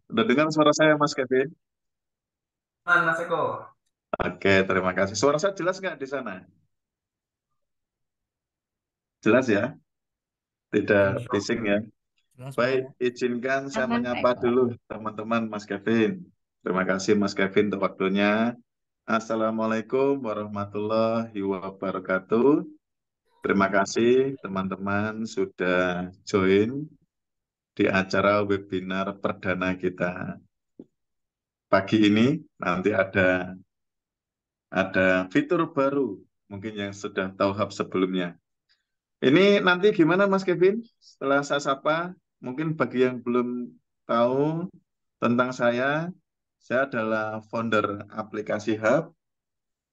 Udah dengar suara saya, Mas Kevin? Mas Eko. Oke, terima kasih. Suara saya jelas nggak di sana? Jelas ya? Tidak Insya bising ya? Allah Baik, suaranya. izinkan saya Aman, Pak menyapa Eko. dulu teman-teman Mas Kevin. Terima kasih Mas Kevin untuk waktunya. Assalamualaikum warahmatullahi wabarakatuh. Terima kasih teman-teman sudah join di acara webinar perdana kita pagi ini. Nanti ada fitur baru, mungkin yang sudah tahu hub sebelumnya. Ini nanti gimana Mas Kevin? Setelah saya sapa, mungkin bagi yang belum tahu tentang saya adalah founder aplikasi Hub.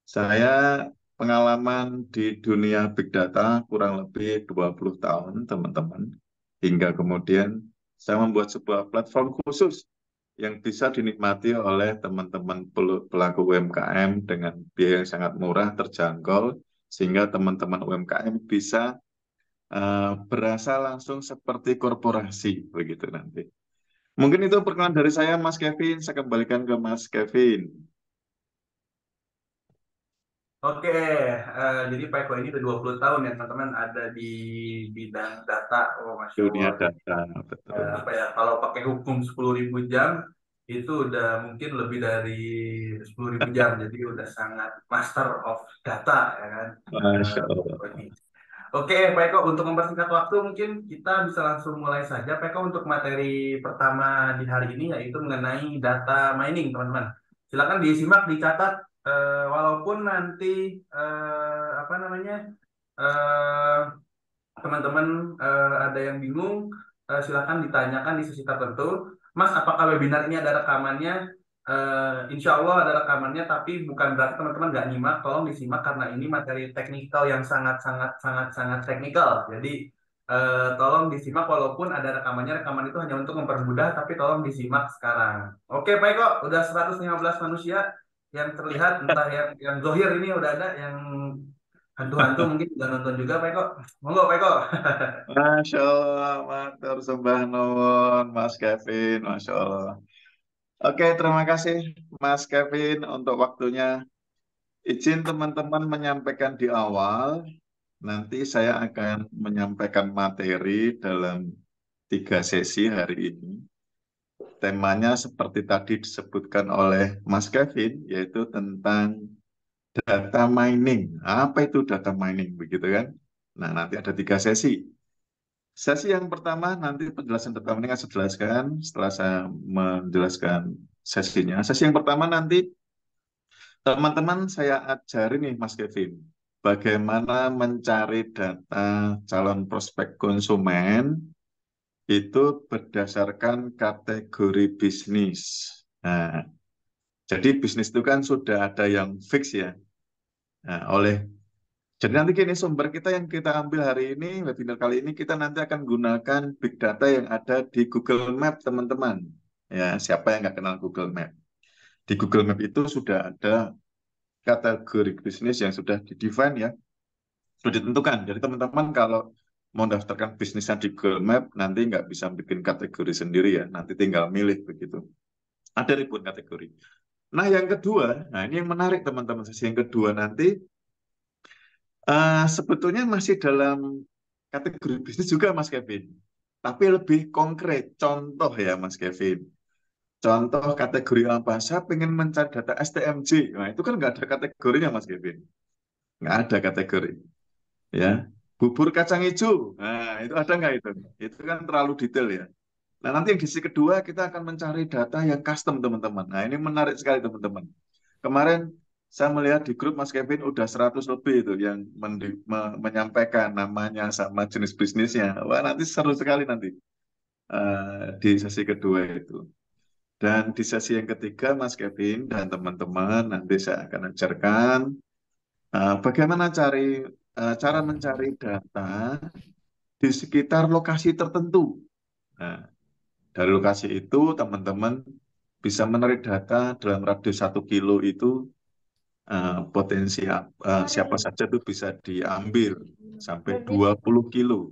Saya pengalaman di dunia Big Data kurang lebih 20 tahun, teman-teman. Hingga kemudian saya membuat sebuah platform khusus yang bisa dinikmati oleh teman-teman pelaku UMKM dengan biaya yang sangat murah, terjangkau, sehingga teman-teman UMKM bisa berasa langsung seperti korporasi begitu nanti. Mungkin itu perkenalan dari saya, Mas Kevin. Saya kembalikan ke Mas Kevin. Oke, jadi Pak Eko ini udah 20 tahun ya teman-teman ada di bidang data. Oh, Masya Allah. Dunia Jadi, data, betul. apa ya, kalau pakai hukum 10.000 jam, itu udah mungkin lebih dari 10.000 jam. Jadi udah sangat master of data, ya kan. Masya Pak Allah. Eko ini. Oke, Pak Eko, untuk mempersingkat waktu mungkin kita bisa langsung mulai saja. Pak Eko, untuk materi pertama di hari ini yaitu mengenai data mining, teman-teman. Silakan disimak, dicatat, walaupun nanti apa namanya eh, teman-teman ada yang bingung, silakan ditanyakan di sesi tertentu. Mas, apakah webinar ini ada rekamannya? Insya Allah ada rekamannya, tapi bukan berarti teman-teman nggak nyimak. Tolong disimak karena ini materi teknikal yang sangat teknikal. Jadi tolong disimak walaupun ada rekamannya. Rekaman itu hanya untuk mempermudah, tapi tolong disimak sekarang. Oke, Pak Eko, udah 115 manusia yang terlihat, entah yang Zohir ini udah ada, yang hantu-hantu mungkin udah nonton juga, Pak Eko. Monggo, Pak Eko. Masya Allah, matur sembah nuwun, Mas Kevin. Masya Allah. Oke, terima kasih Mas Kevin untuk waktunya. Izin teman-teman menyampaikan di awal, nanti saya akan menyampaikan materi dalam 3 sesi hari ini. Temanya seperti tadi disebutkan oleh Mas Kevin, yaitu tentang data mining. Apa itu data mining, begitu kan? Nah, nanti ada 3 sesi. Sesi yang pertama nanti penjelasan data mining akan saya jelaskan setelah saya menjelaskan sesinya. Sesi yang pertama nanti teman-teman saya ajarin nih Mas Kevin, bagaimana mencari data calon prospek konsumen itu berdasarkan kategori bisnis. Nah, jadi bisnis itu kan sudah ada yang fix ya. Nah, jadi nanti gini sumber kita yang kita ambil hari ini, webinar kali ini kita nanti akan gunakan big data yang ada di Google Map teman-teman. Ya, siapa yang nggak kenal Google Map? Di Google Map itu sudah ada kategori bisnis yang sudah di-define ya, sudah ditentukan. Jadi teman-teman kalau mau daftarkan bisnisnya di Google Map, nanti nggak bisa bikin kategori sendiri ya, nanti tinggal milih begitu. Ada ribuan kategori. Nah, yang kedua, nah ini yang menarik teman-teman. Sesi yang kedua nanti sebetulnya masih dalam kategori bisnis juga Mas Kevin. Tapi lebih konkret, contoh ya Mas Kevin. Contoh kategori apa? Saya pengen mencari data STMJ. Nah, itu kan nggak ada kategorinya Mas Kevin. Nggak ada kategori. Ya, bubur kacang hijau. Nah, itu ada nggak itu? Itu kan terlalu detail ya. Nah, nanti yang di sesi kedua kita akan mencari data yang custom teman-teman. Nah, ini menarik sekali teman-teman. Kemarin saya melihat di grup Mas Kevin udah 100 lebih itu yang menyampaikan namanya sama jenis bisnisnya. Wah, nanti seru sekali nanti di sesi kedua itu. Dan di sesi yang ketiga Mas Kevin dan teman-teman nanti saya akan ajarkan bagaimana cara mencari data di sekitar lokasi tertentu. Nah, dari lokasi itu teman-teman bisa menarik data dalam radius 1 kilo itu potensi siapa saja itu bisa diambil sampai 20 kilo.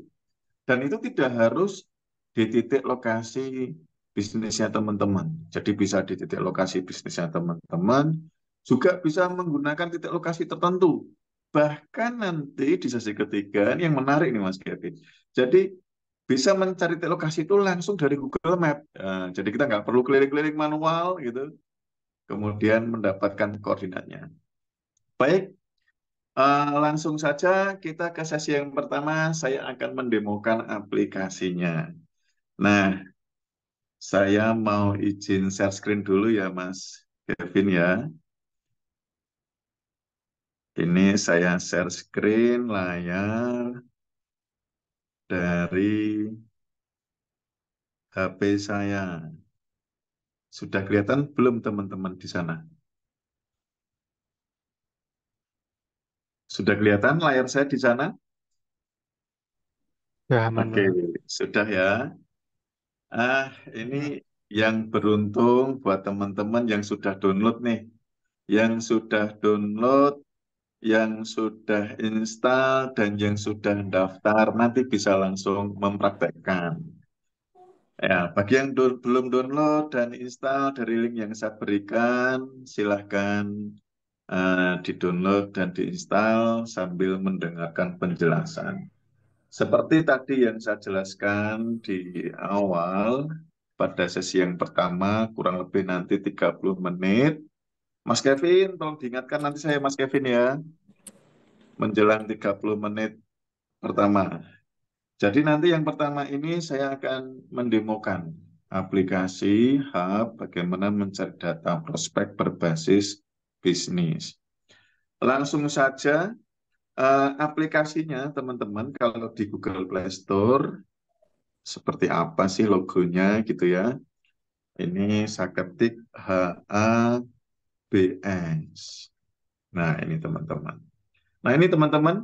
Dan itu tidak harus di titik lokasi bisnisnya teman-teman. Jadi bisa di titik lokasi bisnisnya teman-teman, juga bisa menggunakan titik lokasi tertentu. Bahkan nanti di sesi ketiga, ini yang menarik nih Mas Kevin. Jadi bisa mencari titik lokasi itu langsung dari Google Map. Jadi kita nggak perlu keliling-keliling manual gitu, kemudian mendapatkan koordinatnya. Baik, langsung saja kita ke sesi yang pertama. Saya akan mendemokan aplikasinya. Nah, saya mau izin share screen dulu ya, Mas Kevin ya. Ini saya share screen layar dari HP saya. Sudah kelihatan belum teman-teman di sana? Sudah kelihatan layar saya di sana? Ya, aman Oke, Bang. sudah ya. Ini yang beruntung buat teman-teman yang sudah download nih. Yang sudah download, yang sudah install, dan yang sudah daftar, nanti bisa langsung mempraktekkan. Ya, bagi yang belum download dan install dari link yang saya berikan, silahkan di-download dan diinstal sambil mendengarkan penjelasan. Seperti tadi yang saya jelaskan di awal, pada sesi yang pertama, kurang lebih nanti 30 menit. Mas Kevin, tolong diingatkan nanti saya Mas Kevin ya, menjelang 30 menit pertama. Jadi nanti yang pertama ini saya akan mendemokan aplikasi Hub bagaimana mencari data prospek berbasis bisnis. Langsung saja aplikasinya teman-teman kalau di Google Play Store seperti apa sih logonya gitu ya. Ini saya ketik HABS. Nah, ini teman-teman. Nah, ini teman-teman,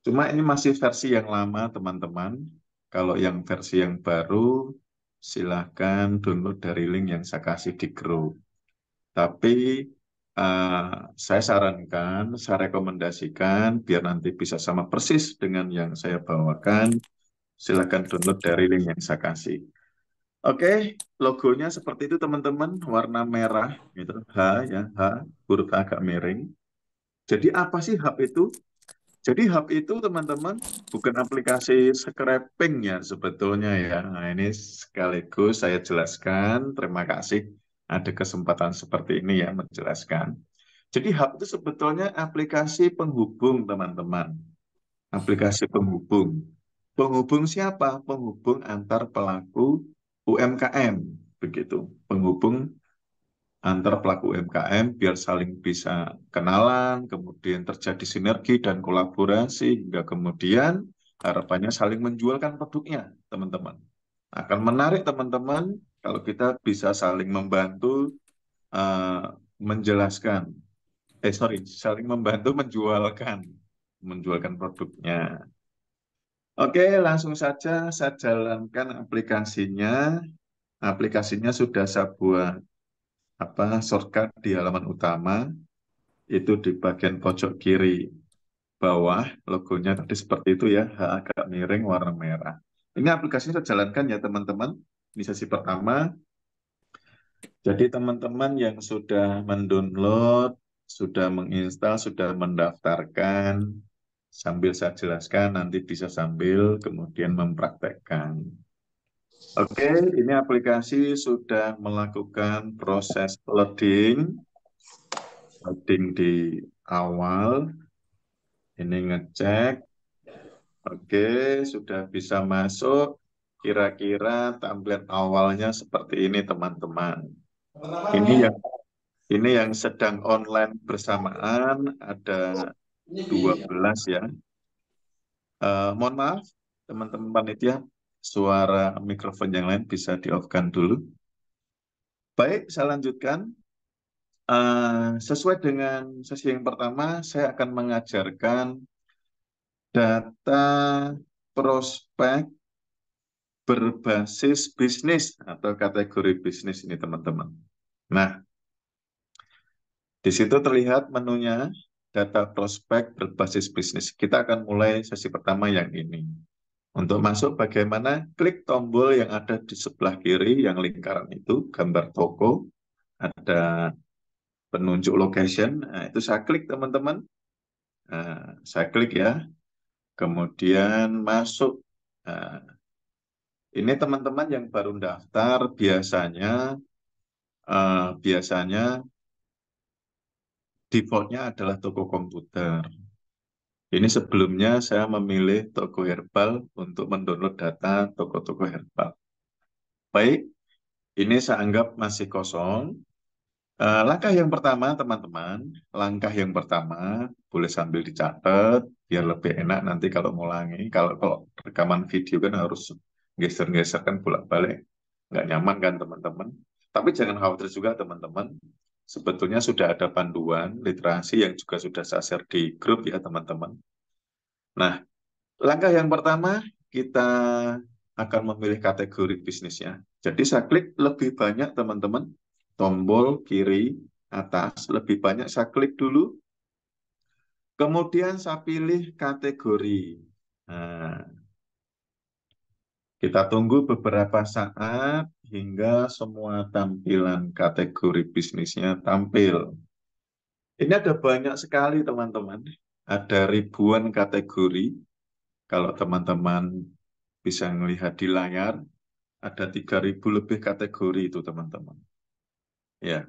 cuma ini masih versi yang lama, teman-teman. Kalau yang versi yang baru, silahkan download dari link yang saya kasih di grup. Tapi saya sarankan, saya rekomendasikan, biar nanti bisa sama persis dengan yang saya bawakan, silahkan download dari link yang saya kasih. Oke, logonya seperti itu teman-teman, warna merah, gitu. H ya, H, huruf agak miring. Jadi apa sih hub itu? Jadi hub itu teman-teman bukan aplikasi scraping ya sebetulnya ya. Nah ini sekaligus saya jelaskan. Terima kasih ada kesempatan seperti ini ya menjelaskan. Jadi hub itu sebetulnya aplikasi penghubung teman-teman. Aplikasi penghubung. Penghubung siapa? Penghubung antar pelaku UMKM. Begitu. Penghubung antar pelaku UMKM biar saling bisa kenalan, kemudian terjadi sinergi dan kolaborasi, hingga kemudian harapannya saling menjualkan produknya, teman-teman. Akan menarik, teman-teman, kalau kita bisa saling membantu eh, menjelaskan, saling membantu menjualkan produknya. Oke, langsung saja saya jalankan aplikasinya. Aplikasinya sudah saya buat shortcut di halaman utama. Itu di bagian pojok kiri bawah, logonya tadi seperti itu ya, H agak miring warna merah. Ini aplikasinya saya jalankan ya teman-teman, di sesi pertama. Jadi teman-teman yang sudah mendownload, sudah menginstal, sudah mendaftarkan, sambil saya jelaskan nanti bisa sambil kemudian mempraktekkan. Oke, ini aplikasi sudah melakukan proses loading di awal. Ini ngecek, oke, sudah bisa masuk. Kira-kira tampilan awalnya seperti ini, teman-teman. Ini yang sedang online bersamaan ada 12 ya. Mohon maaf, teman-teman panitia, suara mikrofon yang lain bisa di-off-kan dulu. Baik, saya lanjutkan. Sesuai dengan sesi yang pertama, saya akan mengajarkan data prospek berbasis bisnis atau kategori bisnis ini teman-teman. Nah, di situ terlihat menunya data prospek berbasis bisnis. Kita akan mulai sesi pertama yang ini. Untuk masuk bagaimana? Klik tombol yang ada di sebelah kiri, yang lingkaran itu, gambar toko, ada penunjuk location. Nah, itu saya klik teman-teman. Nah, saya klik ya. Kemudian masuk. Nah, ini teman-teman yang baru daftar biasanya defaultnya adalah toko komputer. Ini sebelumnya saya memilih toko herbal untuk mendownload data toko-toko herbal. Baik, ini saya anggap masih kosong. Langkah yang pertama, teman-teman, langkah yang pertama boleh sambil dicatat biar lebih enak nanti kalau ngulangi. Kalau rekaman video kan harus geser-geser kan bolak-balik, nggak nyaman kan teman-teman. Tapi jangan khawatir juga teman-teman. Sebetulnya sudah ada panduan literasi yang juga sudah saya share di grup ya teman-teman. Nah, langkah yang pertama kita akan memilih kategori bisnisnya. Jadi saya klik lebih banyak teman-teman, tombol kiri atas lebih banyak saya klik dulu, kemudian saya pilih kategori. Nah, kita tunggu beberapa saat hingga semua tampilan kategori bisnisnya tampil. Ini ada banyak sekali teman-teman, ada ribuan kategori. Kalau teman-teman bisa melihat di layar, ada 3.000 lebih kategori itu teman-teman. Ya,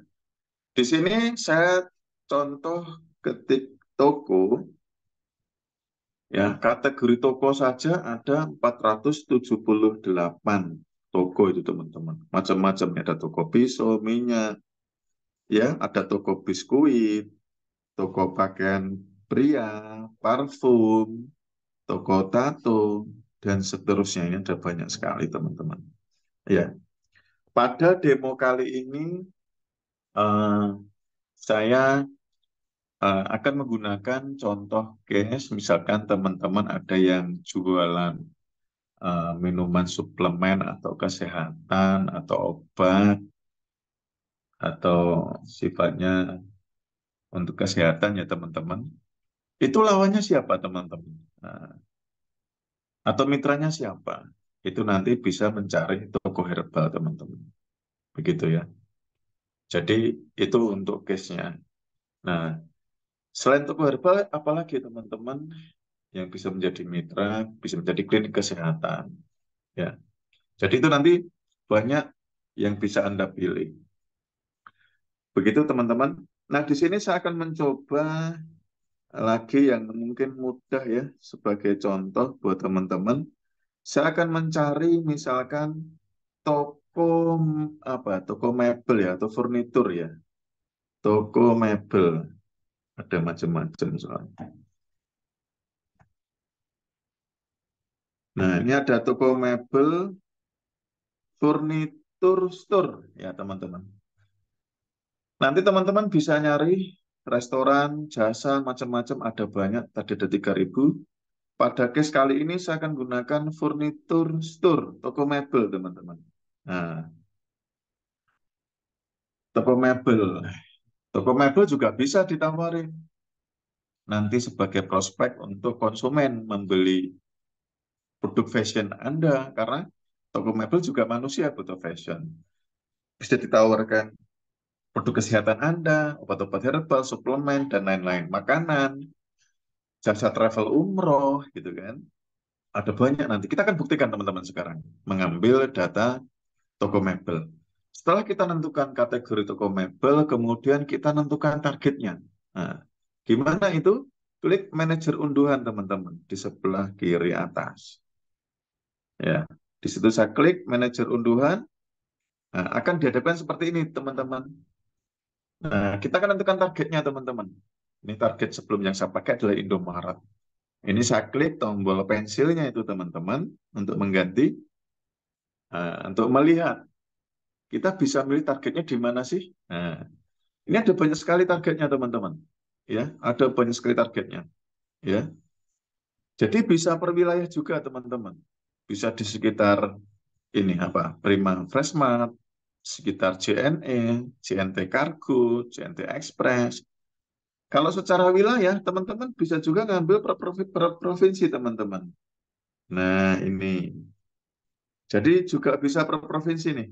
di sini saya contoh ketik toko. Ya, kategori toko saja ada 478 toko itu teman-teman. Macam-macam ya, ada toko pisau, minyak, ya, ada toko biskuit, toko pakaian pria, parfum, toko tato, dan seterusnya. Ini ada banyak sekali teman-teman. Ya, pada demo kali ini eh, saya akan menggunakan contoh case, misalkan teman-teman ada yang jualan minuman suplemen atau kesehatan atau obat atau sifatnya untuk kesehatan ya teman-teman. Itu lawannya siapa teman-teman? Nah, atau mitranya siapa? Itu nanti bisa mencari toko herbal teman-teman. Begitu ya. Jadi itu untuk case-nya. Nah, selain toko herbal, apalagi teman-teman yang bisa menjadi mitra, bisa menjadi klinik kesehatan. Ya, jadi itu nanti banyak yang bisa Anda pilih. Begitu teman-teman. Nah, di sini saya akan mencoba lagi yang mungkin mudah ya, sebagai contoh buat teman-teman. Saya akan mencari misalkan toko toko mebel ya, atau furnitur ya. Toko mebel, ada macam-macam soalnya. Nah, ini ada toko mebel, furnitur store ya teman-teman. Nanti teman-teman bisa nyari restoran, jasa, macam-macam, ada banyak, tadi ada 3.000. Pada case kali ini saya akan gunakan furnitur store, toko mebel teman-teman. Nah, toko mebel. Toko mebel juga bisa ditawarin nanti sebagai prospek untuk konsumen membeli produk fashion Anda, karena toko mebel juga manusia butuh fashion. Bisa ditawarkan produk kesehatan Anda, obat-obat herbal, suplemen, dan lain-lain. Makanan, jasa travel umroh, gitu kan. Ada banyak nanti. Kita akan buktikan teman-teman sekarang. Mengambil data toko mebel. Setelah kita tentukan kategori toko mebel, kemudian kita tentukan targetnya. Nah, gimana itu? Klik manajer unduhan teman-teman di sebelah kiri atas. Ya, di situ saya klik manajer unduhan. Nah, akan dihadapkan seperti ini teman-teman. Nah, kita akan tentukan targetnya teman-teman. Ini target sebelum yang saya pakai adalah Indomaret. Ini saya klik tombol pensilnya itu teman-teman untuk mengganti, untuk melihat kita bisa milih targetnya di mana sih. Nah, ini ada banyak sekali targetnya teman-teman. Ya, ada banyak sekali targetnya. Ya, jadi bisa per wilayah juga teman-teman. Bisa di sekitar ini Prima Freshmart, sekitar JNE, JNT Cargo, JNT Express. Kalau secara wilayah, teman-teman bisa juga ngambil per provinsi, teman-teman. Nah, ini. Jadi juga bisa per provinsi nih.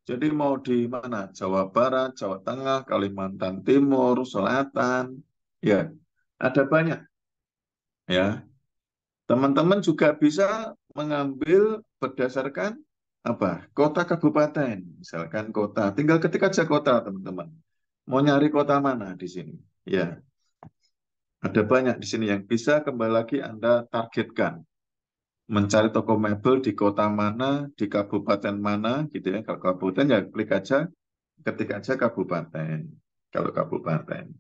Jadi mau di mana? Jawa Barat, Jawa Tengah, Kalimantan Timur, Selatan. Ya, ada banyak ya. Teman-teman juga bisa mengambil berdasarkan apa? Kota kabupaten. Misalkan kota. Tinggal ketik aja kota, teman-teman. Mau nyari kota mana di sini? Ya, ada banyak di sini yang bisa kembali lagi Anda targetkan. Mencari toko mebel di kota mana, di kabupaten mana, gitu ya. Kalau kabupaten ya klik aja, ketik aja kabupaten. Kalau kabupaten,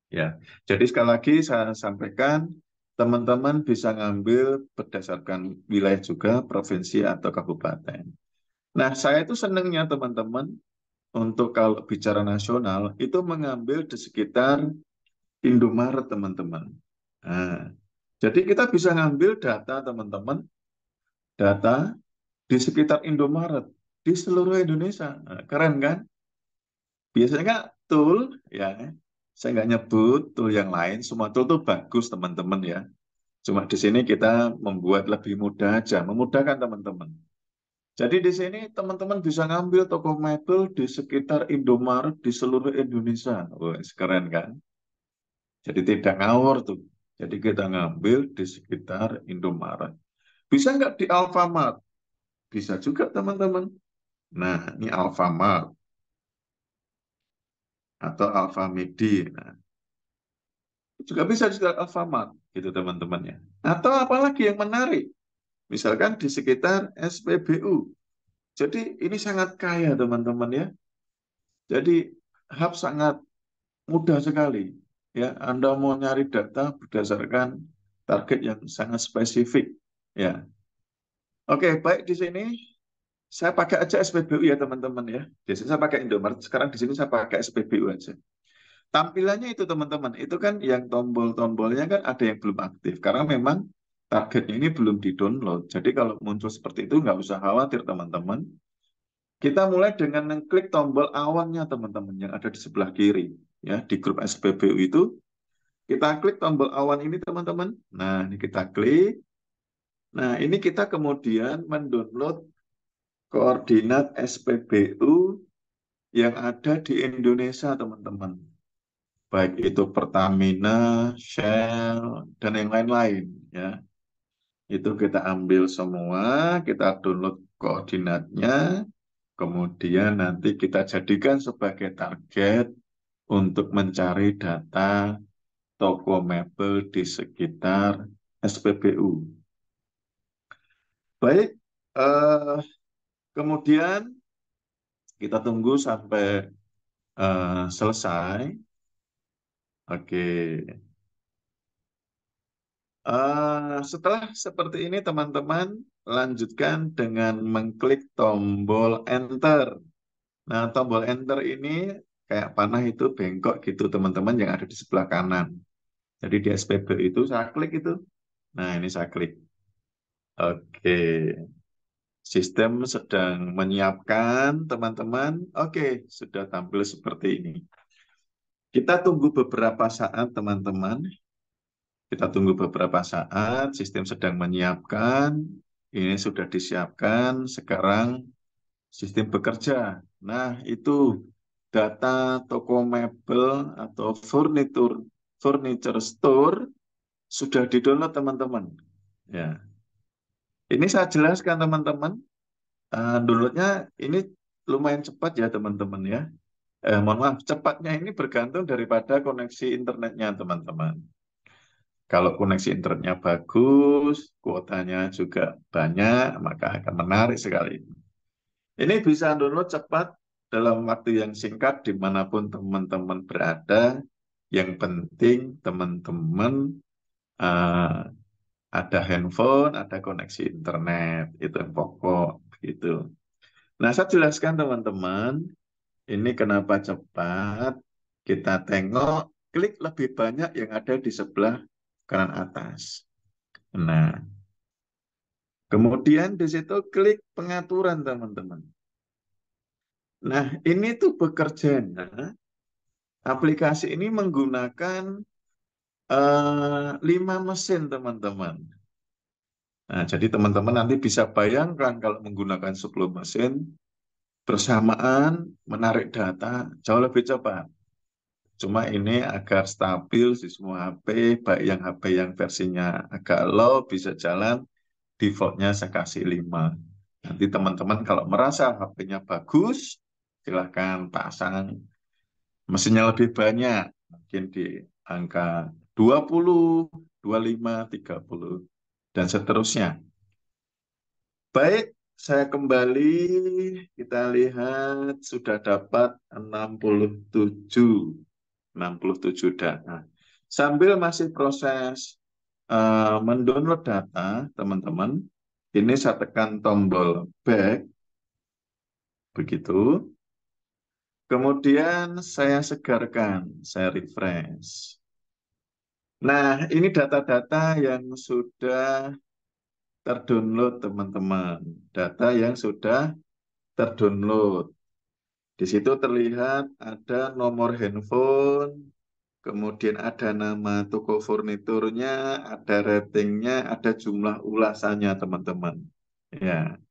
ya. Jadi sekali lagi saya sampaikan, teman-teman bisa ngambil berdasarkan wilayah juga, provinsi atau kabupaten. Nah, saya itu senangnya teman-teman untuk kalau bicara nasional itu mengambil di sekitar Indomaret teman-teman. Nah, jadi kita bisa ngambil data teman-teman, data di sekitar Indomaret di seluruh Indonesia. Nah, keren kan? Biasanya kan tool ya, saya nggak nyebut tool yang lain, semua tool tuh bagus teman-teman ya. Cuma di sini kita membuat lebih mudah aja, memudahkan teman-teman. Jadi di sini teman-teman bisa ngambil toko mebel di sekitar Indomaret di seluruh Indonesia. Wah, keren kan? Jadi tidak ngawur tuh. Jadi kita ngambil di sekitar Indomaret. Bisa nggak di Alfamart? Bisa juga teman-teman. Nah, ini Alfamart atau Alfamidi. Nah, juga bisa di sekitar Alfamart, gitu teman-teman ya. Atau apalagi yang menarik, misalkan di sekitar SPBU. Jadi ini sangat kaya teman-teman ya. Jadi hub sangat mudah sekali. Ya, Anda mau nyari data berdasarkan target yang sangat spesifik. Ya, oke, baik di sini saya pakai aja SPBU ya teman-teman ya. Biasanya saya pakai Indomaret, sekarang di sini saya pakai SPBU aja. Tampilannya itu teman-teman, itu kan yang tombol-tombolnya kan ada yang belum aktif. Karena memang targetnya ini belum di-download. Jadi kalau muncul seperti itu nggak usah khawatir teman-teman. Kita mulai dengan mengklik tombol awannya teman-teman yang ada di sebelah kiri. Ya, di grup SPBU itu, kita klik tombol awan ini teman-teman. Nah, ini kita klik. Nah, ini kita kemudian mendownload koordinat SPBU yang ada di Indonesia teman-teman. Baik itu Pertamina, Shell, dan yang lain-lain ya. Itu kita ambil semua, kita download koordinatnya, kemudian nanti kita jadikan sebagai target untuk mencari data toko mebel di sekitar SPBU. Baik, eh, kemudian kita tunggu sampai selesai. Oke. Setelah seperti ini teman-teman lanjutkan dengan mengklik tombol enter. Nah, tombol enter ini kayak panah itu bengkok gitu teman-teman yang ada di sebelah kanan. Jadi di SPB itu saya klik itu. Nah, ini saya klik. Oke. Sistem sedang menyiapkan teman-teman. Oke, sudah tampil seperti ini. Kita tunggu beberapa saat teman-teman. Kita tunggu beberapa saat, sistem sedang menyiapkan, ini sudah disiapkan, sekarang sistem bekerja. Nah, itu data toko mebel atau furniture store sudah di-download teman-teman. Ya, ini saya jelaskan teman-teman. Downloadnya ini lumayan cepat ya teman-teman ya. Mohon maaf, cepatnya ini bergantung daripada koneksi internetnya teman-teman. Kalau koneksi internetnya bagus, kuotanya juga banyak, maka akan menarik sekali. Ini bisa download cepat dalam waktu yang singkat dimanapun teman-teman berada. Yang penting teman-teman uh, ada handphone, ada koneksi internet, itu yang pokok. Gitu. Nah, saya jelaskan teman-teman, ini kenapa cepat. Kita tengok, klik lebih banyak yang ada di sebelah kanan atas. Nah, kemudian di situ klik pengaturan, teman-teman. Nah, ini tuh bekerjanya, aplikasi ini menggunakan 5 mesin, teman-teman. Nah, jadi teman-teman nanti bisa bayangkan kalau menggunakan 10 mesin bersamaan menarik data jauh lebih cepat. Cuma ini agar stabil di semua HP, baik yang HP yang versinya agak low bisa jalan, defaultnya saya kasih 5. Nanti teman-teman kalau merasa HP-nya bagus, silahkan pasang mesinnya lebih banyak, mungkin di angka 20, 25, 30, dan seterusnya. Baik, saya kembali, kita lihat sudah dapat 67 data. Sambil masih proses mendownload data, teman-teman, ini saya tekan tombol back, begitu. Kemudian saya segarkan, saya refresh. Nah, ini data-data yang sudah terdownload, teman-teman. Data yang sudah terdownload. Di situ terlihat ada nomor handphone, kemudian ada nama toko furniturnya, ada ratingnya, ada jumlah ulasannya, teman-teman. Ya,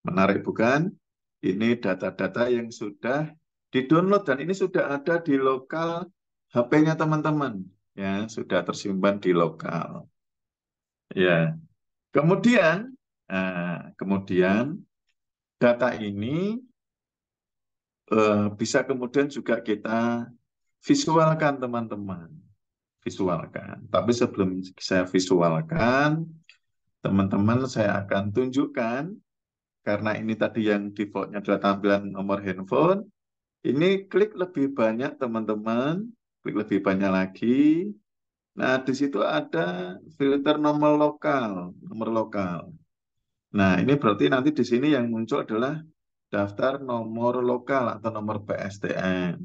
menarik bukan? Ini data-data yang sudah di-download dan ini sudah ada di lokal HP-nya teman-teman. Ya, sudah tersimpan di lokal. Ya, kemudian, kemudian data ini bisa kemudian juga kita visualkan, teman-teman. Visualkan. Tapi sebelum saya visualkan, teman-teman saya akan tunjukkan, karena ini tadi yang defaultnya adalah tampilan nomor handphone, ini klik lebih banyak, teman-teman. Klik lebih banyak lagi. Nah, di situ ada filter nomor lokal, nomor lokal. Nah, ini berarti nanti di sini yang muncul adalah daftar nomor lokal atau nomor PSTN.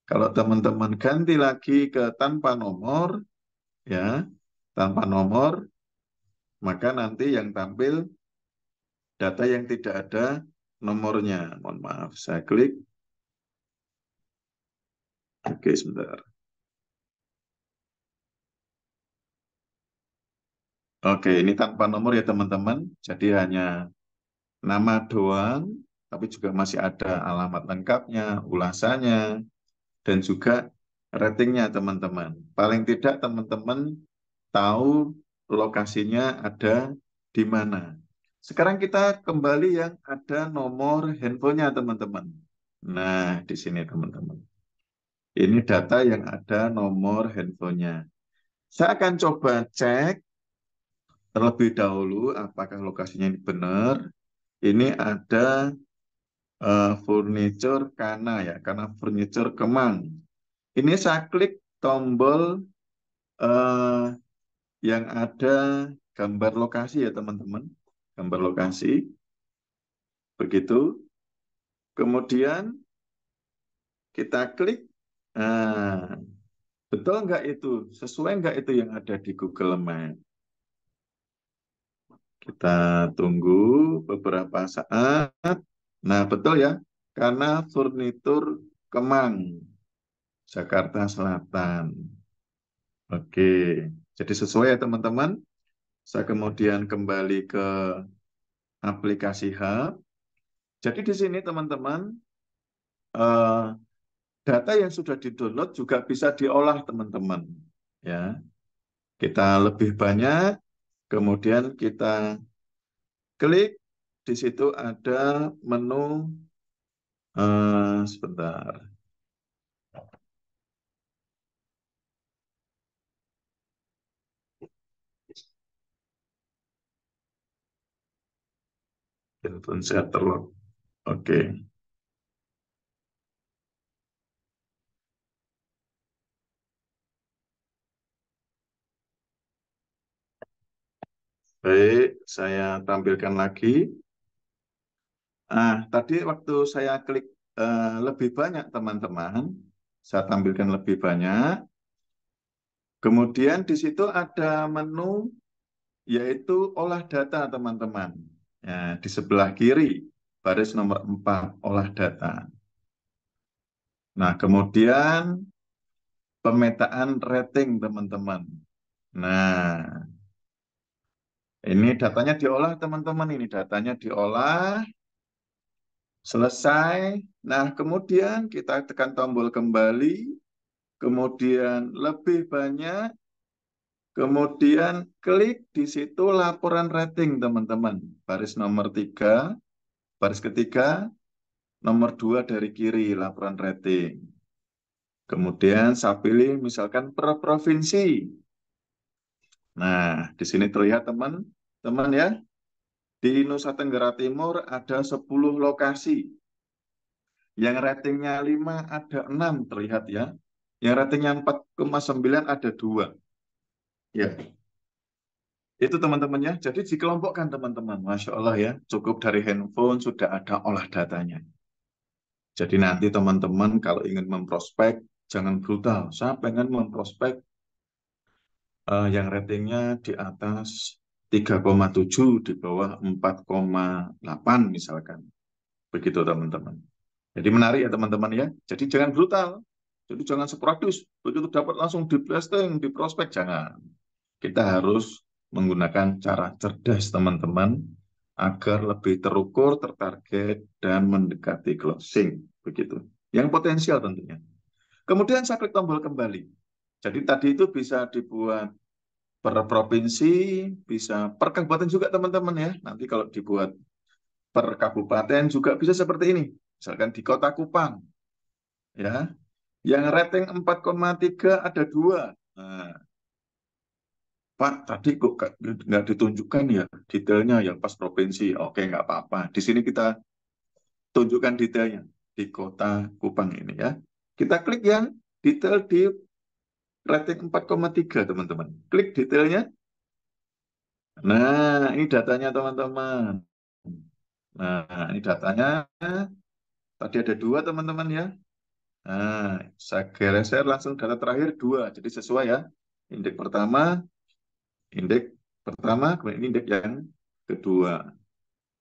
Kalau teman-teman ganti lagi ke tanpa nomor, ya, tanpa nomor, maka nanti yang tampil data yang tidak ada nomornya. Mohon maaf, saya klik. Oke, sebentar. Oke, ini tanpa nomor ya teman-teman. Jadi hanya nama doang, tapi juga masih ada alamat lengkapnya, ulasannya, dan juga ratingnya teman-teman. Paling tidak teman-teman tahu lokasinya ada di mana. Sekarang kita kembali yang ada nomor handphonenya teman-teman. Nah, di sini teman-teman. Ini data yang ada nomor handphonenya. Saya akan coba cek terlebih dahulu apakah lokasinya ini benar. Ini ada furniture Kana ya, karena furniture Kemang. Ini saya klik tombol eh, yang ada gambar lokasi ya teman-teman. Gambar lokasi, begitu. Kemudian kita klik. Nah, betul nggak itu? Sesuai nggak itu yang ada di Google Maps? Kita tunggu beberapa saat. Nah, betul ya, karena furnitur Kemang, Jakarta Selatan. Oke, jadi sesuai ya teman-teman. Saya kemudian kembali ke aplikasi Hub. Jadi di sini teman-teman, eh, data yang sudah di-download juga bisa diolah teman-teman. Ya, kita lebih banyak, kemudian kita klik. Di situ ada menu, sebentar, handphone saya terlock. Oke, baik, saya tampilkan lagi. Tadi waktu saya klik lebih banyak teman-teman, saya tampilkan lebih banyak. Kemudian di situ ada menu yaitu olah data teman-teman. Ya, di sebelah kiri baris nomor 4 olah data. Nah, kemudian pemetaan rating teman-teman. Nah, Ini datanya diolah, teman-teman. Ini datanya diolah, selesai. Nah, kemudian kita tekan tombol kembali, kemudian lebih banyak, kemudian klik di situ laporan rating, teman-teman. Baris nomor 3, baris ketiga, nomor 2 dari kiri, laporan rating. Kemudian saya pilih misalkan per provinsi. Nah, di sini terlihat teman-teman ya, di Nusa Tenggara Timur ada 10 lokasi. Yang ratingnya 5 ada 6 terlihat ya. Yang ratingnya 4,9 ada 2. Ya, itu teman-teman ya. Jadi dikelompokkan teman-teman. Masya Allah ya, cukup dari handphone sudah ada olah datanya. Jadi nanti teman-teman kalau ingin memprospek, jangan brutal. Saya pengen memprospek yang ratingnya di atas 3,7, di bawah 4,8 misalkan. Begitu teman-teman. Jadi menarik ya teman-teman ya. Jadi jangan brutal. Jadi jangan sporadis. Begitu dapat langsung di blasting, di prospek. Jangan. Kita harus menggunakan cara cerdas teman-teman agar lebih terukur, tertarget, dan mendekati closing. Begitu. Yang potensial tentunya. Kemudian saya klik tombol kembali. Jadi tadi itu bisa dibuat per provinsi, bisa per kabupaten juga teman-teman ya. Nanti kalau dibuat per kabupaten juga bisa seperti ini. Misalkan di Kota Kupang, ya, yang rating 4,3 ada 2. Nah, Pak, tadi kok nggak ditunjukkan ya detailnya ya pas provinsi. Oke, nggak apa-apa. Di sini kita tunjukkan detailnya di Kota Kupang ini ya. Kita klik yang detail di rating 4,3 teman-teman. Klik detailnya. Nah, ini datanya teman-teman. Nah, ini datanya. Tadi ada 2 teman-teman ya. Nah, saya geser langsung data terakhir 2. Jadi sesuai ya. Indeks pertama, indeks kemudian indeks yang kedua.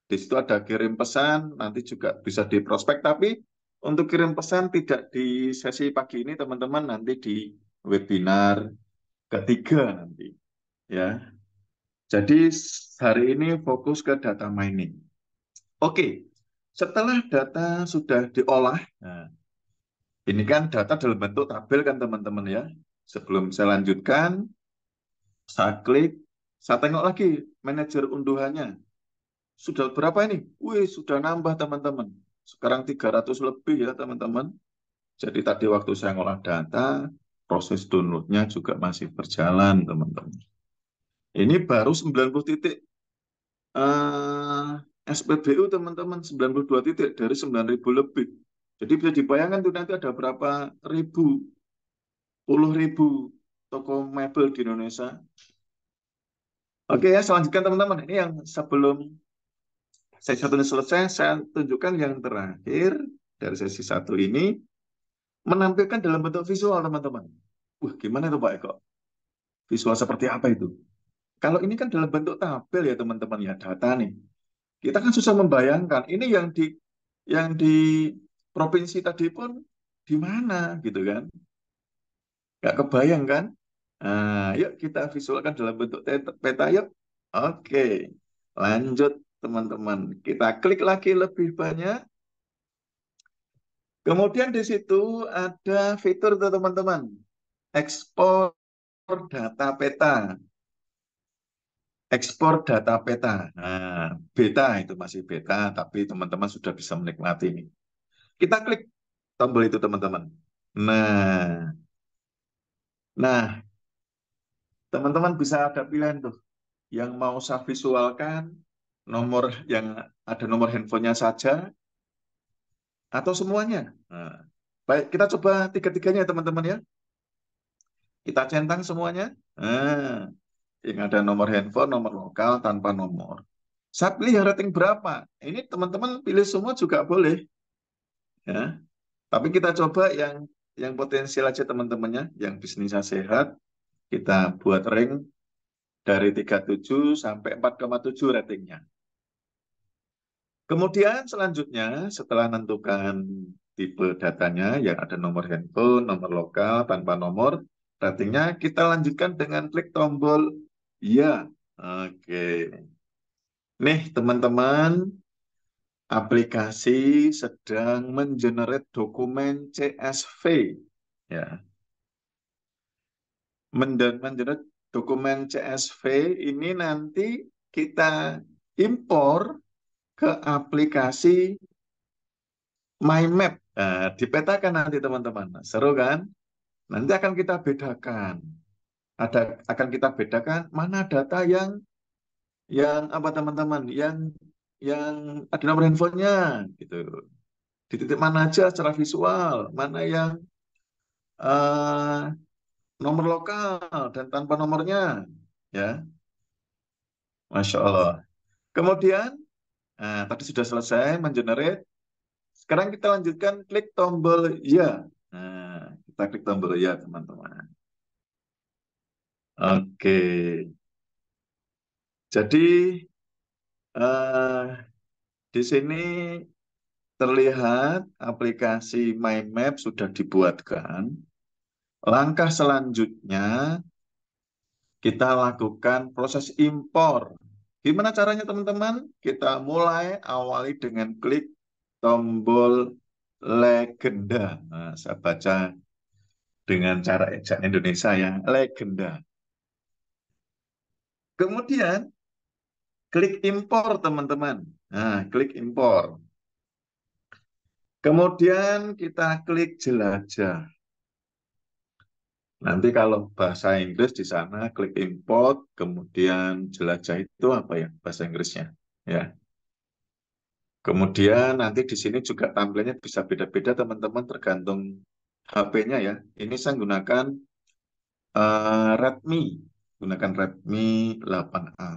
Di situ ada kirim pesan, nanti juga bisa di prospek. Tapi untuk kirim pesan tidak di sesi pagi ini teman-teman, nanti di webinar ketiga nanti. Ya, jadi hari ini fokus ke data mining. Oke, setelah data sudah diolah, nah, ini kan data dalam bentuk tabel kan teman-teman ya. Sebelum saya lanjutkan, saya klik, saya tengok lagi manajer unduhannya. Sudah berapa ini? Wih, sudah nambah teman-teman. Sekarang 300 lebih ya teman-teman. Jadi tadi waktu saya ngolah data, proses downloadnya juga masih berjalan teman-teman. Ini baru 90 titik SPBU teman-teman, 92 titik dari 9.000 lebih. Jadi bisa dibayangkan tuh nanti ada berapa ribu, puluh ribu toko mebel di Indonesia. Oke ya, selanjutnya teman-teman. Ini yang sebelum sesi satu ini selesai, saya tunjukkan yang terakhir dari sesi satu ini, menampilkan dalam bentuk visual teman-teman. Wah, gimana itu Pak Eko? Visual seperti apa itu? Kalau ini kan dalam bentuk tabel ya teman-teman ya, data nih. Kita kan susah membayangkan. Ini yang di provinsi tadi pun di mana gitu kan? Nggak kebayang kan? Nah, yuk kita visualkan dalam bentuk peta yuk. Oke, lanjut teman-teman. Kita klik lagi lebih banyak. Kemudian di situ ada fitur tuh teman-teman. Ekspor data peta. Ekspor data peta. Nah, beta itu masih beta, tapi teman-teman sudah bisa menikmati ini. Kita klik tombol itu teman-teman. Nah, nah, teman-teman bisa ada pilihan tuh. Yang mau saya visualkan, nomor yang ada nomor handphonenya saja, atau semuanya. Nah, baik, kita coba tiga-tiganya teman-teman ya. Kita centang semuanya. Nah, yang ada nomor handphone, nomor lokal, tanpa nomor. Saya pilih yang rating berapa. Ini teman-teman pilih semua juga boleh. Ya. Tapi kita coba yang potensial aja teman-temannya, yang bisnisnya sehat. Kita buat ring dari 37 sampai 4,7 ratingnya. Kemudian selanjutnya setelah menentukan tipe datanya yang ada nomor handphone, nomor lokal, tanpa nomor, ratingnya kita lanjutkan dengan klik tombol ya. Oke. Nih teman-teman, aplikasi sedang mengenerate dokumen CSV. Ya, mengenerate dokumen CSV ini nanti kita impor ke aplikasi My Map. Nah, dipetakan nanti teman-teman. Seru kan? Nanti akan kita bedakan. Akan kita bedakan mana data yang apa teman-teman? Yang ada nomor handphonenya gitu. Di titik mana aja secara visual, mana yang eh, nomor lokal dan tanpa nomornya, ya, Masya Allah. Kemudian, tadi sudah selesai mengenerate. Sekarang kita lanjutkan klik tombol ya. Kita klik tombol ya, teman-teman. Oke, jadi eh, di sini terlihat aplikasi My Map sudah dibuatkan. Langkah selanjutnya kita lakukan proses impor. Gimana caranya teman-teman? Kita mulai awali dengan klik tombol legenda. Nah, saya baca dengan cara ejaan Indonesia ya, legenda. Kemudian klik impor teman-teman. Nah, klik impor. Kemudian kita klik jelajah. Nanti kalau bahasa Inggris di sana klik import, kemudian jelajah itu apa ya bahasa Inggrisnya? Ya. Kemudian nanti di sini juga tampilannya bisa beda-beda teman-teman tergantung HP-nya ya. Ini saya gunakan Redmi, gunakan Redmi 8A.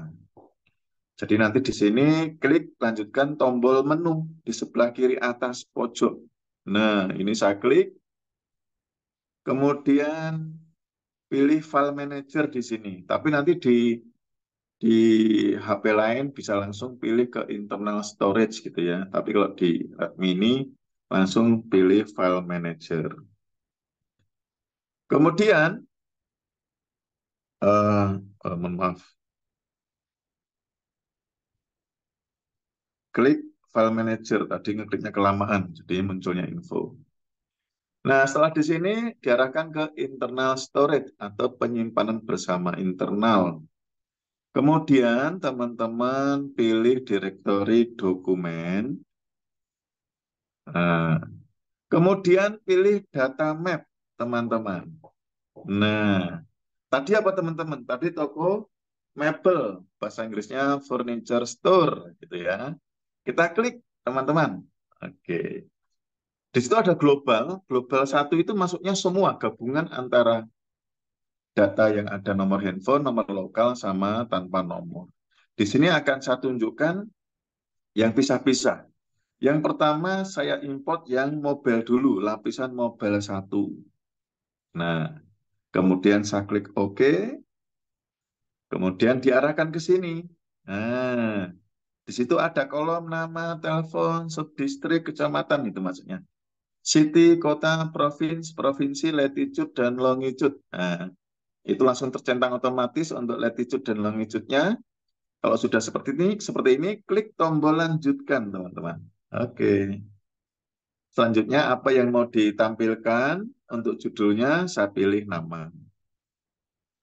Jadi nanti di sini klik lanjutkan tombol menu di sebelah kiri atas pojok. Nah, ini saya klik, kemudian pilih file manager di sini. Tapi nanti di HP lain bisa langsung pilih ke internal storage gitu ya. Tapi kalau di Redmi ini langsung pilih file manager. Kemudian, mohon maaf, klik file manager. Tadi ngekliknya kelamaan, jadi munculnya info. Nah, setelah di sini diarahkan ke internal storage atau penyimpanan bersama internal. Kemudian teman-teman pilih direktori dokumen. Nah, kemudian pilih data map, teman-teman. Nah, tadi apa teman-teman? Tadi toko mebel, bahasa Inggrisnya furniture store, gitu ya. Kita klik, teman-teman. Oke. Di situ ada global. Global satu itu masuknya semua gabungan antara data yang ada nomor handphone, nomor lokal, sama tanpa nomor. Di sini akan saya tunjukkan yang pisah-pisah. Yang pertama saya import yang mobile dulu, lapisan mobile satu. Nah, kemudian saya klik OK, kemudian diarahkan ke sini. Nah, di situ ada kolom nama, telepon, subdistrik, kecamatan itu maksudnya. City, kota, provinsi, provinsi, latitude, dan longitude. Nah, itu langsung tercentang otomatis untuk latitude dan longitude-nya. Kalau sudah seperti ini, klik tombol lanjutkan, teman-teman. Oke. Selanjutnya, apa yang mau ditampilkan untuk judulnya, saya pilih nama.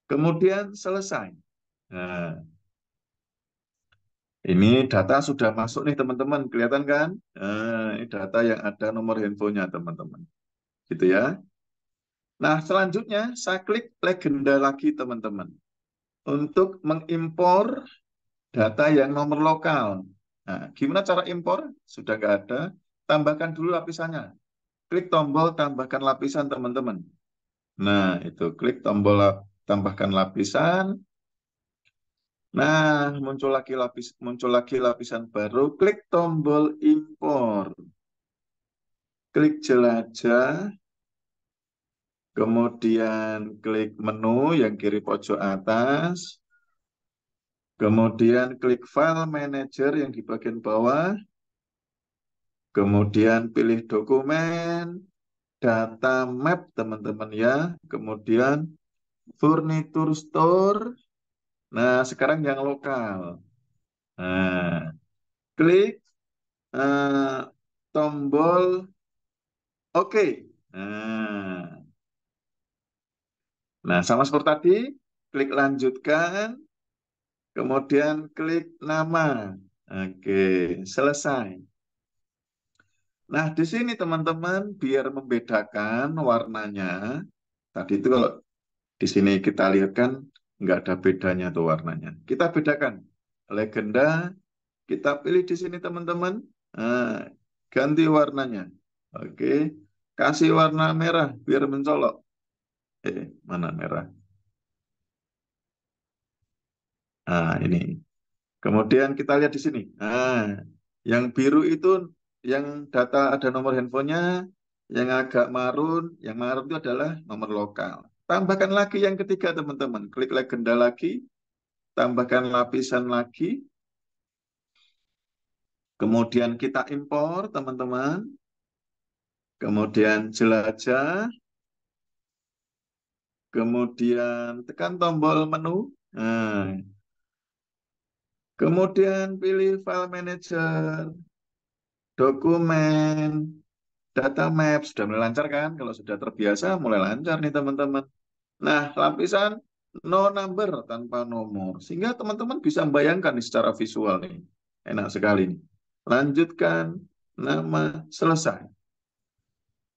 Kemudian selesai. Nah, ini data sudah masuk nih, teman-teman. Kelihatan kan? Nah, ini data yang ada nomor handphonenya, teman-teman. Gitu ya. Nah, selanjutnya, saya klik legenda lagi, teman-teman. Untuk mengimpor data yang nomor lokal. Nah, gimana cara impor? Sudah nggak ada. Tambahkan dulu lapisannya. Klik tombol tambahkan lapisan, teman-teman. Nah, itu klik tombol tambahkan lapisan. Nah, muncul lagi lapisan baru. Klik tombol impor. Klik jelajah. Kemudian klik menu yang kiri pojok atas. Kemudian klik file manager yang di bagian bawah. Kemudian pilih dokumen, data map teman-teman ya. Kemudian furniture store. Nah, sekarang yang lokal. Nah, klik eh, tombol oke. Nah, nah, sama seperti tadi, klik lanjutkan, kemudian klik nama. Oke, selesai. Nah, di sini teman-teman, biar membedakan warnanya, tadi itu kalau di sini kita lihat kan nggak ada bedanya tuh warnanya. Kita bedakan legenda, kita pilih di sini teman-teman. Nah, ganti warnanya. Oke, kasih warna merah biar mencolok. Mana merah? Nah, ini. Kemudian kita lihat di sini. Nah, yang biru itu yang data ada nomor handphonenya, yang marun itu adalah nomor lokal. Tambahkan lagi yang ketiga teman-teman. Klik legenda lagi, tambahkan lapisan lagi, kemudian kita impor teman-teman, kemudian jelajah, kemudian tekan tombol menu, nah, kemudian pilih file manager, dokumen, data map. Sudah mulai lancar kan? Kalau sudah terbiasa mulai lancar nih teman-teman. Nah, lapisan no number tanpa nomor. Sehingga teman-teman bisa membayangkan nih secara visual nih. Enak sekali nih. Lanjutkan, nama, selesai.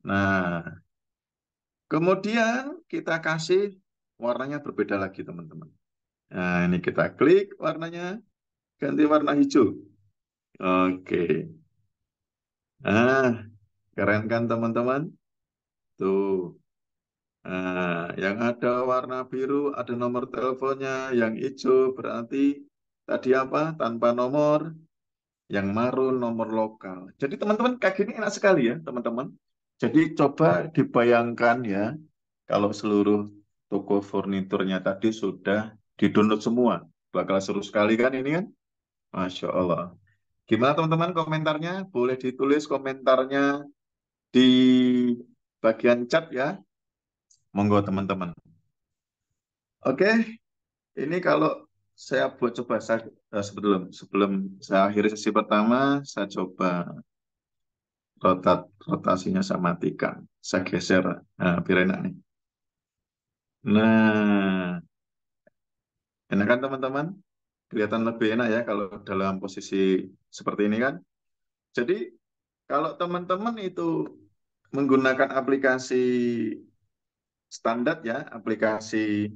Nah, kemudian kita kasih warnanya berbeda lagi teman-teman. Nah, ini kita klik warnanya, ganti warna hijau. Oke. Nah, keren kan teman-teman? Tuh. Nah, yang ada warna biru ada nomor teleponnya, yang hijau berarti tadi apa? Tanpa nomor, yang marun nomor lokal. Jadi teman-teman kayak gini enak sekali ya teman-teman. Jadi coba dibayangkan ya, kalau seluruh toko furniturnya tadi sudah di-download semua. Bakal seru sekali kan ini kan? Masya Allah. Gimana teman-teman komentarnya? Boleh ditulis komentarnya di bagian chat ya. Monggo teman-teman. Oke, ini kalau saya buat coba saya sebelum sebelum saya akhiri sesi pertama, saya coba rotasinya saya matikan. Saya geser biar enak nih. Nah, enak kan teman-teman? Kelihatan lebih enak ya kalau dalam posisi seperti ini kan. Jadi kalau teman-teman itu menggunakan aplikasi standar ya, aplikasi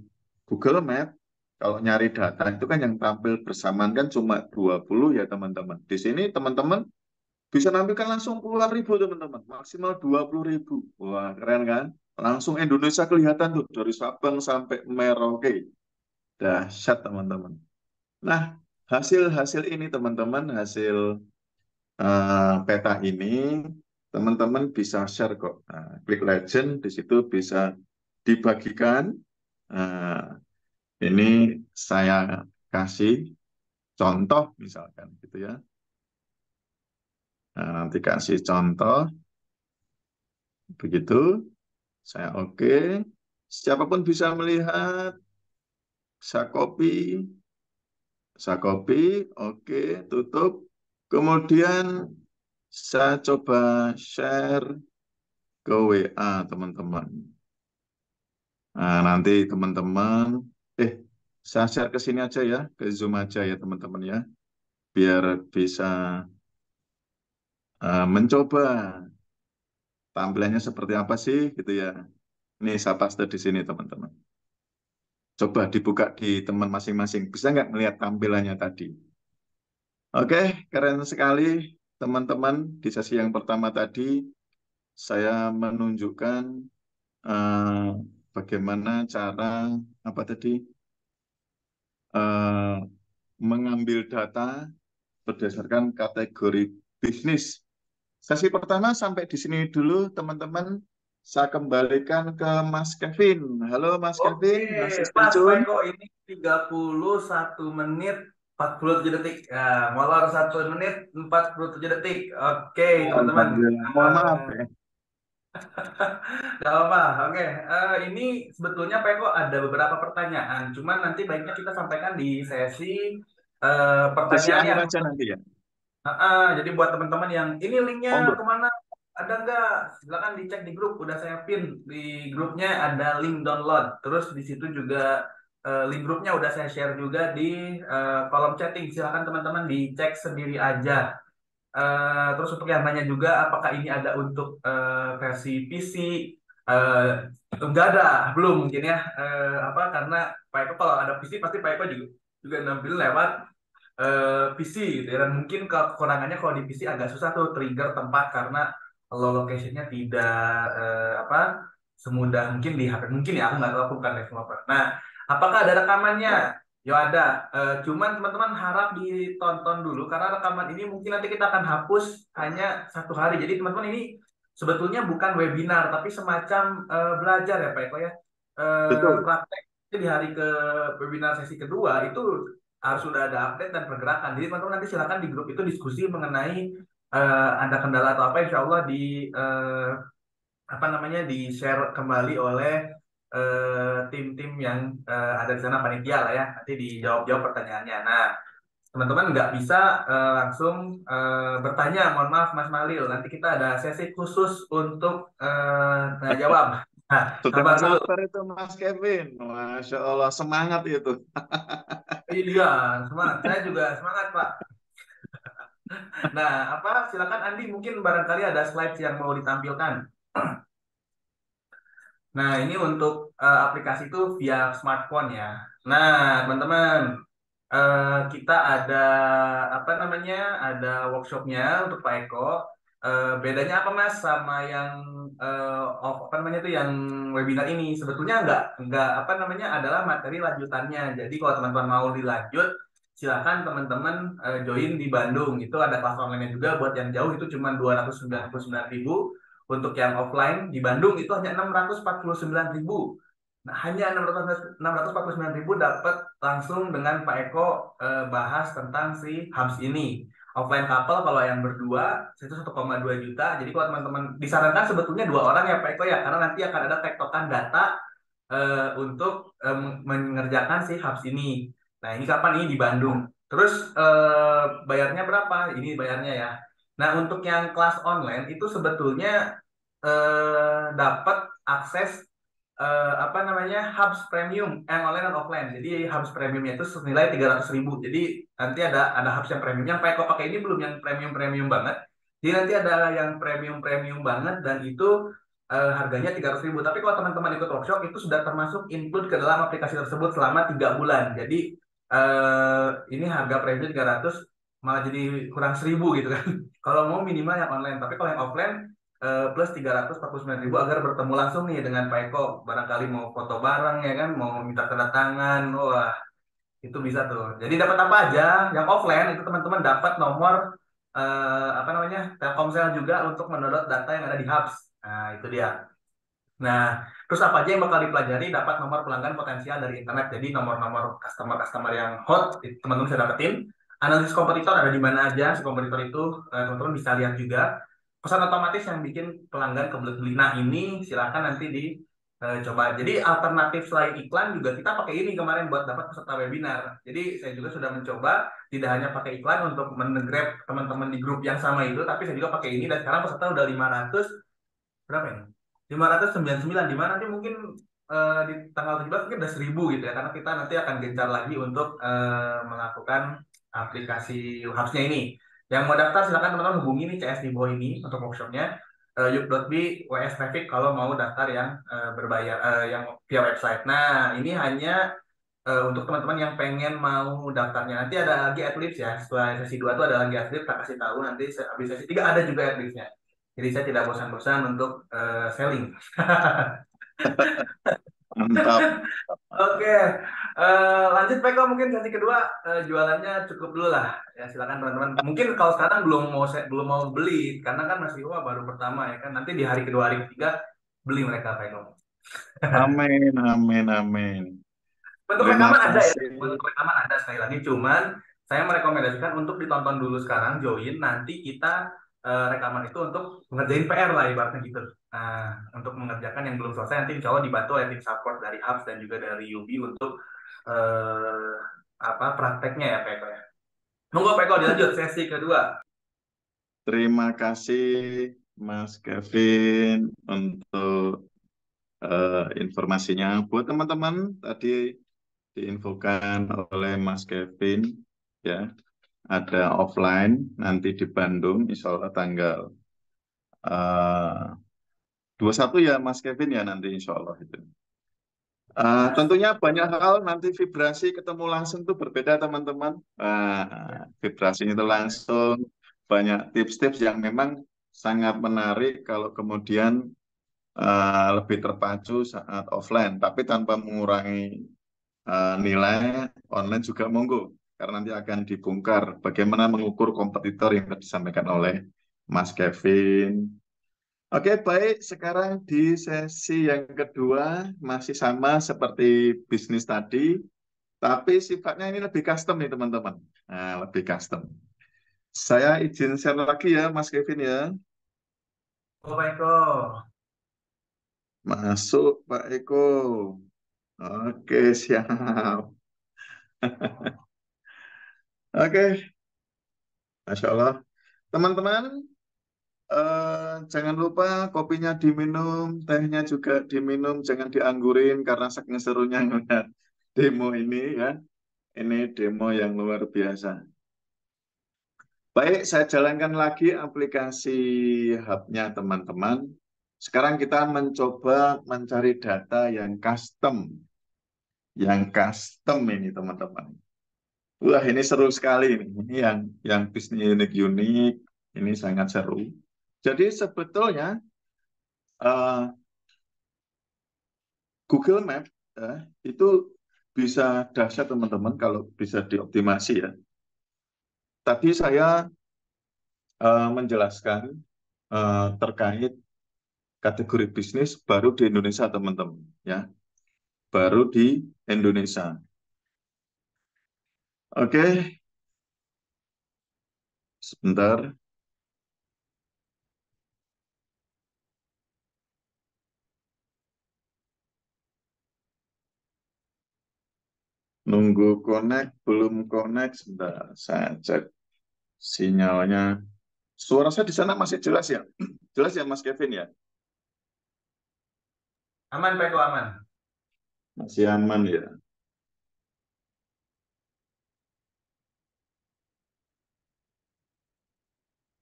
Google Map, kalau nyari data itu kan yang tampil bersamaan kan cuma 20 ya teman-teman. Di sini teman-teman bisa nampilkan langsung puluhan ribu teman-teman, maksimal 20.000. Wah keren kan? Langsung Indonesia kelihatan tuh dari Sabang sampai Merauke. Dahsyat teman-teman. Nah, hasil-hasil ini teman-teman, hasil peta ini teman-teman bisa share kok. Nah, klik legend di situ bisa dibagikan. Nah, ini saya kasih contoh misalkan gitu ya. Nah, nanti kasih contoh begitu. Saya oke. Siapapun bisa melihat. Saya copy, oke, tutup. Kemudian saya coba share ke WA teman-teman. Nah, nanti teman-teman, eh, saya share ke sini aja ya, ke Zoom aja ya teman-teman ya, biar bisa mencoba tampilannya seperti apa sih gitu ya. Ini saya paste di sini teman-teman. Coba dibuka di teman masing-masing. Bisa nggak melihat tampilannya tadi? Oke, keren sekali teman-teman. Di sesi yang pertama tadi saya menunjukkan eh, bagaimana cara apa tadi eh, mengambil data berdasarkan kategori bisnis. Sesi pertama sampai di sini dulu teman-teman. Saya kembalikan ke Mas Kevin. Halo Mas Oke, Kevin, masih stay pas Pak tune? Eko ini 31 menit 47 detik. Ya, molor 1 menit 47 detik. Oke, teman-teman. Alhamdulillah. Mohon maaf Eh, ya. Gak apa-apa. Oke, ini sebetulnya Pak Eko ada beberapa pertanyaan. Cuman nanti baiknya kita sampaikan di sesi Sesi pertanyaan akhir yang aja nanti ya. jadi buat teman-teman yang ini linknya Monggo. kemana? Ada nggak? Silakan dicek di grup. Udah saya pin di grupnya ada link download. Terus di situ juga link grupnya udah saya share juga di kolom chatting. Silakan teman-teman dicek sendiri aja. Terus untuk yang nanya juga apakah ini ada untuk versi PC? Eh, enggak ada, belum mungkin ya. Apa karena Pak Eko kalau ada PC pasti Pak Eko juga nampil lewat PC gitu ya. Dan mungkin kekurangannya kalau di PC agak susah tuh trigger tempat karena locationnya tidak apa semudah mungkin di HP. Mungkin ya aku nggak tahu, aku bukan developer. Nah, apakah ada rekamannya? Ya ada. Cuman teman-teman harap ditonton dulu karena rekaman ini mungkin nanti kita akan hapus hanya 1 hari. Jadi teman-teman ini sebetulnya bukan webinar tapi semacam belajar ya Pak Eko ya. Betul. Praktek. Jadi di hari ke webinar sesi kedua itu harus sudah ada update dan pergerakan. Jadi teman-teman nanti silakan di grup itu diskusi mengenai ada kendala atau apa, insya Allah di apa namanya di share kembali oleh tim-tim yang ada di sana panitia lah ya. Nanti dijawab-jawab pertanyaannya. Nah, teman-teman nggak bisa langsung bertanya. Mohon maaf Mas Malil, nanti kita ada sesi khusus untuk jawab. Nah, Sudah sabar dulu. sabar itu Mas Kevin. Masya Allah, semangat itu. Iya, semangat. Saya juga semangat, Pak. Nah, apa? Silakan Andi, mungkin barangkali ada slides yang mau ditampilkan. Nah, ini untuk aplikasi itu via smartphone ya. Nah, teman-teman, kita ada apa namanya? Ada workshopnya untuk Pak Eko. Bedanya apa Mas sama yang apa namanya itu yang webinar ini? Sebetulnya nggak apa namanya adalah materi lanjutannya. Jadi kalau teman-teman mau dilanjut, silakan teman-teman join di Bandung. Itu ada kelas online juga buat yang jauh itu cuma 299.000. Untuk yang offline di Bandung itu hanya 649.000. Nah, hanya 649.000 dapat langsung dengan Pak Eko bahas tentang si Hubs ini. Offline couple kalau yang berdua itu 1,2 juta. Jadi kalau teman-teman disarankan sebetulnya 2 orang ya Pak Eko ya, karena nanti akan ada tektokan data untuk mengerjakan si Hubs ini. Nah, ini kapan ini di Bandung. Terus bayarnya berapa? Ini bayarnya ya. Nah, untuk yang kelas online itu sebetulnya dapat akses apa namanya Hubs Premium yang online dan offline. Jadi Hubs Premiumnya itu senilai 300.000. Jadi nanti ada Hubs yang premium. Yang Pak Eko pakai ini belum yang premium banget. Jadi nanti ada yang premium banget dan itu harganya 300.000. Tapi kalau teman-teman ikut workshop itu sudah termasuk include ke dalam aplikasi tersebut selama 3 bulan. Jadi ini harga premium 300 malah jadi kurang 1.000 gitu kan. Kalau mau minimal yang online. Tapi kalau yang offline plus 349.000 agar bertemu langsung nih dengan Pak Eko. Barangkali mau foto bareng ya kan, mau minta tanda tangan. Wah, itu bisa tuh. Jadi dapat apa aja? Yang offline itu teman-teman dapat nomor apa namanya? Telkomsel juga untuk mendownload data yang ada di Hubs. Nah, itu dia. Nah, terus apa aja yang bakal dipelajari? Dapat nomor pelanggan potensial dari internet. Jadi nomor-nomor customer-customer yang hot, itu teman-teman bisa dapetin. Analisis kompetitor ada di mana aja. Si kompetitor itu teman-teman bisa lihat juga. Pesan otomatis yang bikin pelanggan kebelet beli. Nah, ini silakan nanti dicoba. Jadi alternatif selain iklan juga kita pakai ini kemarin buat dapat peserta webinar. Jadi saya juga sudah mencoba tidak hanya pakai iklan untuk men-grab teman-teman di grup yang sama itu, tapi saya juga pakai ini dan sekarang peserta udah 500 berapa ini? 599 di mana nanti mungkin di tanggal 17 mungkin udah 1.000 gitu ya karena kita nanti akan gencar lagi untuk melakukan aplikasi hubsnya ini. Yang mau daftar silakan teman-teman hubungi nih CS di bawah ini untuk workshopnya yuk.b WS Traffic kalau mau daftar yang berbayar yang via website. Nah ini hanya untuk teman-teman yang pengen mau daftarnya nanti ada lagi adlibs ya setelah sesi 2 itu ada lagi adlibs tak kasih tahu nanti habis sesi 3 ada juga adlibsnya jadi saya tidak bosan-bosan untuk selling. Mantap. Oke, lanjut Peko mungkin sesi kedua jualannya cukup dulu lah. Ya silakan teman-teman. Mungkin kalau sekarang belum mau beli karena kan masih wah baru pertama ya kan. Nanti di hari kedua hari ketiga beli mereka Peko. Amin, amin, amin. Bentuk Terima rekaman ada ya. kasih. Bentuk rekaman ada sekali lagi. Cuman saya merekomendasikan untuk ditonton dulu sekarang join. Nanti kita rekaman itu untuk ngerjain PR lah ibaratnya gitu. Nah, untuk mengerjakan yang belum selesai nanti insya Allah dibantu oleh tim support dari apps dan juga dari Yubi untuk eh, apa prakteknya ya Pak Eko ya. Monggo Pak Eko dilanjut sesi kedua. Terima kasih Mas Kevin untuk informasinya. Buat teman-teman tadi diinfokan oleh Mas Kevin, ya ada offline nanti di Bandung, Insya Allah tanggal 21 ya Mas Kevin ya nanti Insya Allah itu. Ya, Tentunya banyak hal nanti vibrasi ketemu langsung tuh berbeda teman-teman. ya. Vibrasi itu langsung banyak tips-tips yang memang sangat menarik kalau kemudian lebih terpacu saat offline, tapi tanpa mengurangi nilai online juga monggo, karena nanti akan dibongkar bagaimana mengukur kompetitor yang tadi disampaikan oleh Mas Kevin. Oke, baik. Sekarang di sesi yang kedua masih sama seperti bisnis tadi, tapi sifatnya ini lebih custom nih teman-teman. Nah, lebih custom. Saya izin share lagi ya, Mas Kevin ya. Oh Pak Eko. Masuk, Pak Eko. Oke, siap. Oke, Masya Allah. Teman-teman, jangan lupa kopinya diminum, tehnya juga diminum, jangan dianggurin karena saking serunya ngeliat demo ini ya. Ini demo yang luar biasa. Baik, saya jalankan lagi aplikasi hub-nya teman-teman. Sekarang kita mencoba mencari data yang custom. Yang custom ini teman-teman. Wah, ini seru sekali ini. Ini yang bisnis unik-unik. Ini sangat seru. Jadi sebetulnya eh, Google Map itu bisa dahsyat teman-teman kalau bisa dioptimasi ya. Tadi saya menjelaskan terkait kategori bisnis baru di Indonesia teman-teman ya, baru di Indonesia. Oke, sebentar, nunggu connect, belum connect, sebentar, saya cek sinyalnya. Suara saya di sana masih jelas ya? Jelas ya Mas Kevin ya? Aman Pak Eko aman. Masih aman ya?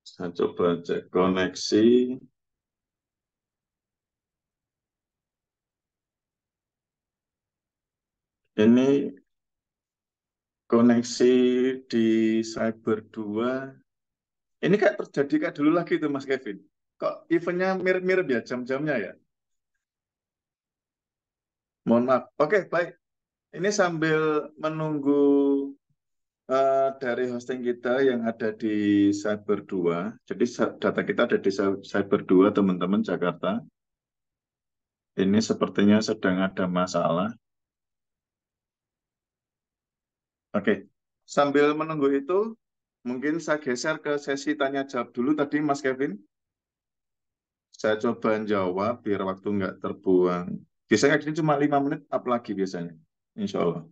Saya coba cek koneksi. Ini koneksi di Cyber 2. Ini kayak terjadi kayak dulu lagi tuh Mas Kevin. Kok eventnya mirip-mirip ya jam-jamnya ya? Mohon maaf. Oke, baik. Ini sambil menunggu dari hosting kita yang ada di Cyber 2. Jadi data kita ada di Cyber 2, teman-teman Jakarta. Ini sepertinya sedang ada masalah. Oke. Sambil menunggu itu, mungkin saya geser ke sesi tanya jawab dulu tadi Mas Kevin. Saya coba jawab biar waktu nggak terbuang. Biasanya ini cuma 5 menit, apalagi biasanya. Insya Allah.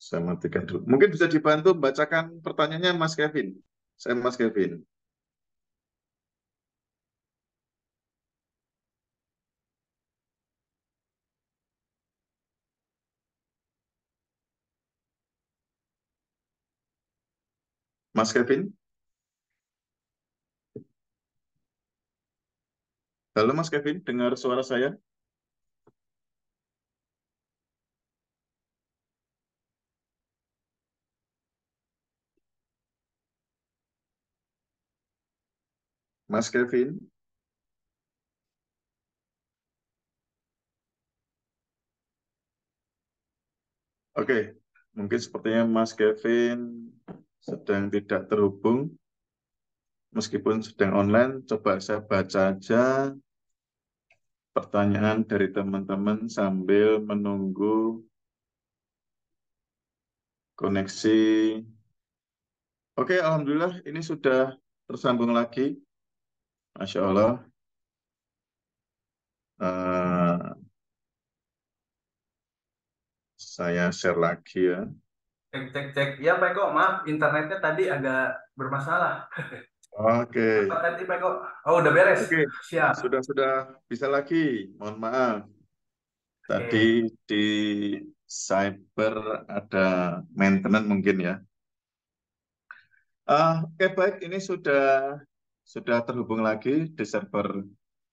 Saya matikan dulu. Mungkin bisa dibantu bacakan pertanyaannya Mas Kevin. Saya Mas Kevin. Mas Kevin? Halo Mas Kevin, dengar suara saya? Mas Kevin? Oke, mungkin sepertinya Mas Kevin sedang tidak terhubung. Meskipun sedang online, coba saya baca aja pertanyaan dari teman-teman sambil menunggu koneksi Oke, Alhamdulillah ini sudah tersambung lagi. Masya Allah. Eh, saya share lagi ya. Cek, cek, cek. Ya, Pak Eko, maaf, internetnya tadi agak bermasalah. Apa Oke, tadi, Pak Eko? Oh, udah beres. oke. Siap. Sudah bisa lagi. Mohon maaf. Tadi Oke. di cyber ada maintenance mungkin ya. Oke, baik. Ini sudah terhubung lagi di server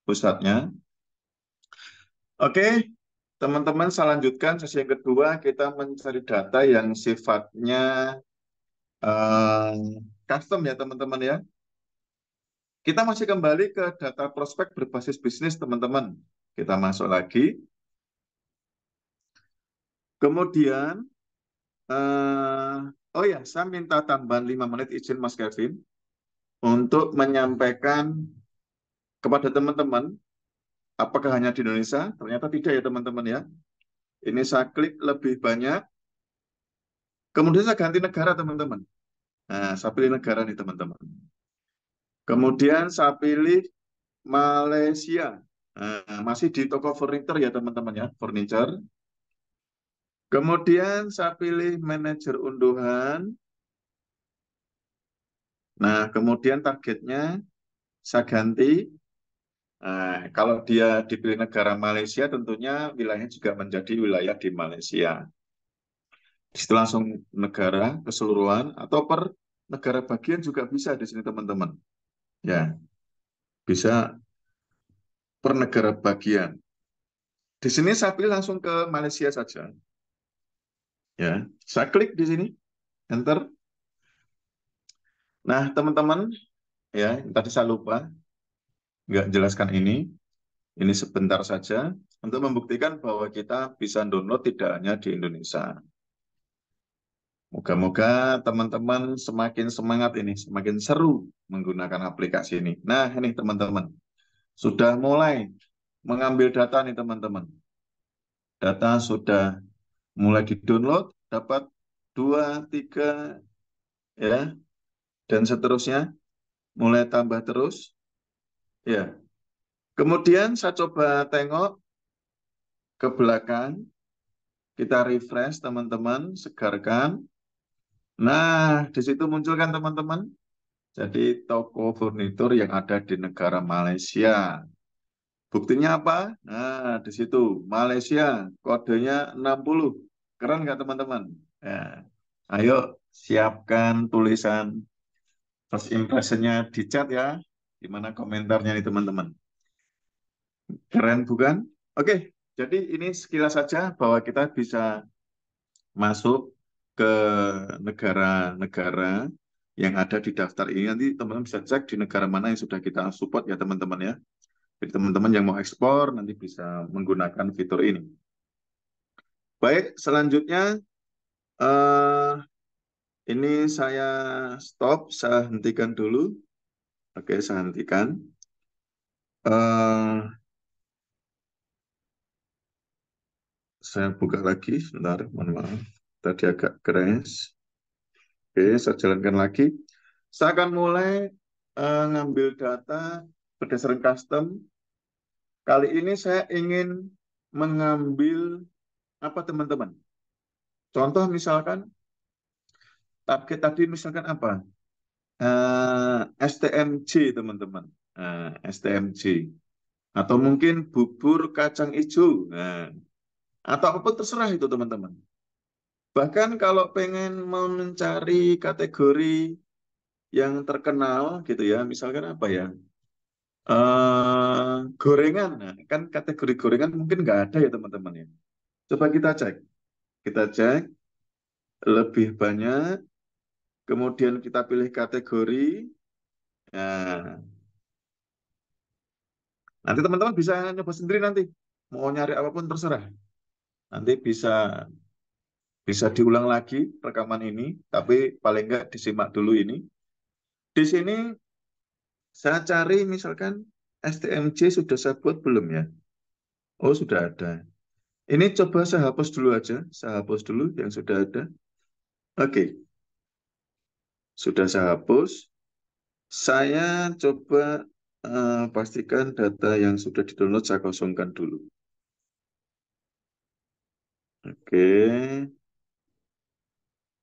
pusatnya. Oke, teman-teman, saya lanjutkan sesi yang kedua. Kita mencari data yang sifatnya eh, custom ya, teman-teman ya. Kita masih kembali ke data prospek berbasis bisnis, teman-teman. Kita masuk lagi. Kemudian, oh ya, saya minta tambahan 5 menit izin Mas Kevin untuk menyampaikan kepada teman-teman, apakah hanya di Indonesia? Ternyata tidak ya, teman-teman ya. Ini saya klik lebih banyak, kemudian saya ganti negara, teman-teman. Nah, saya pilih negara nih, teman-teman. Kemudian saya pilih Malaysia. Nah, masih di toko furniture ya, teman-teman ya, furniture. Kemudian saya pilih manajer unduhan. Nah, kemudian targetnya saya ganti. Nah, kalau dia dipilih negara Malaysia, tentunya wilayahnya juga menjadi wilayah di Malaysia. Di situ langsung negara keseluruhan atau per negara bagian juga bisa di sini, teman-teman. Ya, bisa per negara bagian. Di sini saya pilih langsung ke Malaysia saja. Ya, saya klik di sini, enter. Nah, teman-teman, ya, tadi saya lupa nggak jelaskan ini. Ini sebentar saja untuk membuktikan bahwa kita bisa download tidak hanya di Indonesia. Moga-moga teman-teman semakin semangat ini, semakin seru menggunakan aplikasi ini. Nah, ini teman-teman, sudah mulai mengambil data nih teman-teman. Data sudah mulai di-download, dapat 2, 3, ya, dan seterusnya, mulai tambah terus. Ya, kemudian saya coba tengok ke belakang, kita refresh teman-teman, segarkan. Nah, di situ muncul kan teman-teman. Jadi toko furnitur yang ada di negara Malaysia. Buktinya apa? Nah, di situ Malaysia, kodenya 60. Keren nggak teman-teman? Ya. Ayo siapkan tulisan first impression-nya di chat ya. Gimana komentarnya nih teman-teman? Keren bukan? Oke, jadi ini sekilas saja bahwa kita bisa masuk ke negara-negara yang ada di daftar ini. Nanti teman-teman bisa cek di negara mana yang sudah kita support ya teman-teman ya. Jadi teman-teman yang mau ekspor nanti bisa menggunakan fitur ini. Baik, selanjutnya eh, ini saya stop, saya hentikan dulu. Oke, saya hentikan. Eh, saya buka lagi, sebentar, mohon maaf. Tadi agak crash. Oke, saya jalankan lagi. Saya akan mulai ngambil data berdasarkan custom. Kali ini saya ingin mengambil apa teman-teman? Contoh misalkan, target tadi misalkan apa? STMJ teman-teman. STMJ. Atau mungkin bubur kacang hijau. Nah, atau apapun terserah itu teman-teman. Bahkan kalau pengen mau mencari kategori yang terkenal gitu ya, misalkan apa ya? Gorengan. Nah, kan kategori gorengan mungkin nggak ada ya teman-teman ya. Coba kita cek. Kita cek lebih banyak, kemudian kita pilih kategori. Nah, nanti teman-teman bisa nyoba sendiri nanti. Mau nyari apapun terserah. Nanti bisa bisa diulang lagi rekaman ini, tapi paling nggak disimak dulu ini. Di sini saya cari misalkan STMJ sudah saya buat belum ya? Oh, sudah ada. Ini coba saya hapus dulu aja. Saya hapus dulu yang sudah ada. Oke. Sudah saya hapus. Saya coba pastikan data yang sudah di-download saya kosongkan dulu. Oke,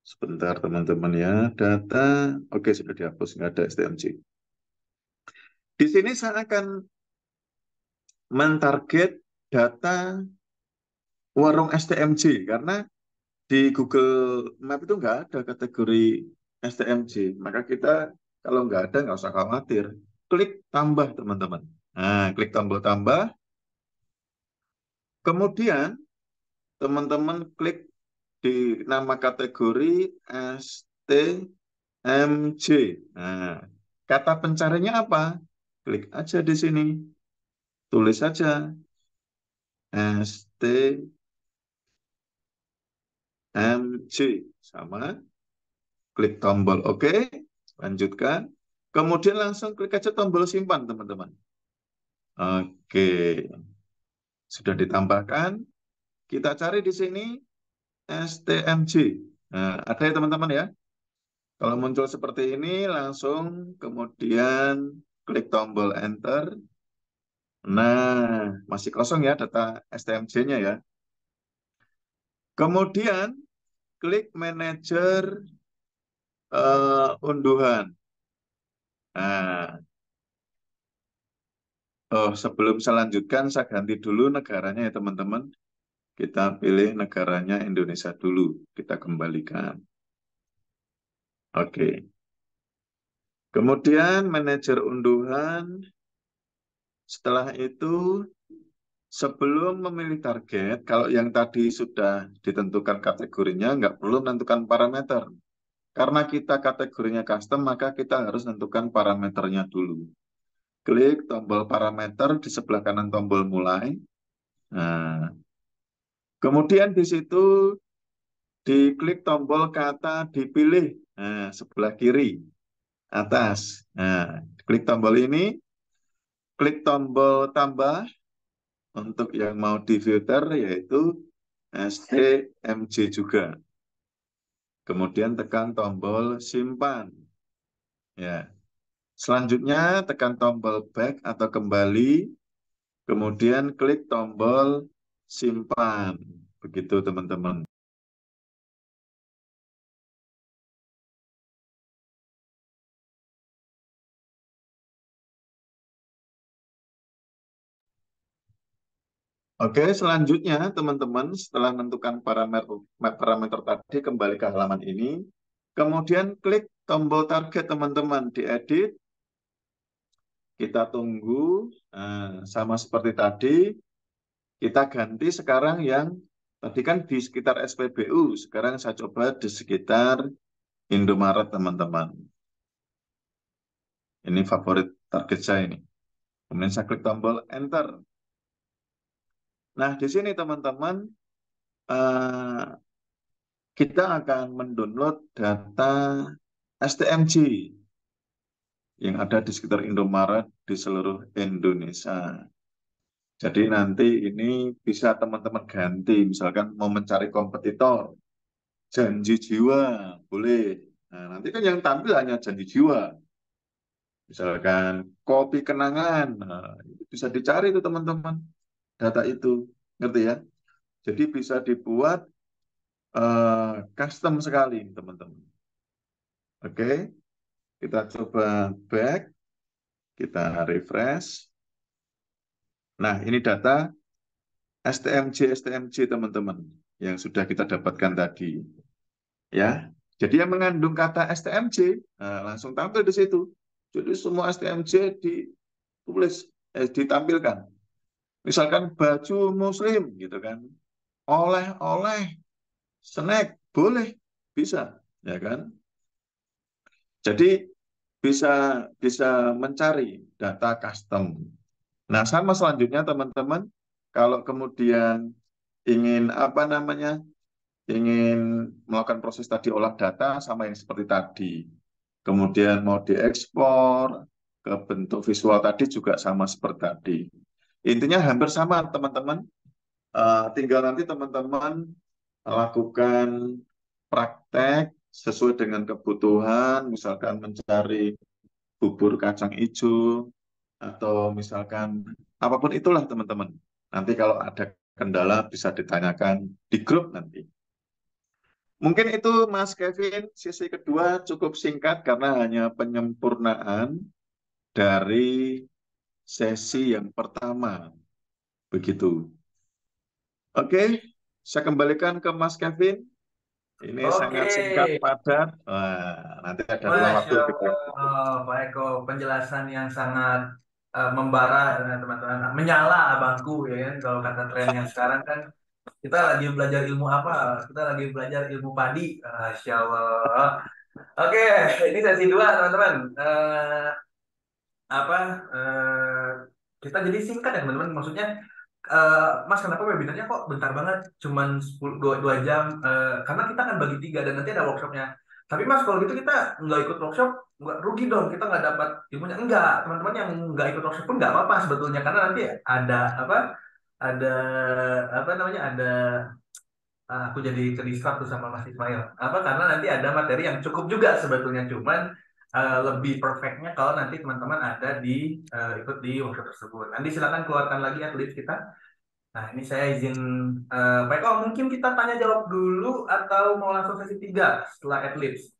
sebentar teman-teman ya. Data, oke sudah dihapus, nggak ada STMJ. Di sini saya akan mentarget data warung STMJ karena di Google Map itu nggak ada kategori STMJ. Maka kita kalau nggak ada nggak usah khawatir. Klik tambah teman-teman. Nah, klik tombol tambah. Kemudian teman-teman klik di nama kategori STMJ. Nah, kata pencarinya apa? Klik aja di sini. Tulis saja STMJ sama klik tombol OK, lanjutkan. Kemudian langsung klik aja tombol simpan, teman-teman. Oke, sudah ditambahkan. Kita cari di sini STMJ. Nah, ada ya teman-teman ya. Kalau muncul seperti ini, langsung kemudian klik tombol Enter. Nah, masih kosong ya data STMJ-nya ya. Kemudian klik manajer unduhan. Nah, sebelum saya lanjutkan, saya ganti dulu negaranya ya teman-teman. Kita pilih negaranya Indonesia dulu. Kita kembalikan. Oke. Kemudian manajer unduhan. Setelah itu, sebelum memilih target, kalau yang tadi sudah ditentukan kategorinya, nggak perlu menentukan parameter. Karena kita kategorinya custom, maka kita harus menentukan parameternya dulu. Klik tombol parameter di sebelah kanan tombol mulai. Nah, kemudian di situ diklik tombol kata dipilih. Nah, sebelah kiri atas. Nah, klik tombol ini, klik tombol tambah untuk yang mau difilter yaitu STMJ juga. Kemudian tekan tombol simpan. Ya. Selanjutnya tekan tombol back atau kembali, kemudian klik tombol simpan. Begitu teman-teman. Oke, selanjutnya teman-teman setelah menentukan parameter tadi kembali ke halaman ini, kemudian klik tombol target teman-teman diedit, kita tunggu, sama seperti tadi, kita ganti sekarang yang tadi kan di sekitar SPBU, sekarang saya coba di sekitar Indomaret teman-teman. Ini favorit target saya ini. Kemudian saya klik tombol Enter. Nah, di sini teman-teman, eh, kita akan mendownload data STMJ yang ada di sekitar Indomaret di seluruh Indonesia. Jadi nanti ini bisa teman-teman ganti, misalkan mau mencari kompetitor, janji jiwa, boleh. Nah, nanti kan yang tampil hanya janji jiwa. Misalkan kopi kenangan, nah, itu bisa dicari itu teman-teman, data itu. Ngerti ya? Jadi bisa dibuat custom sekali, teman-teman. Oke, kita coba back, kita refresh. Nah, ini data STMJ teman-teman yang sudah kita dapatkan tadi. Ya, jadi yang mengandung kata STMJ langsung tampil di situ. Jadi semua STMJ ditulis, ditampilkan. Misalkan baju muslim gitu kan, oleh-oleh, snack boleh, bisa, ya kan? Jadi bisa bisa mencari data custom. Nah, sama selanjutnya teman-teman, kalau kemudian ingin apa namanya, ingin melakukan proses tadi olah data sama yang seperti tadi. Kemudian mau diekspor ke bentuk visual tadi juga sama seperti tadi. Intinya hampir sama teman-teman. Tinggal nanti teman-teman lakukan praktek sesuai dengan kebutuhan, misalkan mencari bubur kacang hijau, atau misalkan apapun itulah teman-teman. Nanti kalau ada kendala bisa ditanyakan di grup nanti. Mungkin itu Mas Kevin, sesi kedua cukup singkat karena hanya penyempurnaan dari sesi yang pertama. Begitu. Oke, saya kembalikan ke Mas Kevin. Ini Oke, sangat singkat, padat. Wah, nanti ada ruang Masya waktu Allah, Pak Eko, penjelasan yang sangat membara ya, teman-teman. Menyala abangku ya kan, kalau kata tren yang sekarang kan kita lagi belajar ilmu apa? Kita lagi belajar ilmu padi. Masya Allah. Oke, ini sesi dua teman-teman. Apa kita jadi singkat ya teman-teman. Maksudnya Mas, kenapa webinarnya kok bentar banget, cuman 10, 2 jam? Karena kita akan bagi tiga dan nanti ada workshopnya. Tapi Mas, kalau gitu kita nggak ikut workshop, nggak rugi dong, kita nggak dapat ilmunya. Enggak, teman-teman yang nggak ikut workshop pun nggak apa-apa sebetulnya, karena nanti ada apa? Ada apa namanya? Ada aku jadi ke distract tuh sama Mas Ismail. Apa karena nanti ada materi yang cukup juga sebetulnya, cuman lebih perfectnya kalau nanti teman-teman ada di ikut di workshop tersebut. Nanti silakan keluarkan lagi adlibs kita. Nah, ini saya izin Pak Eko, mungkin kita tanya jawab dulu atau mau langsung sesi 3 setelah adlibs?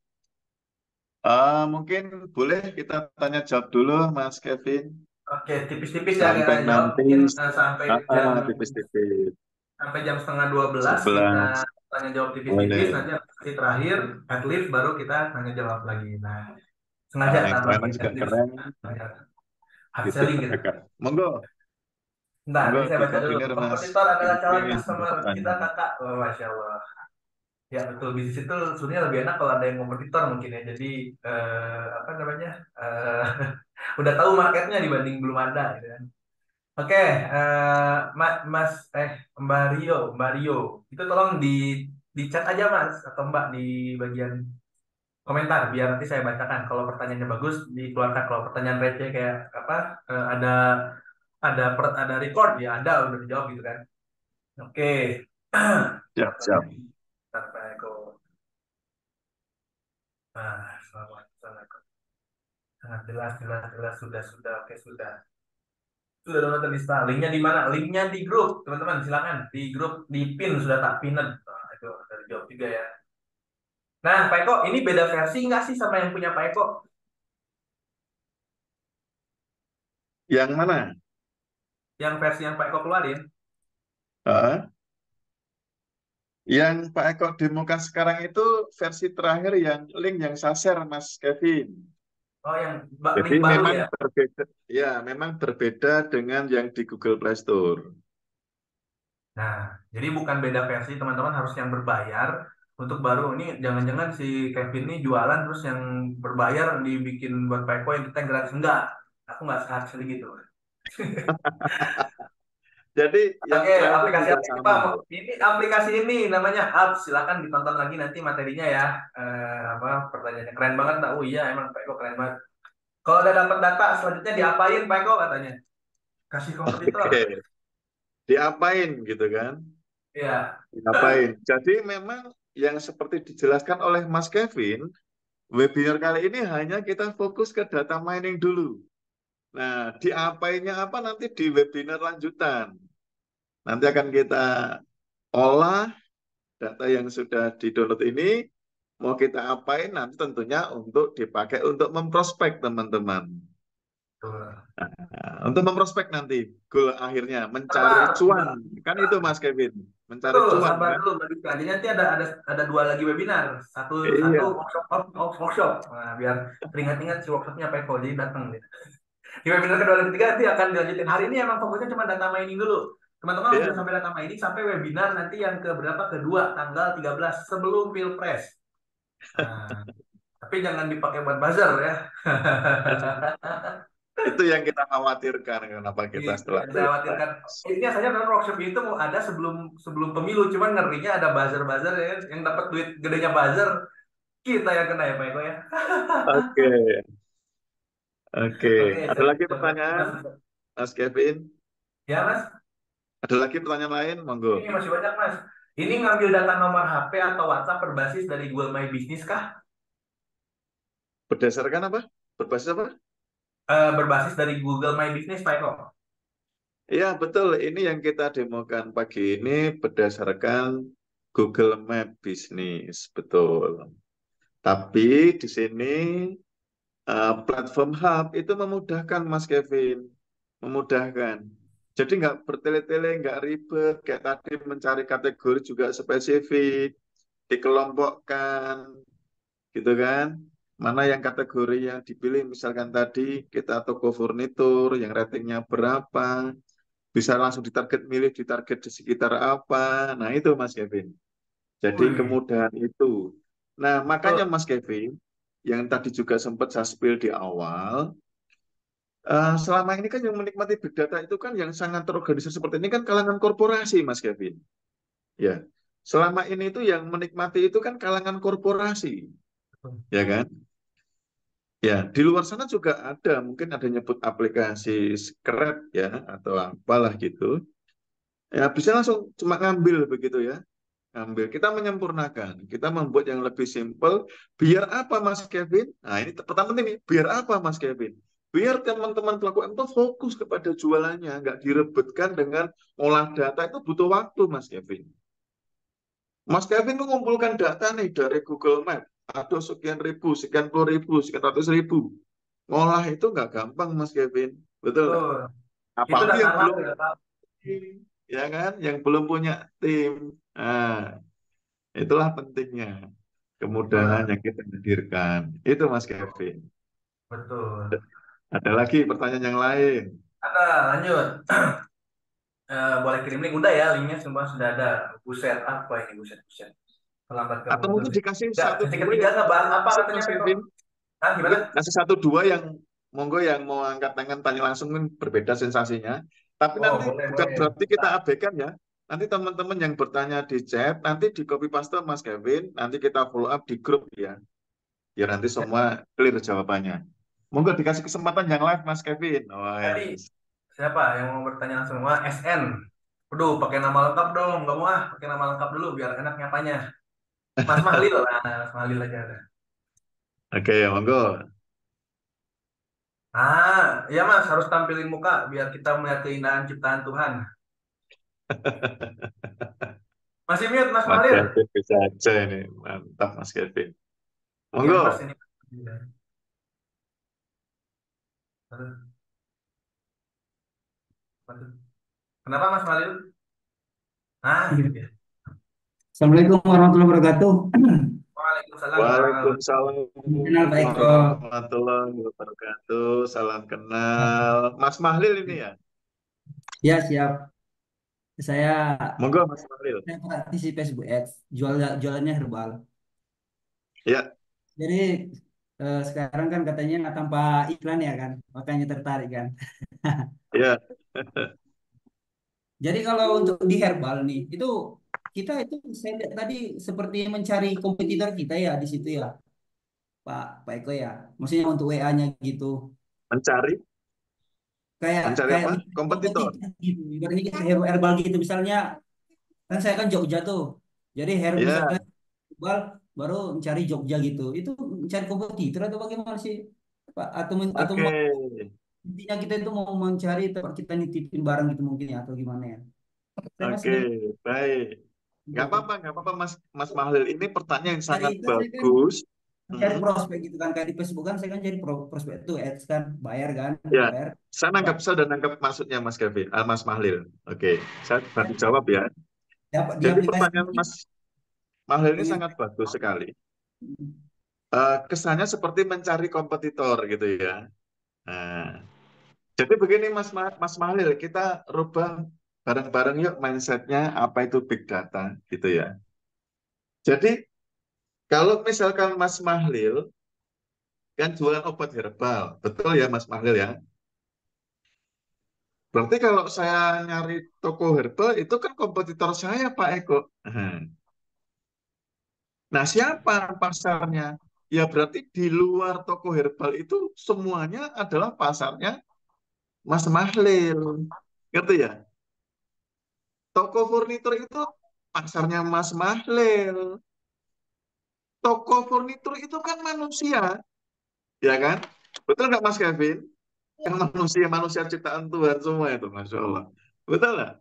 Mungkin boleh kita tanya jawab dulu, Mas Kevin, Oke, tipis-tipis ya sampai kita jawab nanti mungkin tipis-tipis sampai jam setengah 12 kita 11 tanya jawab tipis-tipis, boleh. nanti sesi terakhir adlibs baru kita tanya jawab lagi. Nah, sengaja Nah, yang tambah ceramah juga adlibs keren, hard gitu. selling gitu. Monggo, Nah, monggo ini saya baca dulu. dikoordinir Mas Kompetitor adalah calon Kevin untuk customer kita pertanyaan. kakak. Oh, Masya Allah. Ya betul, bisnis itu sebenarnya lebih enak kalau ada yang kompetitor mungkin ya. Jadi apa namanya, eh, udah tahu marketnya dibanding belum ada gitu kan. Oke, Mas Mbak Rio, itu tolong di chat aja Mas atau Mbak di bagian komentar biar nanti saya bacakan. Kalau pertanyaannya bagus dikeluarkan. Kalau pertanyaan receh kayak apa, ada record ya ada udah dijawab gitu kan. Oke. Siap, siap. Tanpa Eko. Selamat, selamat. Sangat jelas, jelas, jelas. Sudah. Oke, sudah. Sudah download lista. Linknya di mana? Linknya di grup, teman-teman. Silakan di grup di pin sudah tak pinned. Nah, itu dari jawab juga ya. Nah, Pak Eko, ini beda versi nggak sih sama yang punya Pak Eko? Yang mana? Yang versi yang Pak Eko keluarin? Ah, yang Pak Eko demokan sekarang itu versi terakhir yang link yang saya share, Mas Kevin. Oh, yang Jadi link baru memang ya? berbeda, ya memang berbeda dengan yang di Google Play Store. Nah, jadi bukan beda versi, teman-teman harus yang berbayar untuk baru ini. Jangan-jangan si Kevin ini jualan terus yang berbayar dibikin buat Pak Eko yang kita yang gratis. Enggak, aku nggak sehat gitu. Jadi yang Oke, terakhir itu aplikasi juga apa ini sama. Pak? Ini aplikasi ini namanya Hubs. Silakan ditonton lagi nanti materinya ya. Apa pertanyaannya keren banget, tak? Oh iya, emang Pak Eko keren banget. Kalau udah dapat data, selanjutnya diapain Pak Eko katanya? Kasih kompetitor. Oke, diapain gitu kan? Iya, Diapain? Jadi memang yang seperti dijelaskan oleh Mas Kevin, webinar kali ini hanya kita fokus ke data mining dulu. Nah, diapainnya apa nanti di webinar lanjutan. Nanti akan kita olah data yang sudah di-download ini, mau kita apain nanti tentunya untuk dipakai untuk memprospek teman-teman. betul. Nah, untuk memprospek nanti goal akhirnya mencari Sabar, cuan. Mbak. Kan itu Mas Kevin, mencari Betul, cuan sabar kan? dulu Mbak Rizka. Jadi nanti ada dua lagi webinar, satu satu Iya, workshop workshop. Nah, biar teringat-ingat si workshopnya Pak Eko, jadi datang gitu. Di webinar kedua dan ketiga nanti akan dilanjutin. Hari ini emang fokusnya cuma data mining dulu. Teman-teman bisa iya. sampai data mining sampai webinar nanti yang ke berapa? Kedua, tanggal 13 sebelum Pilpres. Nah, tapi jangan dipakai buat buzzer ya. Itu yang kita khawatirkan kenapa kita Itu setelah yang saya khawatirkan. pilpres. Ini asalnya memang workshop itu mau ada sebelum sebelum pemilu, cuman ngerinya ada buzzer-buzzer ya, yang dapat duit gedenya buzzer kita yang kena ya Pak Eko ya. Oke, oke. Oke, Ada saya lagi berarti pertanyaan, Mas. Mas Kevin? Ya Mas, Ada lagi pertanyaan lain, monggo. ini masih banyak Mas. Ini ngambil data nomor HP atau WhatsApp berbasis dari Google My Business kah? Berdasarkan apa? Berbasis apa? Berbasis dari Google My Business, Pak Eko. Iya, betul. Ini yang kita demokan pagi ini berdasarkan Google Map Bisnis. Betul. Tapi di sini platform hub itu memudahkan Mas Kevin. Memudahkan. Jadi nggak bertele-tele, nggak ribet. Kayak tadi mencari kategori juga spesifik. Dikelompokkan. Gitu kan. Mana yang kategori yang dipilih. Misalkan tadi kita toko furnitur yang ratingnya berapa. Bisa langsung ditarget milih di target di sekitar apa. Nah itu Mas Kevin. Jadi Wih, kemudahan itu. Nah makanya betul. Mas Kevin, yang tadi juga sempat saya spill di awal, selama ini kan yang menikmati big data itu kan yang sangat terorganisir seperti ini kan kalangan korporasi Mas Kevin. Ya, selama ini itu yang menikmati itu kan kalangan korporasi, Betul. ya kan? Ya, di luar sana juga ada, mungkin ada nyebut aplikasi Scrap ya, atau apalah gitu. Ya, bisa langsung cuma ngambil begitu ya. Ambil. Kita menyempurnakan. Kita membuat yang lebih simpel. Biar apa Mas Kevin? Nah ini pertama ini. Biar apa Mas Kevin? Biar teman-teman pelaku itu fokus kepada jualannya. Nggak direbutkan dengan olah data. Itu butuh waktu Mas Kevin. Mas Kevin mengumpulkan data nih dari Google Map. Ada sekian ribu, sekian puluh ribu, sekian ratus ribu. Ngolah itu nggak gampang Mas Kevin. Betul nggak? Betul. Itu Apalagi data yang lab belum ya, Pak. tim, ya kan? Yang belum punya tim. Nah, itulah pentingnya. Kemudahan Betul. yang kita hadirkan. Itu Mas Kevin. Betul. Ada lagi pertanyaan yang lain. Ada, lanjut. Boleh kirim link. Udah ya, linknya semua sudah ada. Buset, apa ini? Buset, buset. Terlambat kamu Atau mungkin betul. dikasih Ya, satu sesi dua ketiga yang ngebahas apa langsung katanya, Mas Pak Eko? Kevin. Ah, gimana? Mungkin kasih satu dua yang monggo yang mau angkat tangan tanya langsung kan berbeda sensasinya. Tapi Oh, nanti boleh, bukan boleh. berarti kita Nah, abaikan ya. Nanti teman-teman yang bertanya di chat, nanti di copy paste Mas Kevin, nanti kita follow up di grup ya. Biar nanti semua clear jawabannya. Monggo dikasih kesempatan yang live Mas Kevin. Oh, tadi yes. siapa yang mau bertanya langsung? Wah, SN. Aduh, pakai nama lengkap dong. Nggak mau ah, pakai nama lengkap dulu biar enak nyapanya. Mas Mahlil lah, Mas Mahlil aja ada. Oke, monggo. Ah, iya Mas, harus tampilin muka biar kita melihat keindahan ciptaan Tuhan. Masih mute Mas Mas Mahlil. Kevin bisa aja ini. Mantap Mas Kevin. Gamers Monggo. ini. Aduh, aduh. Kenapa Mas Mahlil? Ah, itu dia. Assalamualaikum warahmatullahi wabarakatuh. Waalaikumsalam warahmatullahi Waalaikumsalam Kenal Pak Eko. warahmatullahi wabarakatuh. Salam kenal. Mas Mahlil ini ya? Ya siap. Saya Monggo Mas Mahlil. saya praktisi Facebook Ads. Jualannya herbal. Ya, Jadi sekarang kan katanya nggak tanpa iklan ya kan, makanya tertarik kan. ya. Jadi kalau untuk di herbal nih, itu kita itu saya lihat tadi seperti mencari kompetitor kita ya di situ ya, Pak Eko ya. Maksudnya untuk WA-nya gitu. Mencari, Kayak mencari kayak apa? mencari Kompetitor. kompetitor gitu. Ibaratnya kita herbal gitu misalnya. Kan saya kan Jogja tuh. Jadi Ya, misalkan Iqbal baru mencari Jogja gitu. Itu mencari kompetitor atau bagaimana sih, Pak? oke. Intinya kita itu mau mencari tempat kita nitipin barang gitu mungkin ya atau gimana ya? Saya masih Oke, dengar baik. itu. Nggak apa-apa Mas Mas Mahlil. Ini pertanyaan yang Cari sangat kan saya kan bagus. cari Mhm. prospek gitu kan kayak di Facebook kan saya kan cari prospek tuh ads kan bayar kan Ya, bayar. saya udah nangkap maksudnya Mas Kevin, Mas Mahlil. Oke, saya bantu Ya, jawab ya. dapat di Jadi aplikasi pertanyaan ini Mas Mahlil ini pengen. sangat bagus sekali. Kesannya seperti mencari kompetitor gitu ya. Nah, jadi begini Mas Mahlil, kita rubah bareng-bareng yuk mindsetnya apa itu big data gitu ya. Jadi kalau misalkan Mas Mahlil kan jualan obat herbal, betul ya Mas Mahlil ya. Berarti kalau saya nyari toko herbal itu kan kompetitor saya Pak Eko. Nah, siapa pasarnya? Ya berarti di luar toko herbal itu semuanya adalah pasarnya Mas Mahlil. Ngerti ya? Toko furnitur itu pasarnya Mas Mahlil. Toko furnitur itu kan manusia, ya kan? Betul nggak Mas Kevin? Kan manusia ciptaan Tuhan semua itu, Masya Allah. Betul nggak?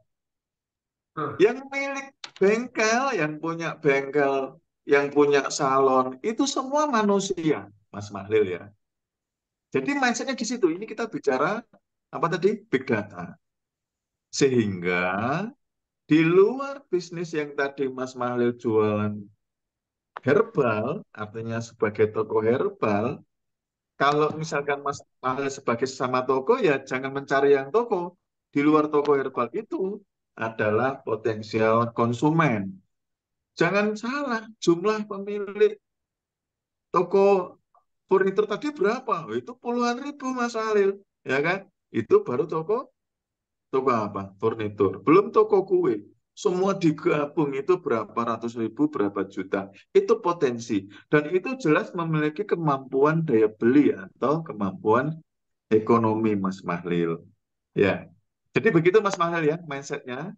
Tuh. Yang milik bengkel, yang punya salon, itu semua manusia, Mas Mahlil ya. Jadi mindsetnya di situ. Ini kita bicara apa tadi? Big data. Sehingga di luar bisnis yang tadi Mas Mahlil jualan herbal, artinya sebagai toko herbal, kalau misalkan Mas Mahlil sebagai sesama toko, ya jangan mencari yang toko. Di luar toko herbal itu adalah potensial konsumen. Jangan salah, jumlah pemilik toko furnitur tadi berapa? Oh, itu puluhan ribu Mas Halil, ya kan? Itu baru toko toko apa? Furnitur. Belum toko kue. Semua digabung itu berapa ratus ribu, berapa juta. Itu potensi. Dan itu jelas memiliki kemampuan daya beli atau kemampuan ekonomi Mas Mahlil. Ya. Jadi begitu Mas Mahlil ya mindsetnya.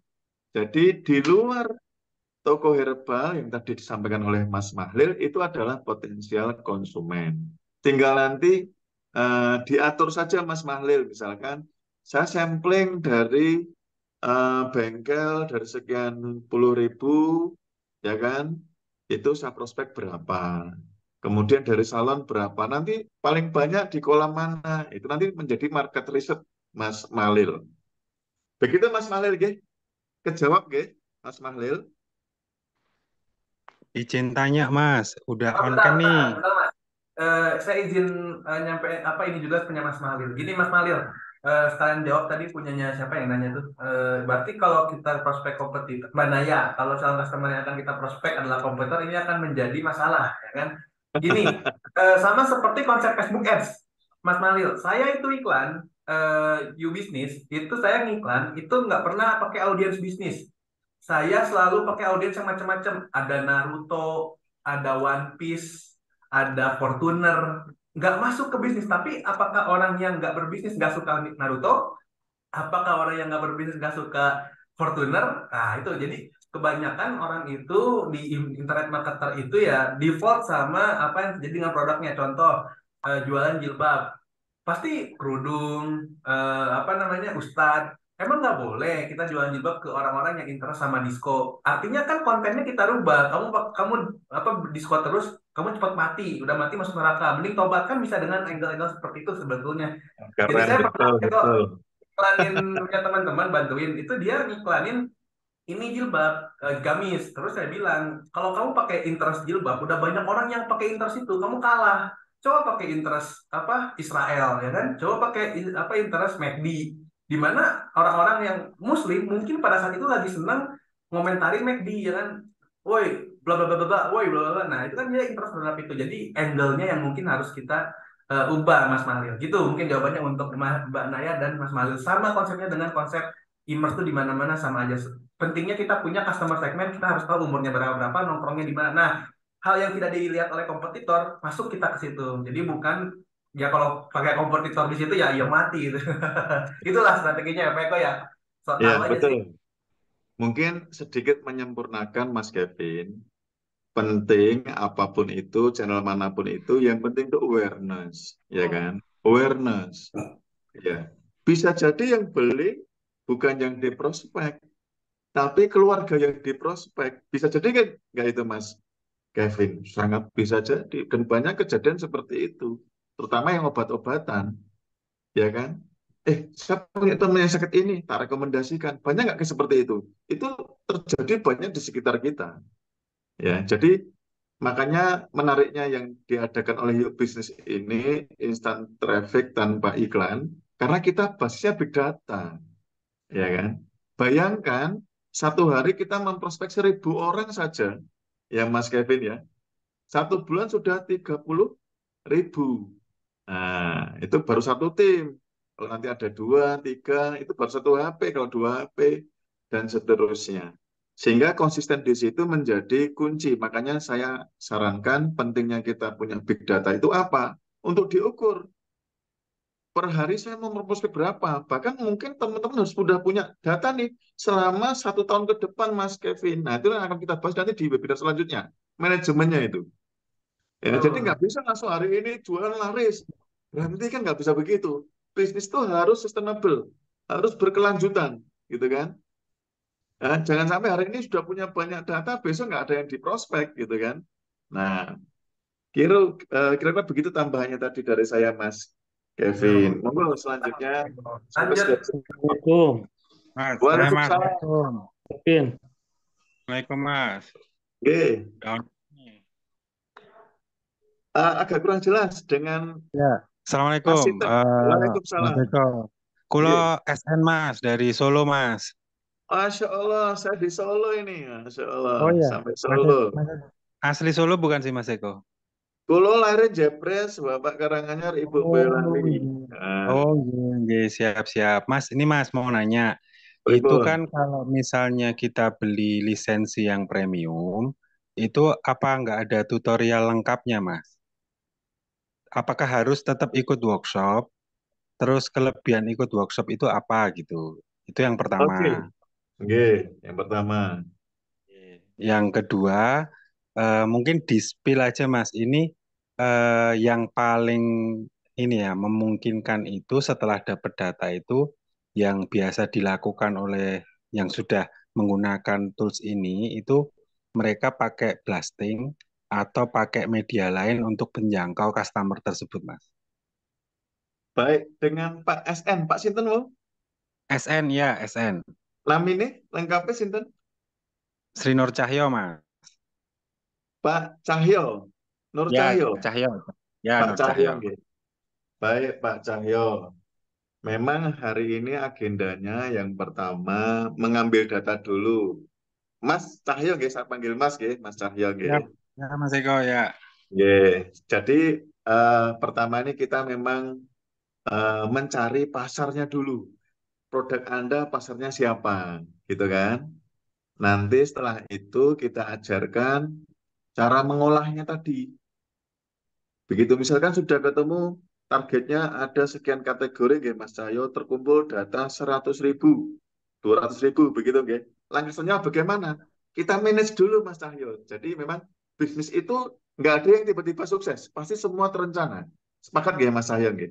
Jadi di luar toko herbal yang tadi disampaikan oleh Mas Mahlil itu adalah potensial konsumen. Tinggal nanti diatur saja Mas Mahlil, misalkan saya sampling dari bengkel dari sekian puluh ribu, ya kan? Itu saya prospek berapa? Kemudian dari salon berapa? Nanti paling banyak di kolam mana? Itu nanti menjadi market research Mas Mahlil. Begitu Mas Mahlil, ge? Kejawab, ge? Mas Mahlil? Izin tanya Mas, udah Oh, on bentar, cam bentar, nih. bentar, Mas. Saya izin nyampe apa ini juga punya Mas Malil. Gini Mas Malil, sekalian jawab tadi punyanya siapa yang nanya tuh. Berarti kalau kita prospek kompetitor, Mbak Naya, kalau calon customer yang akan kita prospek adalah kompetitor, ini akan menjadi masalah, ya kan? Gini, sama seperti konsep Facebook Ads, Mas Malil. Saya itu iklan, You Business, itu saya ngiklan, itu nggak pernah pakai audiens bisnis. Saya selalu pakai audiens yang macam-macam. Ada Naruto, ada One Piece, ada Fortuner, nggak masuk ke bisnis. Tapi apakah orang yang nggak berbisnis nggak suka Naruto? Apakah orang yang nggak berbisnis nggak suka Fortuner? Nah itu jadi kebanyakan orang itu di internet marketer itu ya default sama apa yang terjadi dengan produknya. Contoh jualan jilbab, pasti kerudung, apa namanya, ustadz. Emang nggak boleh kita jualan jilbab ke orang-orang yang interest sama disco. Artinya kan kontennya kita rubah. Kamu apa disco terus, kamu cepat mati. Udah mati masuk neraka. Mending tobat, kan bisa dengan angle-angle seperti itu sebetulnya. Jadi Keren, saya pernah betul, itu betul. iklanin punya teman-teman bantuin. Itu dia ngiklanin ini jilbab, gamis. Terus saya bilang, kalau kamu pakai interest jilbab, udah banyak orang yang pakai interest itu, kamu kalah. Coba pakai interest apa Israel, ya kan? Coba pakai apa interest McD, di mana orang-orang yang Muslim mungkin pada saat itu lagi senang ngomentari McD, ya kan? Woi, bla bla bla bla, bla, woi bla bla bla. Nah itu kan dia interest terhadap itu. Jadi angle-nya yang mungkin harus kita ubah, Mas Malil. Gitu mungkin jawabannya untuk Mbak Naya dan Mas Malil. Sama konsepnya dengan konsep immerse tuh di mana-mana sama aja. Pentingnya kita punya customer segment, kita harus tahu umurnya berapa, nongkrongnya di mana. Nah, hal yang tidak dilihat oleh kompetitor, masuk kita ke situ. Jadi bukan, ya kalau pakai kompetitor di situ ya ya mati gitu. Itulah strateginya ya, Peko ya. So Ya, tahu aja sih. betul. Mungkin sedikit menyempurnakan Mas Kevin. Penting apapun itu, channel manapun itu, yang penting itu awareness, ya kan? Awareness, ya. Bisa jadi yang beli bukan yang di prospek, tapi keluarga yang di prospek. Bisa jadi kan nggak itu Mas Kevin? Sangat bisa jadi. Dan banyak kejadian seperti itu. Terutama yang obat-obatan, ya kan? Saya punya teman yang sakit ini, tak rekomendasikan. Banyak nggak seperti itu? Itu terjadi banyak di sekitar kita. Ya, jadi makanya menariknya yang diadakan oleh Yuk Bisnis ini instant traffic tanpa iklan, karena kita basisnya big data, ya kan? Bayangkan satu hari kita memprospek 1.000 orang saja, ya Mas Kevin ya. Satu bulan sudah 30.000. Nah, itu baru satu tim. Kalau nanti ada dua, tiga, itu baru satu HP. Kalau dua HP, dan seterusnya. Sehingga konsisten di situ menjadi kunci. Makanya saya sarankan pentingnya kita punya big data itu apa? Untuk diukur. per hari saya mau memprospek berapa. Bahkan mungkin teman-teman harus sudah punya data nih selama 1 tahun ke depan, Mas Kevin. Nah, itu yang akan kita bahas nanti di webinar selanjutnya. Manajemennya itu. Ya, jadi Betul. nggak bisa langsung hari ini jualan laris. Berhenti kan nggak bisa begitu. Bisnis itu harus sustainable, harus berkelanjutan, gitu kan. Nah, jangan sampai hari ini sudah punya banyak data, besok nggak ada yang diprospek, gitu kan. Nah, kira kira-kira begitu tambahannya tadi dari saya, Mas Kevin. Yo. Monggo selanjutnya, sampai Lanjut. sudah. Assalamualaikum. Mas, Mas. Waalaikumsalam. Assalamualaikum. Kevin. Assalamualaikum, Mas. Oke. Daun. Agak kurang jelas dengan Ya. Mas Assalamualaikum, Sinten. Mas Waalaikumsalam. Eko. Kulo Oke. SN Mas dari Solo, Mas. Masya Allah, saya di Solo ini. Masya Allah, Oh iya, sampai Mas, Solo. Mas asli Solo bukan sih Mas Eko? Kulo lahir Jepres, Bapak Karanganyar, Ibu Oh Boyolali. iya. Nah, Oh iya, iya, siap-siap. Mas, ini Mas mau nanya. Itu pripun? kan kalau misalnya kita beli lisensi yang premium, itu apa nggak ada tutorial lengkapnya, Mas? Apakah harus tetap ikut workshop? Terus kelebihan ikut workshop itu apa gitu? Itu yang pertama. Oke. Oke, yang pertama. Yang kedua, mungkin di spill aja Mas. Ini yang paling ini ya memungkinkan itu setelah dapat data itu yang biasa dilakukan oleh yang sudah menggunakan tools ini itu mereka pakai blasting atau pakai media lain untuk menjangkau customer tersebut, Mas. Baik, dengan Pak SN. Pak Sinten, mau? SN ya, SN. Namine, lengkapnya Sinten? Sri Nur Cahyo, Mas. Pak Cahyo. Nur Ya, Cahyo. Cahyo. Ya, Pak Nur Cahyo, Cahyo. nggih. Baik, Pak Cahyo. Memang hari ini agendanya yang pertama mengambil data dulu. Mas Cahyo, nggih, saya panggil Mas, nggih, Mas Cahyo, nggih. Ya, ya Mas Eko ya. Nggih. Jadi pertama ini kita memang mencari pasarnya dulu. Produk Anda pasarnya siapa, gitu kan? Nanti setelah itu kita ajarkan cara mengolahnya tadi. Begitu misalkan sudah ketemu targetnya ada sekian kategori, nggih, Mas Cahyo, terkumpul data 100.000, 200.000, begitu, nggih. Langsungnya bagaimana? Kita manage dulu, Mas Cahyo. Jadi memang bisnis itu nggak ada yang tiba-tiba sukses, pasti semua terencana. Sepakat nggih, Mas Cahyo, nggih?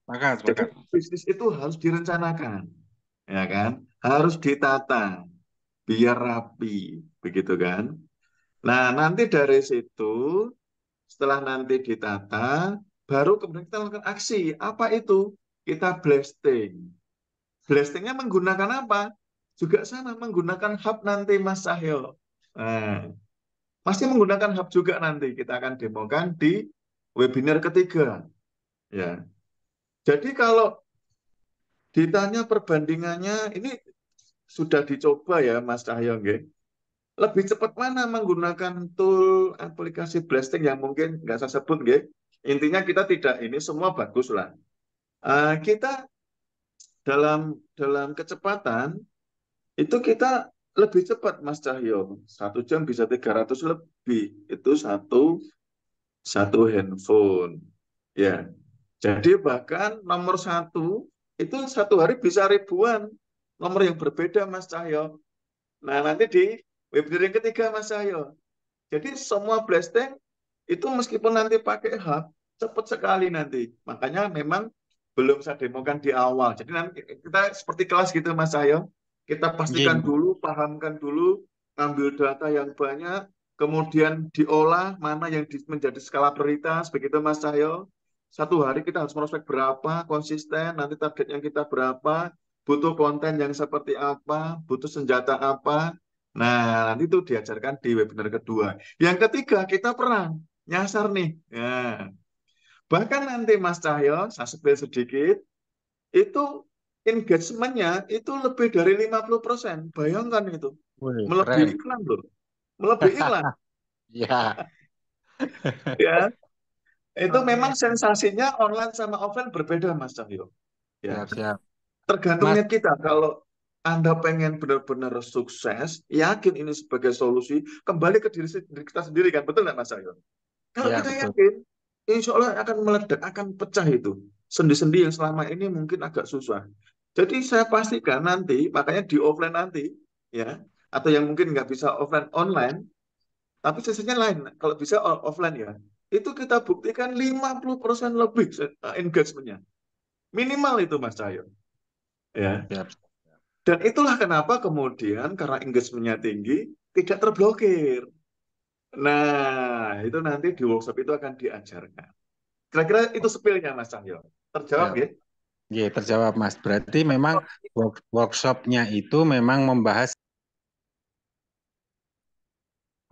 Sepakat, Jadi sepakat. bisnis itu harus direncanakan, ya kan? Harus ditata biar rapi, begitu kan? Nah, nanti dari situ, setelah nanti ditata, baru kemudian kita lakukan aksi. Apa itu? Kita blasting. Blastingnya menggunakan apa? Juga sama, menggunakan hub nanti, Mas Cahyo. Nah, pasti menggunakan hub juga nanti. Kita akan demokan di webinar ketiga. Ya. Jadi kalau ditanya perbandingannya, ini sudah dicoba ya, Mas Cahyo, nggih. Lebih cepat mana menggunakan tool aplikasi blasting yang mungkin nggak saya sebut, nggih. Intinya kita tidak, ini semua bagus lah. Kita dalam kecepatan itu kita lebih cepat, Mas Cahyo. 1 jam bisa 300 lebih. Itu satu satu handphone. Ya. Jadi bahkan nomor satu itu satu hari bisa ribuan nomor yang berbeda, Mas Cahyo. Nah, nanti di webinar yang ketiga, Mas Cahyo. Jadi semua blasting itu meskipun nanti pakai hub, cepat sekali nanti. Makanya memang belum saya demokan di awal. Jadi nanti kita seperti kelas gitu, Mas Cahyo. Kita pastikan Nggih. dulu, pahamkan dulu, ambil data yang banyak, kemudian diolah mana yang menjadi skala prioritas, begitu Mas Cahyo. 1 hari kita harus prospek berapa, konsisten, nanti targetnya kita berapa, butuh konten yang seperti apa, butuh senjata apa. Nah, nanti itu diajarkan di webinar kedua. Yang ketiga, kita perang, nyasar nih. Ya. Bahkan nanti Mas Cahyo, saya spill sedikit, itu engagement-nya itu lebih dari 50%. Bayangkan itu. Wih, Melebihi keren. iklan loh. Melebihi iklan. Ya, Ya. Itu memang Oke. sensasinya online sama offline berbeda, Mas Cahyo. Ya. siap-siap. Mas, Tergantungnya kita. Kalau Anda pengen benar-benar sukses, yakin ini sebagai solusi, kembali ke diri kita sendiri kan. Betul nggak, Mas Cahyo? Kalau ya kita betul. yakin, insya Allah akan meledak, akan pecah itu. sendi-sendi yang selama ini mungkin agak susah. Jadi saya pastikan nanti, makanya di offline nanti, ya, atau yang mungkin nggak bisa offline online, tapi sisinya lain. Kalau bisa offline ya, itu kita buktikan 50% lebih engagementnya. Minimal itu Mas Cahyo. Ya. Siap. Dan itulah kenapa kemudian karena engagementnya tinggi, tidak terblokir. Nah, itu nanti di workshop itu akan diajarkan. Kira-kira itu spillnya Mas Cahyo. Terjawab Ya, ya? ya, terjawab Mas. Berarti memang workshopnya itu memang membahas.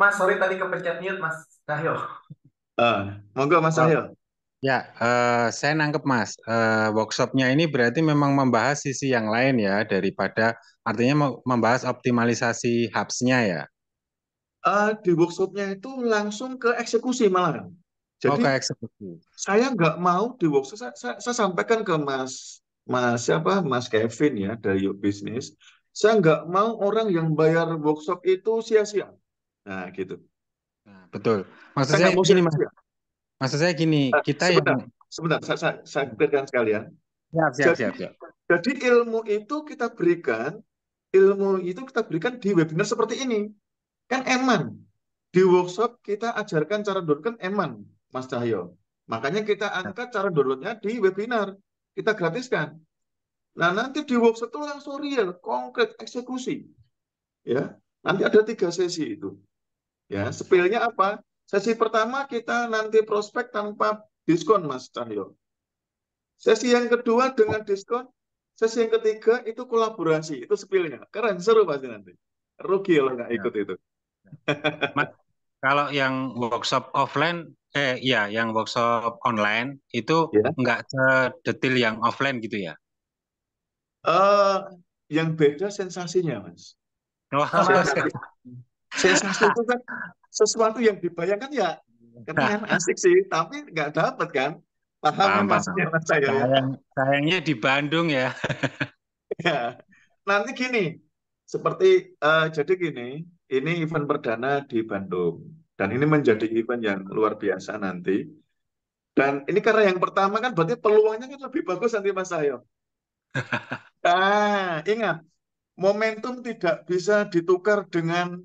Mas, sorry tadi kepencet mute Mas Cahyo. Monggo Mas Oh, Cahyo. ya, saya nangkep Mas. Workshopnya ini berarti memang membahas sisi yang lain ya daripada artinya membahas optimalisasi hubs-nya ya. Di workshopnya itu langsung ke eksekusi malah. Oh, Jadi ke eksekusi. saya nggak mau di workshop, saya sampaikan ke Mas siapa, Mas Kevin ya dari Yuk Bisnis. Saya nggak mau orang yang bayar workshop itu sia-sia. Nah, gitu. Nah, betul. Maksud Saya saya nggak mau gini, sia-sia. maksud saya gini, kita yang Sebentar, sebentar. Saya clearkan sekalian. siap, siap, Jadi, siap, siap. jadi ilmu itu kita berikan di webinar seperti ini. Kan eman. Di workshop kita ajarkan cara download kan eman, Mas Cahyo. Makanya kita angkat cara downloadnya di webinar. Kita gratiskan. Nah, nanti di workshop itu langsung real, konkret, eksekusi. Ya, nanti ada 3 sesi itu. Ya, spillnya apa? Sesi pertama kita nanti prospek tanpa diskon, Mas Cahyo. Sesi yang kedua dengan diskon. Sesi yang ketiga itu kolaborasi. Itu spillnya. Keren, seru pasti nanti. Rugi kalau nggak Ya. ikut itu. Mas, kalau yang workshop offline, ya, yang workshop online itu Ya. nggak sedetail yang offline gitu ya? Eh, yang beda sensasinya, Mas. Oh, Sama Sensasi, sensasi itu kan sesuatu yang dibayangkan ya keren, asik sih, tapi nggak dapat kan. Paham kan paham, paham. maksudnya Mas saya ya? Sayangnya di Bandung ya. Ya. Nanti gini, seperti jadi gini, ini event perdana di Bandung dan ini menjadi event yang luar biasa nanti. Dan ini karena yang pertama kan berarti peluangnya kan lebih bagus nanti Mas Sayo. Ingat, momentum tidak bisa ditukar dengan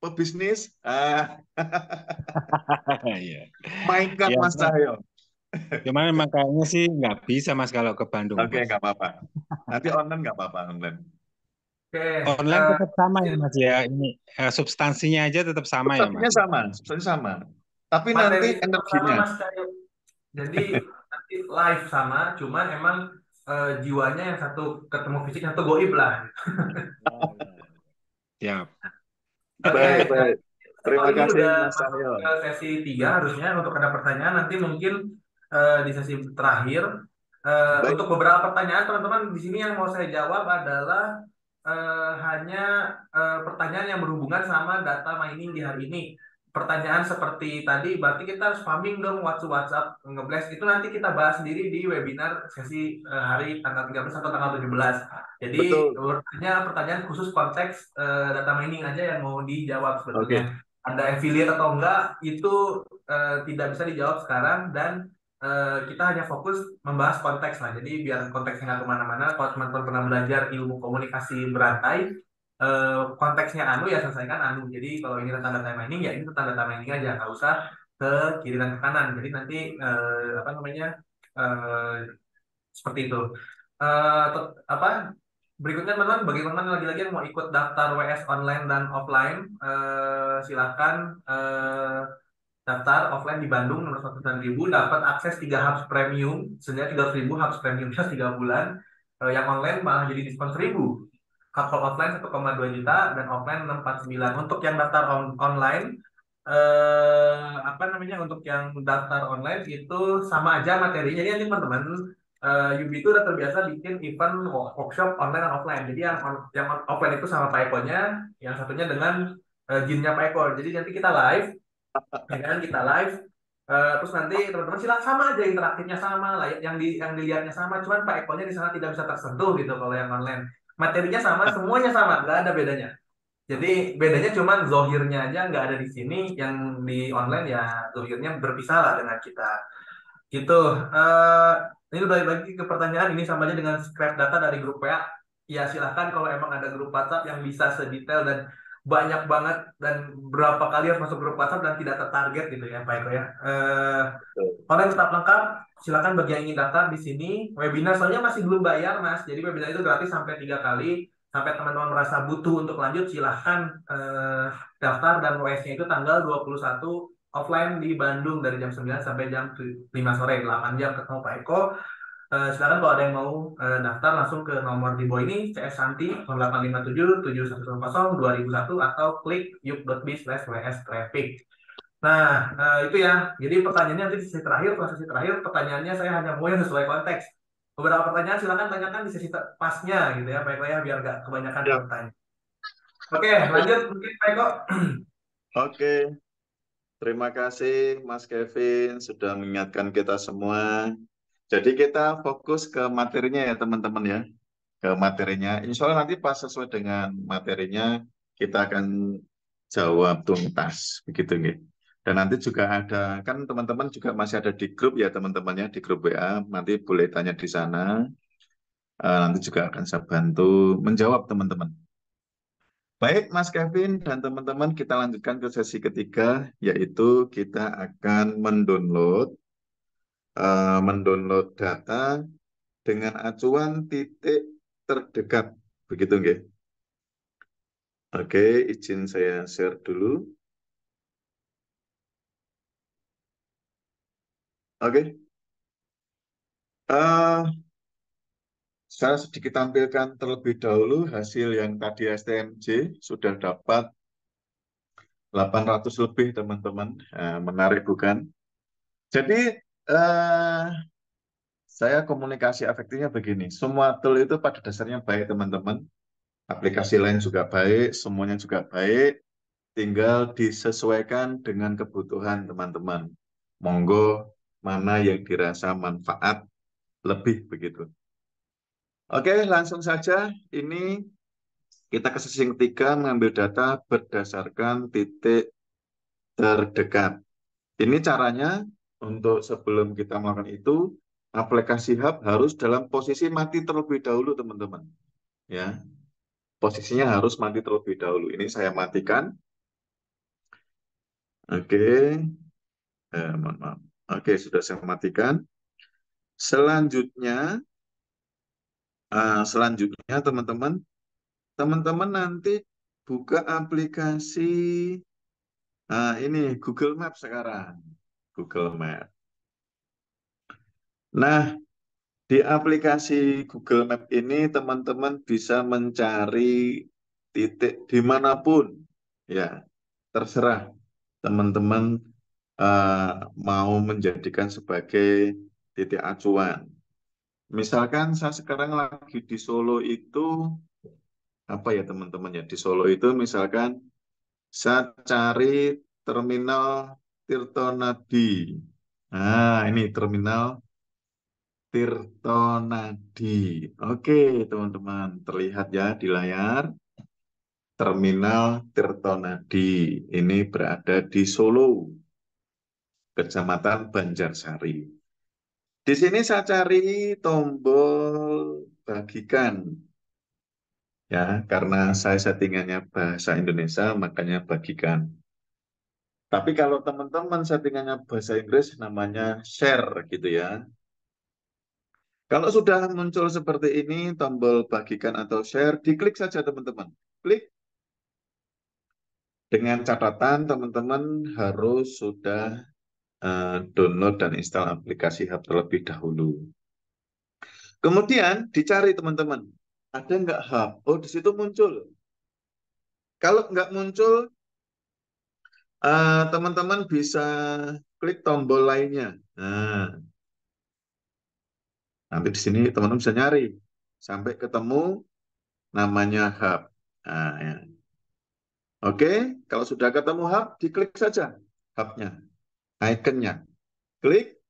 pebisnis. Iya. Mainkan Ya, Mas Cahyo. cuman emang kayaknya sih nggak bisa Mas kalau ke Bandung Oke, Mas. nggak apa-apa. Nanti online nggak apa-apa online. Oke, Online tetap sama ya Mas ya. Ini substansinya aja tetap sama ya Substansinya Mas. sama, substansinya sama. Tapi nanti materi sama energinya. Mas Cahyo. Jadi nanti live sama, cuman emang jiwanya yang satu ketemu fisik, yang satu goib lah. Oh, ya. Siap. Oke, Baik, nah, baik. kalau Terima ini kasih udah Mas masuk Cahyo. ke sesi 3 harusnya untuk ada pertanyaan nanti mungkin di sesi terakhir Baik, untuk beberapa pertanyaan teman-teman di sini yang mau saya jawab adalah hanya pertanyaan yang berhubungan sama data mining di hari ini. Pertanyaan seperti tadi, berarti kita harus farming dong WhatsApp ngeblast itu nanti kita bahas sendiri di webinar sesi hari tanggal 13 atau tanggal 17. Jadi betul. pertanyaan khusus konteks data mining aja yang mau dijawab Oke, sebetulnya. Ada affiliate atau enggak itu tidak bisa dijawab sekarang dan kita hanya fokus membahas konteks lah. Jadi biar konteksnya nggak kemana-mana. Kalau teman-teman pernah belajar ilmu komunikasi berantai, konteksnya anu ya selesaikan anu. Jadi kalau ini tentang data mining ya ini tentang data mining aja, nggak usah ke kiri dan ke kanan. Jadi nanti apa namanya eh, seperti itu. Apa berikutnya teman-teman, bagi teman-teman lagi-lagi yang mau ikut daftar WS online dan offline, silakan daftar offline di Bandung 609.000 dapat akses 3 hubs premium senilai 300.000 hubs premiumnya 3 bulan. Yang online malah jadi diskon 1.000. Kalau offline 1,2 juta dan offline 649. Untuk yang daftar online apa namanya untuk yang daftar online itu sama aja materinya. Jadi nanti teman-teman Yubi itu udah terbiasa bikin event workshop online dan offline. Jadi yang offline itu sama Pak Eko-nya, yang satunya dengan Jinnya Pak Eko. Jadi nanti kita live, ya kan kita live. Terus nanti teman-teman silakan sama aja interaktifnya sama lah, yang dilihatnya sama, cuman Pak Eko-nya di sana tidak bisa tersentuh gitu kalau yang online. Materinya sama, semuanya sama, nggak ada bedanya. Jadi bedanya cuman zohirnya aja nggak ada di sini, yang di online ya zohirnya berpisah lah dengan kita. Gitu. Eh, ini balik lagi ke pertanyaan ini sama aja dengan scrap data dari grup WA. Ya silahkan kalau emang ada grup WhatsApp yang bisa sedetail dan banyak banget dan berapa kali harus masuk grup WhatsApp dan tidak tertarget gitu ya Pak Eko ya. Konten tetap lengkap. Silakan bagi yang ingin daftar di sini. Webinar soalnya masih belum bayar Mas. Jadi webinar itu gratis sampai 3 kali. Sampai teman-teman merasa butuh untuk lanjut, silahkan daftar dan WS-nya itu tanggal 21 offline di Bandung dari jam 9 sampai jam 5 sore, 8 jam ketemu Pak Eko. Silakan kalau ada yang mau daftar langsung ke nomor di bawah ini CS Santi 0857 7110 2001 atau klik yuk.biz/ws traffic. Nah, itu ya. Jadi pertanyaannya nanti di sesi terakhir, pas sesi terakhir pertanyaannya saya hanya mau yang sesuai konteks. Beberapa pertanyaan silakan tanyakan di sesi pasnya gitu ya, Pak Eko ya, biar nggak kebanyakan yang Ya. bertanya. Oke, lanjut mungkin Pak Eko. Oke, terima kasih Mas Kevin sudah mengingatkan kita semua. Jadi kita fokus ke materinya ya teman-teman ya. Ke materinya. Insya Allah nanti pas sesuai dengan materinya kita akan jawab tuntas begitu nih. Dan nanti juga ada kan teman-teman juga masih ada di grup ya teman-teman ya di grup WA. Nanti boleh tanya di sana. Nanti juga akan saya bantu menjawab teman-teman. Baik Mas Kevin dan teman-teman kita lanjutkan ke sesi ketiga yaitu kita akan mendownload data dengan acuan titik terdekat begitu nggih. Oke, izin saya share dulu. Oke, Eh, saya sedikit tampilkan terlebih dahulu hasil yang tadi STMJ sudah dapat 800 lebih teman-teman. Menarik bukan? Jadi eh, saya komunikasi efektifnya begini. Semua tool itu pada dasarnya baik teman-teman. Aplikasi lain juga baik, semuanya juga baik. Tinggal disesuaikan dengan kebutuhan teman-teman. Monggo mana yang dirasa manfaat lebih begitu. Oke, langsung saja. Ini kita ke sesi ketiga mengambil data berdasarkan titik terdekat. Ini caranya untuk sebelum kita melakukan itu, aplikasi Hub harus dalam posisi mati terlebih dahulu, teman-teman. Ya, posisinya harus mati terlebih dahulu. Ini saya matikan. Oke, mohon maaf. Oke, sudah saya matikan. Selanjutnya, teman-teman, teman-teman nanti buka aplikasi ini Google Maps sekarang. Google Maps. Nah, di aplikasi Google Maps ini teman-teman bisa mencari titik dimanapun. Ya, terserah teman-teman mau menjadikan sebagai titik acuan. Misalkan saya sekarang lagi di Solo itu, apa ya teman-teman ya, di Solo itu misalkan saya cari terminal Tirtonadi. Nah, ini terminal Tirtonadi. Oke, teman-teman, terlihat ya di layar. Terminal Tirtonadi. Ini berada di Solo, Kecamatan Banjarsari. Di sini saya cari tombol bagikan. Ya, karena saya settingannya bahasa Indonesia, makanya bagikan. Tapi kalau teman-teman settingannya bahasa Inggris, namanya share gitu ya. Kalau sudah muncul seperti ini, tombol bagikan atau share, diklik saja teman-teman. Klik. Dengan catatan teman-teman harus sudah download dan install aplikasi Hub terlebih dahulu. Kemudian dicari teman-teman, ada nggak Hub? Oh, di situ muncul. Kalau nggak muncul, teman-teman bisa klik tombol lainnya. Nah, nanti di sini teman-teman bisa nyari sampai ketemu namanya Hub. Nah, ya. Oke, kalau sudah ketemu Hub, diklik saja Hub-nya, ikonnya. Klik.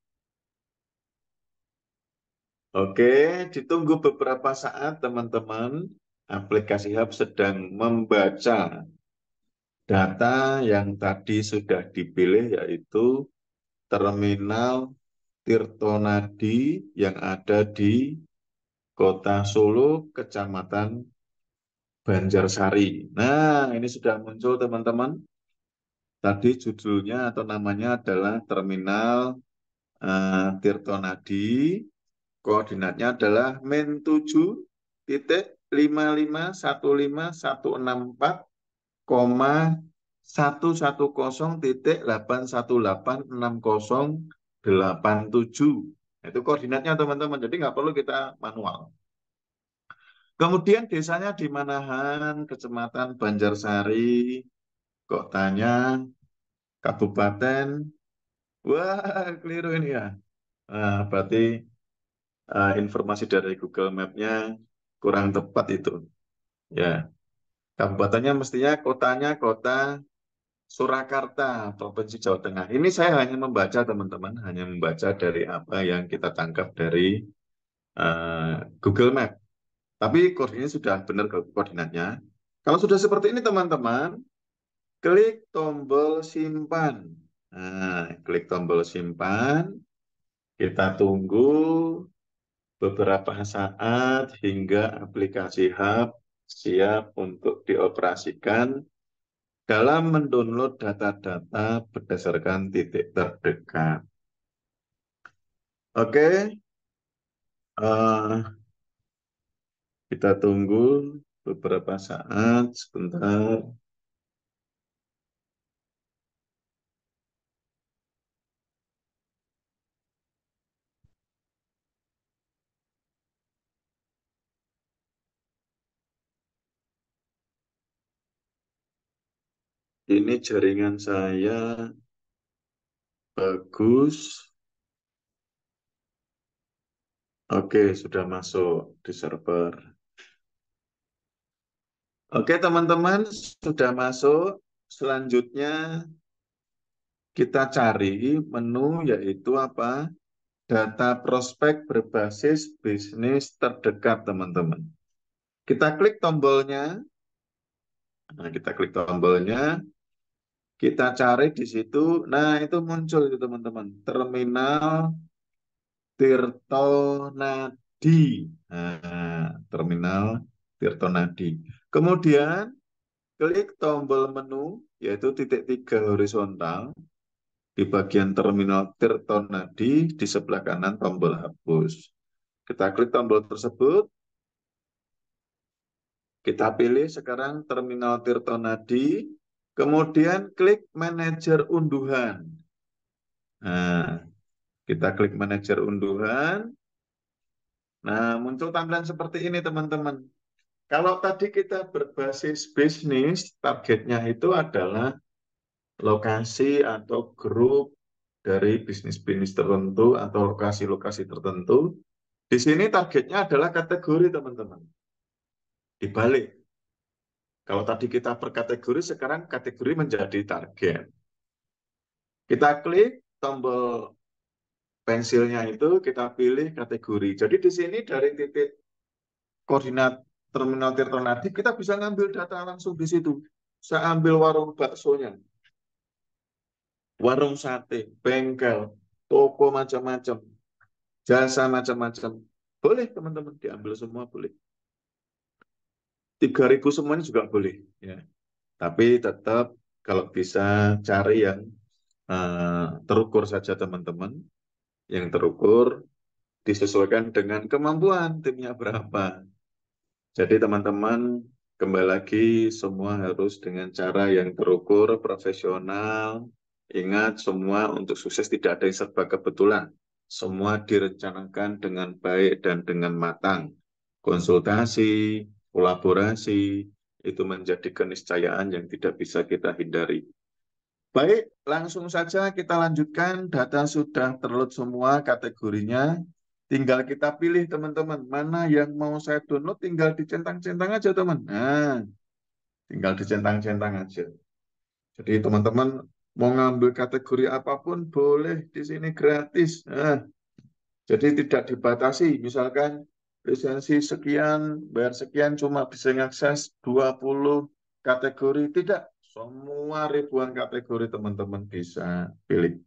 Oke, ditunggu beberapa saat teman-teman. Aplikasi Hub sedang membaca data yang tadi sudah dipilih yaitu terminal Tirtonadi yang ada di Kota Solo, Kecamatan Banjarsari. Nah, ini sudah muncul teman-teman. Tadi judulnya atau namanya adalah Terminal Tirtonadi. Koordinatnya adalah min 7,515,164,8186087. Itu koordinatnya teman-teman. Jadi nggak perlu kita manual. Kemudian desanya di Manahan, Kecamatan Banjarsari, kotanya Kabupaten. Wah, keliru ini ya. Nah, berarti informasi dari Google Map-nya kurang tepat itu. Ya, kabupatennya mestinya kotanya Kota Surakarta, Provinsi Jawa Tengah. Ini saya hanya membaca teman-teman, hanya membaca dari apa yang kita tangkap dari Google Map. Tapi koordinatnya sudah benar koordinatnya. Kalau sudah seperti ini teman-teman, klik tombol simpan. Nah, klik tombol simpan. Kita tunggu beberapa saat hingga aplikasi Hub siap untuk dioperasikan dalam mendownload data-data berdasarkan titik terdekat. Oke, kita tunggu beberapa saat, sebentar. Ini jaringan saya bagus. Oke, sudah masuk di server. Oke, teman-teman, sudah masuk. Selanjutnya kita cari menu yaitu apa? Data prospek berbasis bisnis terdekat, teman-teman. Kita klik tombolnya. Nah, kita klik tombolnya. Kita cari di situ. Nah, itu muncul itu, teman-teman. Terminal Tirtonadi. Nah, terminal Tirtonadi. Kemudian klik tombol menu, yaitu titik 3 horizontal, di bagian terminal Tirtonadi, di sebelah kanan tombol hapus. Kita klik tombol tersebut, kita pilih sekarang terminal Tirtonadi, kemudian klik manajer unduhan. Nah, kita klik manajer unduhan. Nah, muncul tampilan seperti ini, teman-teman. Kalau tadi kita berbasis bisnis, targetnya itu adalah lokasi atau grup dari bisnis-bisnis tertentu atau lokasi-lokasi tertentu. Di sini targetnya adalah kategori, teman-teman. Dibalik. Kalau tadi kita per kategori, sekarang kategori menjadi target. Kita klik tombol pensilnya itu, kita pilih kategori. Jadi di sini dari titik koordinat terminal Tirtonadi, kita bisa ngambil data langsung di situ. Saya ambil warung baksonya, warung sate, bengkel, toko macam-macam, jasa macam-macam. Boleh teman-teman, diambil semua boleh. 3.000 semuanya juga boleh. Ya. Tapi tetap kalau bisa cari yang terukur saja teman-teman. Yang terukur disesuaikan dengan kemampuan timnya berapa. Jadi teman-teman, kembali lagi semua harus dengan cara yang terukur, profesional. Ingat semua untuk sukses tidak ada yang serba kebetulan. Semua direncanakan dengan baik dan dengan matang. Konsultasi, kolaborasi, itu menjadi keniscayaan yang tidak bisa kita hindari. Baik, langsung saja kita lanjutkan. Data sudah terload semua kategorinya. Tinggal kita pilih teman-teman, mana yang mau saya download, tinggal dicentang-centang aja teman. Nah, tinggal dicentang-centang aja. Jadi teman-teman mau ngambil kategori apapun boleh di sini gratis. Nah, jadi tidak dibatasi. Misalkan lisensi sekian, bayar sekian cuma bisa mengakses 20 kategori. Tidak, semua ribuan kategori teman-teman bisa pilih.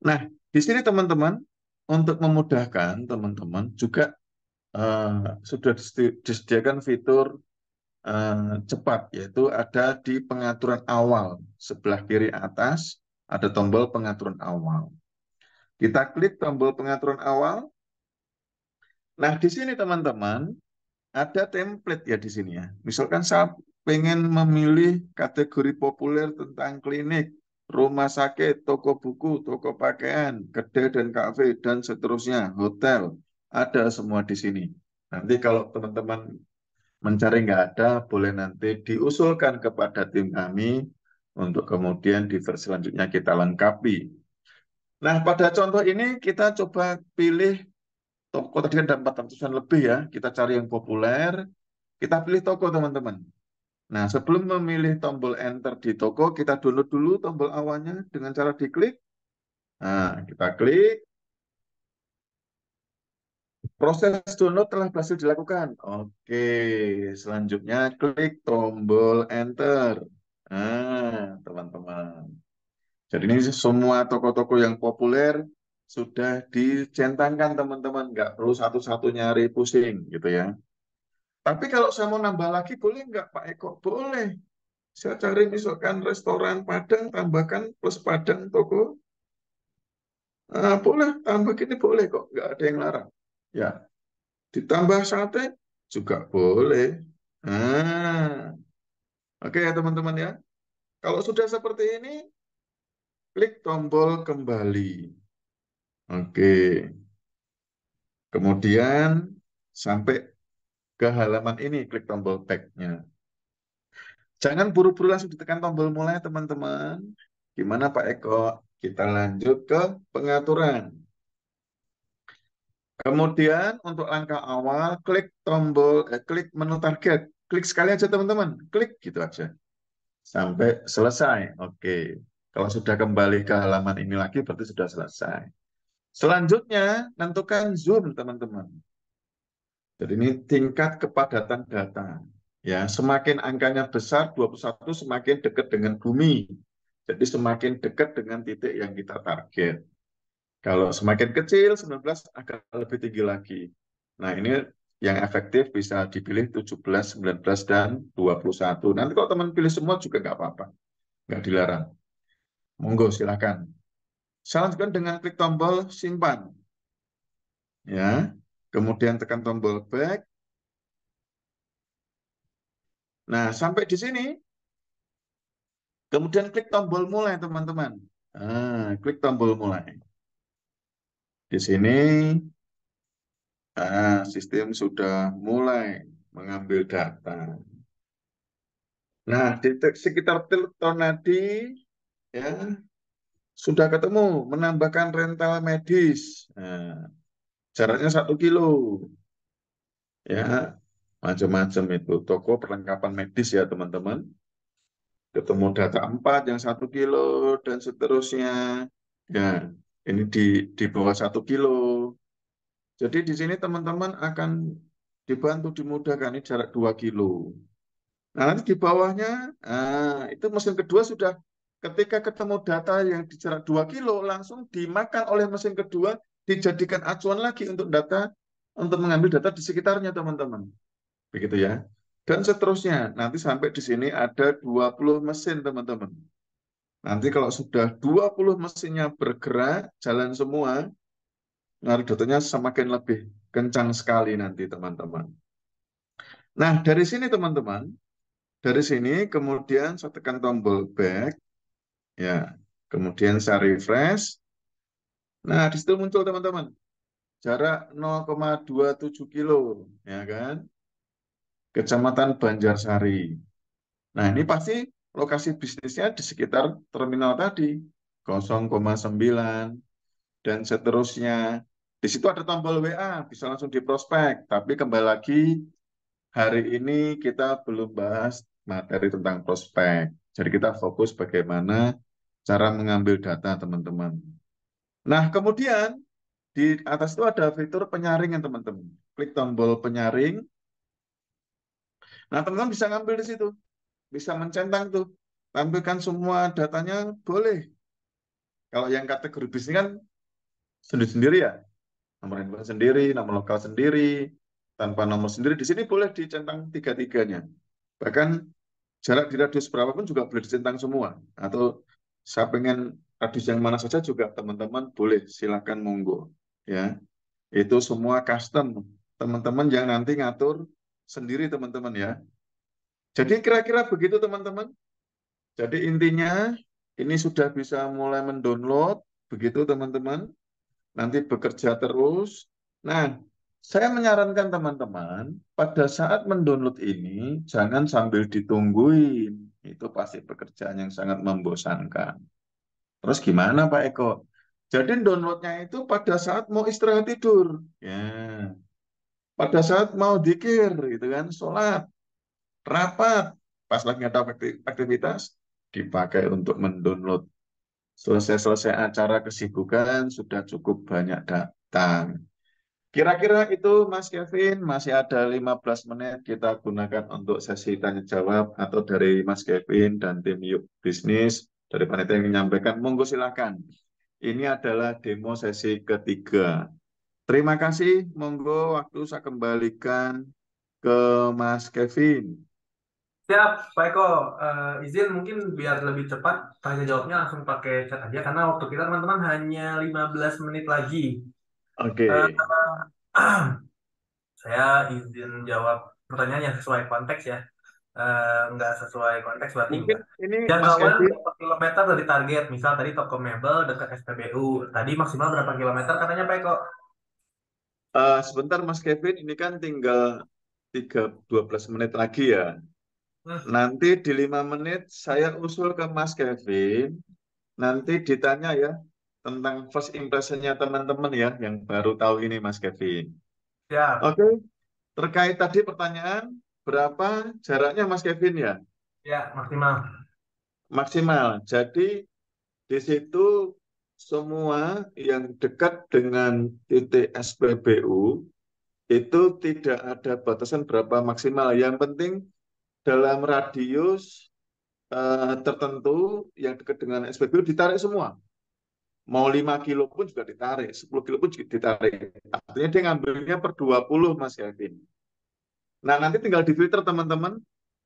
Nah, Di sini teman-teman, untuk memudahkan teman-teman juga sudah disediakan fitur cepat, yaitu ada di pengaturan awal. Sebelah kiri atas ada tombol pengaturan awal. Kita klik tombol pengaturan awal. Nah, di sini teman-teman ada template ya di sini ya. Misalkan saya pengen memilih kategori populer tentang klinik, rumah sakit, toko buku, toko pakaian, kedai dan kafe, dan seterusnya, hotel. Ada semua di sini. Nanti kalau teman-teman mencari nggak ada, boleh nanti diusulkan kepada tim kami untuk kemudian di versi selanjutnya kita lengkapi. Nah, pada contoh ini kita coba pilih toko, tadi kan ada 400-an lebih ya, kita cari yang populer, kita pilih toko teman-teman. Nah, sebelum memilih tombol enter di toko, kita download dulu tombol awalnya dengan cara diklik. Nah, kita klik, proses download telah berhasil dilakukan. Oke, selanjutnya klik tombol enter. Nah, teman-teman. Jadi ini semua toko-toko yang populer sudah dicentangkan teman-teman. Nggak perlu satu-satu nyari pusing gitu ya. Tapi kalau saya mau nambah lagi, boleh nggak Pak Eko? Boleh. Saya cari misalkan restoran Padang, tambahkan plus Padang toko. Boleh, tambah gini boleh kok. Nggak ada yang larang. Ya, ditambah sate juga boleh. Nah, oke ya teman-teman ya. Kalau sudah seperti ini, klik tombol kembali. Oke. Kemudian sampai ke halaman ini, klik tombol back-nya. Jangan buru-buru langsung ditekan tombol mulai, teman-teman. Gimana Pak Eko? Kita lanjut ke pengaturan. Kemudian untuk langkah awal, klik menu target. Klik sekali aja teman-teman. Klik gitu aja. Sampai selesai. Oke. Kalau sudah kembali ke halaman ini lagi, berarti sudah selesai. Selanjutnya, tentukan zoom teman-teman. Jadi ini tingkat kepadatan data. Ya, semakin angkanya besar 21 semakin dekat dengan bumi. Jadi semakin dekat dengan titik yang kita target. Kalau semakin kecil 19 agak lebih tinggi lagi. Nah, ini yang efektif bisa dipilih 17, 19 dan 21. Nanti kalau teman pilih semua juga nggak apa-apa. Nggak dilarang. Monggo silakan. Saya lanjutkan dengan klik tombol simpan. Ya. Kemudian tekan tombol back. Nah, sampai di sini kemudian klik tombol mulai, teman-teman. Klik tombol mulai. Di sini, sistem sudah mulai mengambil data. Nah, di sekitar telepon tadi, ya, sudah ketemu menambahkan rental medis. Nah, jaraknya 1 kilo. Ya, macam-macam itu. Toko perlengkapan medis ya, teman-teman. Ketemu data 4 yang 1 kilo dan seterusnya. Ya, ini di bawah 1 kilo. Jadi di sini teman-teman akan dibantu dimudahkan ini jarak 2 kilo. Nah, nanti di bawahnya, itu mesin kedua sudah ketika ketemu data yang di jarak 2 kilo langsung dimakan oleh mesin kedua, dijadikan acuan lagi untuk mengambil data di sekitarnya teman-teman. Begitu ya. Dan seterusnya, nanti sampai di sini ada 20 mesin teman-teman. Nanti kalau sudah 20 mesinnya bergerak, jalan semua, ngaruh datanya semakin lebih kencang sekali nanti teman-teman. Nah, dari sini teman-teman, dari sini kemudian saya tekan tombol back, ya, kemudian saya refresh. Nah, di situ muncul teman-teman, jarak 0,27 kilo, ya kan, Kecamatan Banjarsari. Nah, ini pasti lokasi bisnisnya di sekitar terminal tadi, 0,9 dan seterusnya. Di situ ada tombol WA, bisa langsung diprospek. Tapi kembali lagi, hari ini kita belum bahas materi tentang prospek. Jadi kita fokus bagaimana cara mengambil data teman-teman. Nah, kemudian di atas itu ada fitur penyaringan teman-teman. Klik tombol penyaring. Nah, teman-teman bisa ngambil di situ. Bisa mencentang tuh. Tampilkan semua datanya boleh. Kalau yang kategori bisnis kan sendiri-sendiri ya, nomor handphone sendiri, nomor lokal sendiri, tanpa nomor sendiri. Di sini boleh dicentang tiga-tiganya. Bahkan jarak di radius berapapun juga boleh dicentang semua. Atau saya pengen radius yang mana saja juga teman-teman boleh, silakan monggo. Ya, itu semua custom. Teman-teman yang nanti ngatur sendiri teman-teman ya. Jadi kira-kira begitu teman-teman. Jadi intinya ini sudah bisa mulai mendownload, begitu teman-teman. Nanti bekerja terus. Nah, saya menyarankan teman-teman, pada saat mendownload ini, jangan sambil ditungguin. Itu pasti pekerjaan yang sangat membosankan. Terus gimana Pak Eko? Jadi downloadnya itu pada saat mau istirahat tidur. Ya, pada saat mau dzikir, gitu kan, sholat, rapat, pas lagi ada aktivitas, dipakai untuk mendownload. Selesai-selesai acara kesibukan, sudah cukup banyak datang. Kira-kira itu Mas Kevin, masih ada 15 menit kita gunakan untuk sesi tanya jawab atau dari Mas Kevin dan tim Yuk Bisnis dari panitia yang menyampaikan, monggo silakan. Ini adalah demo sesi ketiga. Terima kasih, monggo waktu saya kembalikan ke Mas Kevin. Siap, Pak Eko. Izin mungkin biar lebih cepat tanya jawabnya langsung pakai chat aja karena waktu kita teman-teman hanya 15 menit lagi. Oke, Eh, saya izin jawab pertanyaan yang sesuai konteks ya. Nggak sesuai konteks berarti mungkin enggak. ini Mas Jangkauan Kevin, berapa kilometer dari target? Misal tadi toko mebel dekat SPBU. Tadi maksimal berapa kilometer katanya Pak Eko? sebentar Mas Kevin, ini kan tinggal 12 menit lagi ya. Hmm, Nanti di 5 menit saya usul ke Mas Kevin, nanti ditanya ya tentang first impression-nya teman-teman ya, yang baru tahu ini Mas Kevin. siap. Oke, terkait tadi pertanyaan, berapa jaraknya Mas Kevin ya? Ya, maksimal. Maksimal. Jadi di situ semua yang dekat dengan titik SPBU itu tidak ada batasan berapa maksimal. Yang penting dalam radius tertentu yang dekat dengan SPBU ditarik semua. Mau 5 kilo pun juga ditarik, 10 kilo pun juga ditarik. Artinya dia ngambilnya per 20 Mas Kevin. Nah, nanti tinggal difilter teman-teman.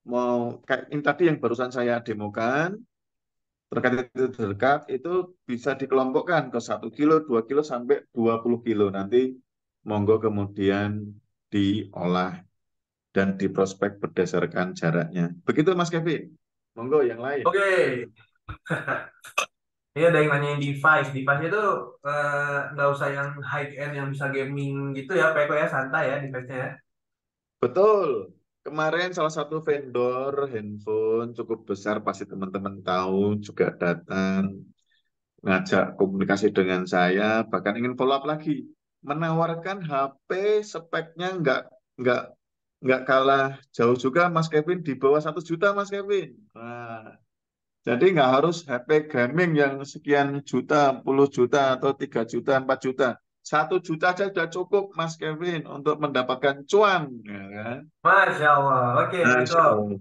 Mau kayak ini tadi yang barusan saya demokan, terkait itu terdekat, itu bisa dikelompokkan ke 1 kilo, 2 kilo, sampai 20 kilo. Nanti monggo kemudian diolah dan diprospek berdasarkan jaraknya. Begitu Mas Kevin. Monggo yang lain. Oke. Ini ada yang nanyain device. Device itu nggak usah yang high end yang bisa gaming gitu ya, Pak Eko ya, santai ya device-nya ya. Betul. Kemarin salah satu vendor handphone cukup besar, pasti teman-teman tahu, juga datang ngajak komunikasi dengan saya, bahkan ingin follow up lagi, menawarkan HP speknya nggak nggak kalah jauh juga Mas Kevin, di bawah 1 juta Mas Kevin. Nah, jadi nggak harus HP gaming yang sekian juta, puluh juta atau 3 juta, 4 juta. 1 juta aja sudah cukup Mas Kevin untuk mendapatkan cuan, ya kan? Masya Allah. Oke, Pak Eko. Masya Allah.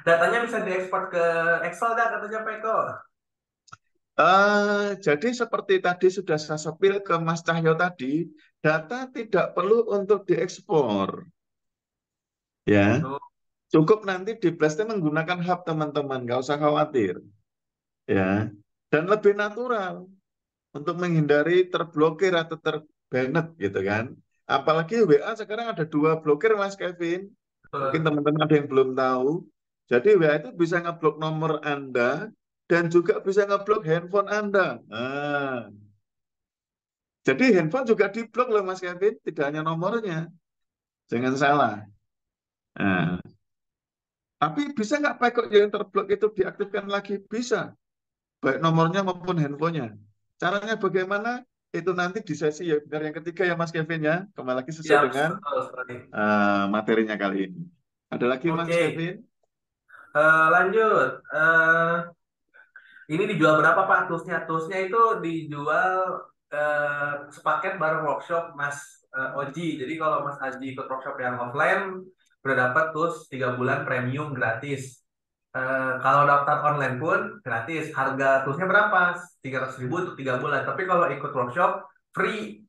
Datanya bisa diekspor ke Excel dah katanya Pak Eko. Jadi seperti tadi sudah saya sepil ke Mas Cahyo tadi, data tidak perlu untuk diekspor, ya. Tuh. Cukup nanti di blastnya menggunakan hub teman-teman, nggak usah khawatir, ya. Dan lebih natural untuk menghindari terblokir atau terbanned gitu kan. Apalagi WA sekarang ada 2 blokir Mas Kevin. Mungkin Betul. teman-teman ada yang belum tahu. Jadi WA itu bisa ngeblok nomor Anda dan juga bisa ngeblok handphone Anda. Nah, jadi handphone juga diblok loh Mas Kevin, tidak hanya nomornya. Jangan salah. Nah, tapi bisa nggak Pak kok yang terblok itu diaktifkan lagi? Bisa, baik nomornya maupun handphonenya. Caranya bagaimana? Itu nanti di sesi ya, benar yang ketiga ya Mas Kevin ya. Kembali lagi sesuai Siap, dengan betul sekali. materinya kali ini. Ada lagi Mas Oke, Kevin? lanjut. Ini dijual berapa Pak toolsnya? Toolsnya itu dijual sepaket bareng workshop Mas Oji. Jadi kalau Mas Aji ikut workshop yang offline, udah dapat tools 3 bulan premium gratis. Kalau daftar online pun gratis. Harga toolsnya berapa? 300.000 untuk 3 bulan. Tapi kalau ikut workshop free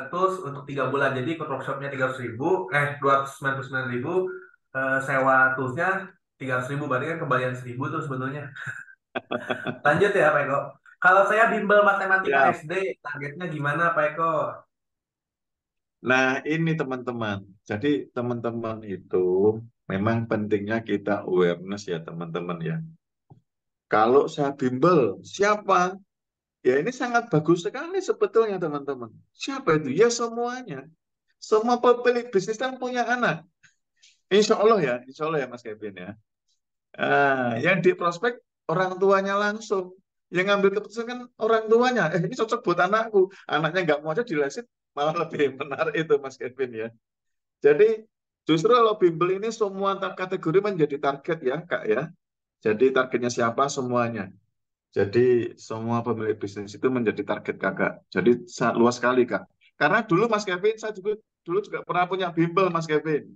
tools untuk 3 bulan. Jadi ikut workshopnya 300.000, 299.000, sewa toolsnya 300.000. Berarti kan kembalian 1.000 tuh sebetulnya. Lanjut ya Pak Eko. Kalau saya bimbel matematika Ya. SD, targetnya gimana Pak Eko? Nah, ini teman-teman. Jadi teman-teman itu memang pentingnya kita awareness ya teman-teman ya. Kalau saya bimbel, siapa? Ya ini sangat bagus sekali sebetulnya teman-teman. Siapa itu? Ya semuanya. Semua pemilik bisnis kan punya anak. Insya Allah ya Mas Kevin ya. Yang di prospek orang tuanya langsung. Yang ngambil keputusan kan orang tuanya. Ini cocok buat anakku. Anaknya nggak mau aja dilesin, malah lebih menarik itu Mas Kevin ya. Jadi justru kalau bimbel ini semua kategori menjadi target ya Kak ya. Jadi targetnya siapa semuanya. Jadi semua pemilik bisnis itu menjadi target kakak. Jadi luas sekali Kak. Karena dulu Mas Kevin, saya juga dulu juga pernah punya bimbel Mas Kevin.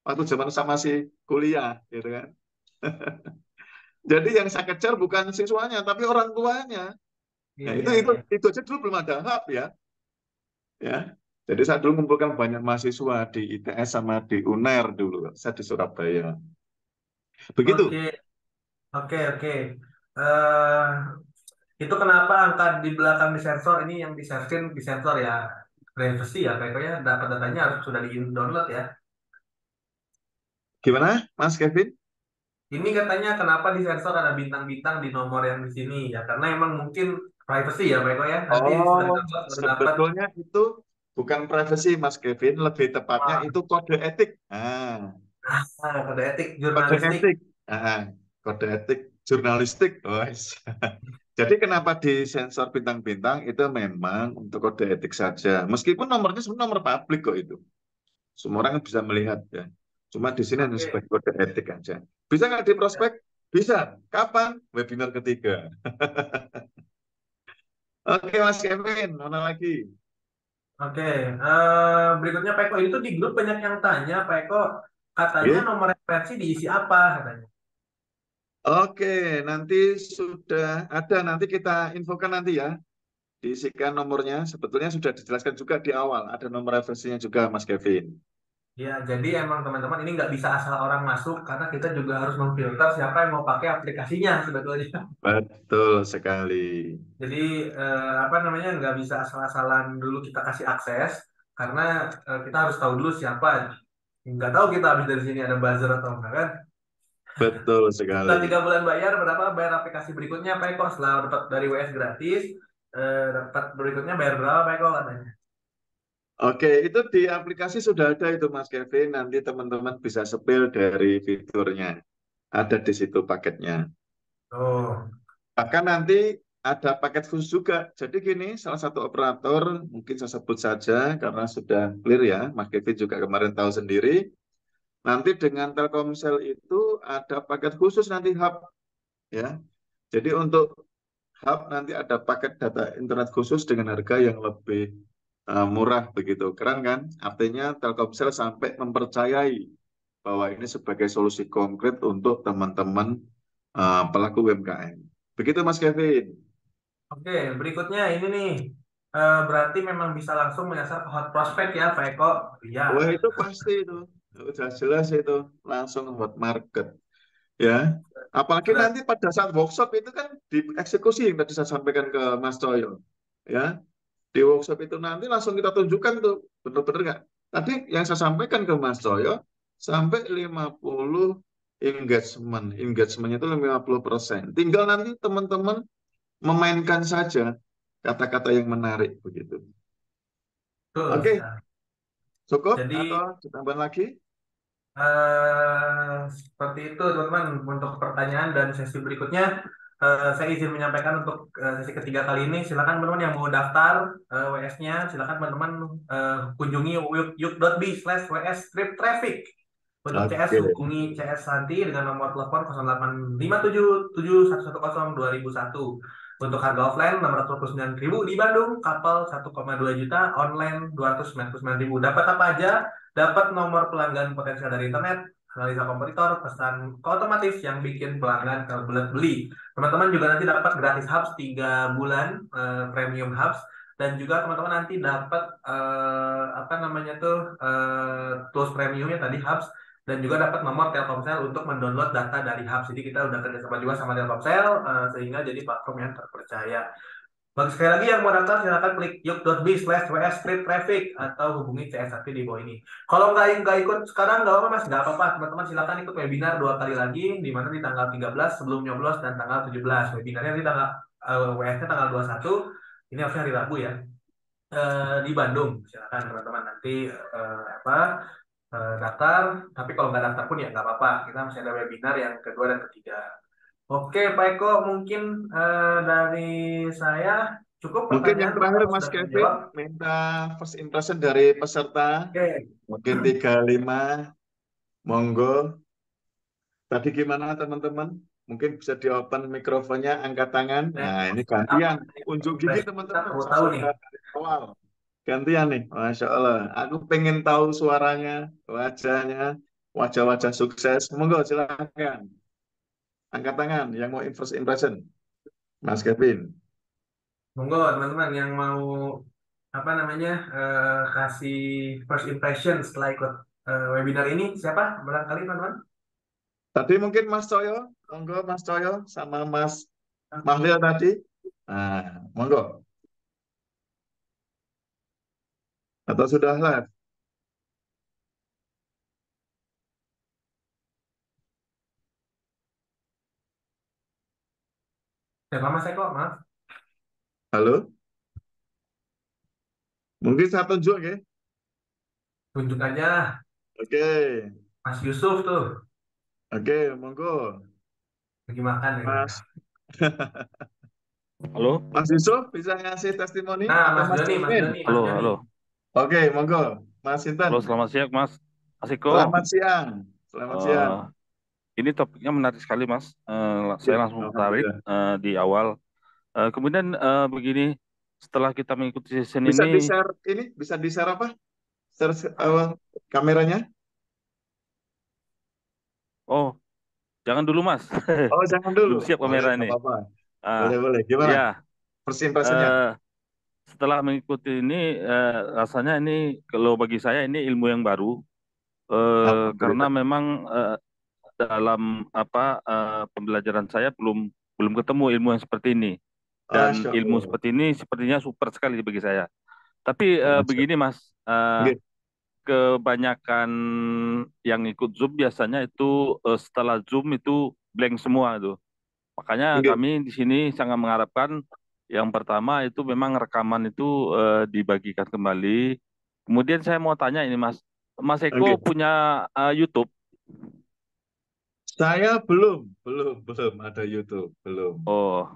Waktu zaman saya masih kuliah, gitu kan. Jadi yang saya kejar bukan siswanya, tapi orang tuanya. Iya, Nah, iya, iya. itu aja dulu belum ada hub ya. Ya. Jadi saya dulu mengumpulkan banyak mahasiswa di ITS sama di UNER dulu. Saya di Surabaya. Begitu. Oke, oke, oke. Eh, itu kenapa angka di belakang disensor ini yang disensor ya privacy ya kayaknya data datanya harus sudah di download ya. Gimana, Mas Kevin? Ini katanya kenapa disensor ada bintang-bintang di nomor yang di sini ya karena emang mungkin privacy ya Pak Eko ya nanti setelah Oh, download baru dapat sebetulnya itu bukan privacy, Mas Kevin. Lebih tepatnya itu kode etik. kode etik Kode jurnalistik. etik. Ah, kode etik jurnalistik. Oh, yes. Jadi kenapa disensor bintang-bintang itu memang untuk kode etik saja. Meskipun nomornya sebenarnya nomor publik kok itu. Semua orang bisa melihat ya. Cuma di sini hanya Oke. sebagai kode etik aja. Bisa nggak di prospek? Bisa. Kapan? Webinar ketiga. Oke, Mas Kevin. Mana lagi? Oke, berikutnya Pak Eko itu di grup banyak yang tanya Pak Eko katanya Oke. nomor referensi diisi apa katanya. Oke, nanti sudah ada. Nanti kita infokan nanti ya. Diisikan nomornya. Sebetulnya sudah dijelaskan juga di awal. Ada nomor referensinya juga, Mas Kevin. Ya, jadi emang teman-teman ini nggak bisa asal orang masuk karena kita juga harus memfilter siapa yang mau pakai aplikasinya sebetulnya. Betul sekali. Jadi apa namanya nggak bisa asal-asalan dulu kita kasih akses karena kita harus tahu dulu siapa. Nggak tahu kita habis dari sini ada buzzer atau enggak kan. Betul Setelah sekali. 3 bulan bayar berapa bayar aplikasi berikutnya Pak Eko setelah dapat dari WS gratis dapat berikutnya bayar berapa Pak Eko katanya. Oke, itu di aplikasi sudah ada itu Mas Kevin. Nanti teman-teman bisa sepil dari fiturnya. Ada di situ paketnya. Oh, Bahkan nanti ada paket khusus juga. Jadi gini, salah satu operator, mungkin saya sebut saja karena sudah clear ya, Mas Kevin juga kemarin tahu sendiri. Nanti dengan Telkomsel itu ada paket khusus nanti hub ya. Jadi untuk hub nanti ada paket data internet khusus dengan harga yang lebih murah begitu. Keren kan? Artinya Telkomsel sampai mempercayai bahwa ini sebagai solusi konkret untuk teman-teman pelaku UMKM. Begitu Mas Kevin. oke, berikutnya ini nih. Berarti memang bisa langsung menyasar ke hot prospect ya Pak Eko. Iya. Wah itu pasti itu. Udah jelas itu. Langsung buat market. Ya. Apalagi Sudah. nanti pada saat workshop itu kan dieksekusi yang tadi saya sampaikan ke Mas Coyo. Ya. Di workshop itu nanti langsung kita tunjukkan tuh. Bener-bener nggak? Tadi yang saya sampaikan ke Mas Coyo, sampai 50 engagement. Engagementnya itu 50%. Tinggal nanti teman-teman memainkan saja kata-kata yang menarik begitu. Betul Oke, sekali. cukup Jadi atau ditambah lagi? seperti itu teman-teman untuk pertanyaan dan sesi berikutnya saya izin menyampaikan untuk sesi ketiga kali ini silakan teman-teman yang mau daftar WS-nya silakan teman-teman kunjungi yuk.bi/ws strip traffic untuk CS Oke, hubungi CS Santi dengan nomor telepon 085771102001 untuk harga offline 629.000 di Bandung kapal 1,2 juta online 299.000 dapat apa aja dapat nomor pelanggan potensial dari internet, analisa kompetitor, pesan otomatis yang bikin pelanggan beli. Teman-teman juga nanti dapat gratis Hubs 3 bulan premium Hubs, dan juga teman-teman nanti dapat apa namanya tuh tools premiumnya tadi Hubs, dan juga dapat nomor Telkomsel untuk mendownload data dari Hubs. Jadi kita udah kerjasama juga sama Telkomsel sehingga jadi platform yang terpercaya. Bagi sekali lagi yang mau daftar silakan klik yuk.bi/ws traffic atau hubungi CS1 di bawah ini. Kalau nggak ikut sekarang nggak apa-apa mas, nggak apa-apa. Teman-teman silakan ikut webinar 2 kali lagi, di mana di tanggal 13 sebelum nyoblos dan tanggal 17. Webinarnya di tanggal WS-nya tanggal 21. Ini harusnya hari Rabu ya. Di Bandung. Silakan teman-teman nanti daftar. Tapi kalau nggak daftar pun ya nggak apa-apa. Kita masih ada webinar yang kedua dan ketiga. Oke, Pak Eko, mungkin dari saya cukup Mungkin yang pertanyaan terakhir Bapak Mas sudah Kevin terjawab. minta first impression dari peserta. Oke, Mungkin 3-5, monggo. Tadi gimana teman-teman? Mungkin bisa di open mikrofonnya, angkat tangan. Nah, ini apa gantian. nih Unjuk gigi impresi kita teman-teman, perlu tahu nih. sesudah dari awal. Gantian nih, Masya Allah. Aku pengen tahu suaranya, wajahnya, wajah-wajah sukses. Monggo, silakan. Angkat tangan yang mau first impression. Mas Kevin. Monggo teman-teman yang mau apa namanya kasih first impression setelah ikut webinar ini siapa? Barangkali teman-teman. Tadi mungkin Mas Coyo, monggo Mas Coyo sama Mas Mahlil tadi. Nah, monggo. Atau sudah live? Siapa Mas Eko? Maaf. Halo? Mungkin saya tunjuk ya. Tunjuk aja Oke, Mas Yusuf tuh oke, monggo. lagi makan ya. Mas, Halo, Mas Yusuf bisa ngasih testimoni Nah, atau Mas Mas Joni, Mas Jasmin? Joni, Mas halo, Joni. halo, Oke, monggo. Mas Intan. halo. Selamat siang, Mas Asiko. Selamat siang. Selamat siang. Eh, ini topiknya menarik sekali, Mas. Ya, Saya langsung tertarik alhamdulillah. di awal. Kemudian begini, setelah kita mengikuti session Bisa ini, di-share ini? Bisa di-share apa? Share kameranya? oh, jangan dulu, Mas. Oh, jangan dulu. Belum siap Boleh, kamera nggak ini. apa-apa. Ah, Boleh, boleh. Gimana? ya, First impression-nya? eh, setelah mengikuti ini, rasanya ini kalau bagi saya ini ilmu yang baru, karena Alhamdulillah. memang dalam pembelajaran saya belum belum ketemu ilmu yang seperti ini. Dan Masya ilmu Allah. seperti ini sepertinya super sekali bagi saya. Tapi Masya begini Mas, Allah. kebanyakan yang ikut Zoom biasanya itu setelah Zoom itu blank semua itu. Makanya Nggih. kami di sini sangat mengharapkan yang pertama itu memang rekaman itu dibagikan kembali. Kemudian saya mau tanya ini Mas, Mas Eko Nggih. punya YouTube? Saya belum ada YouTube, belum. Oh,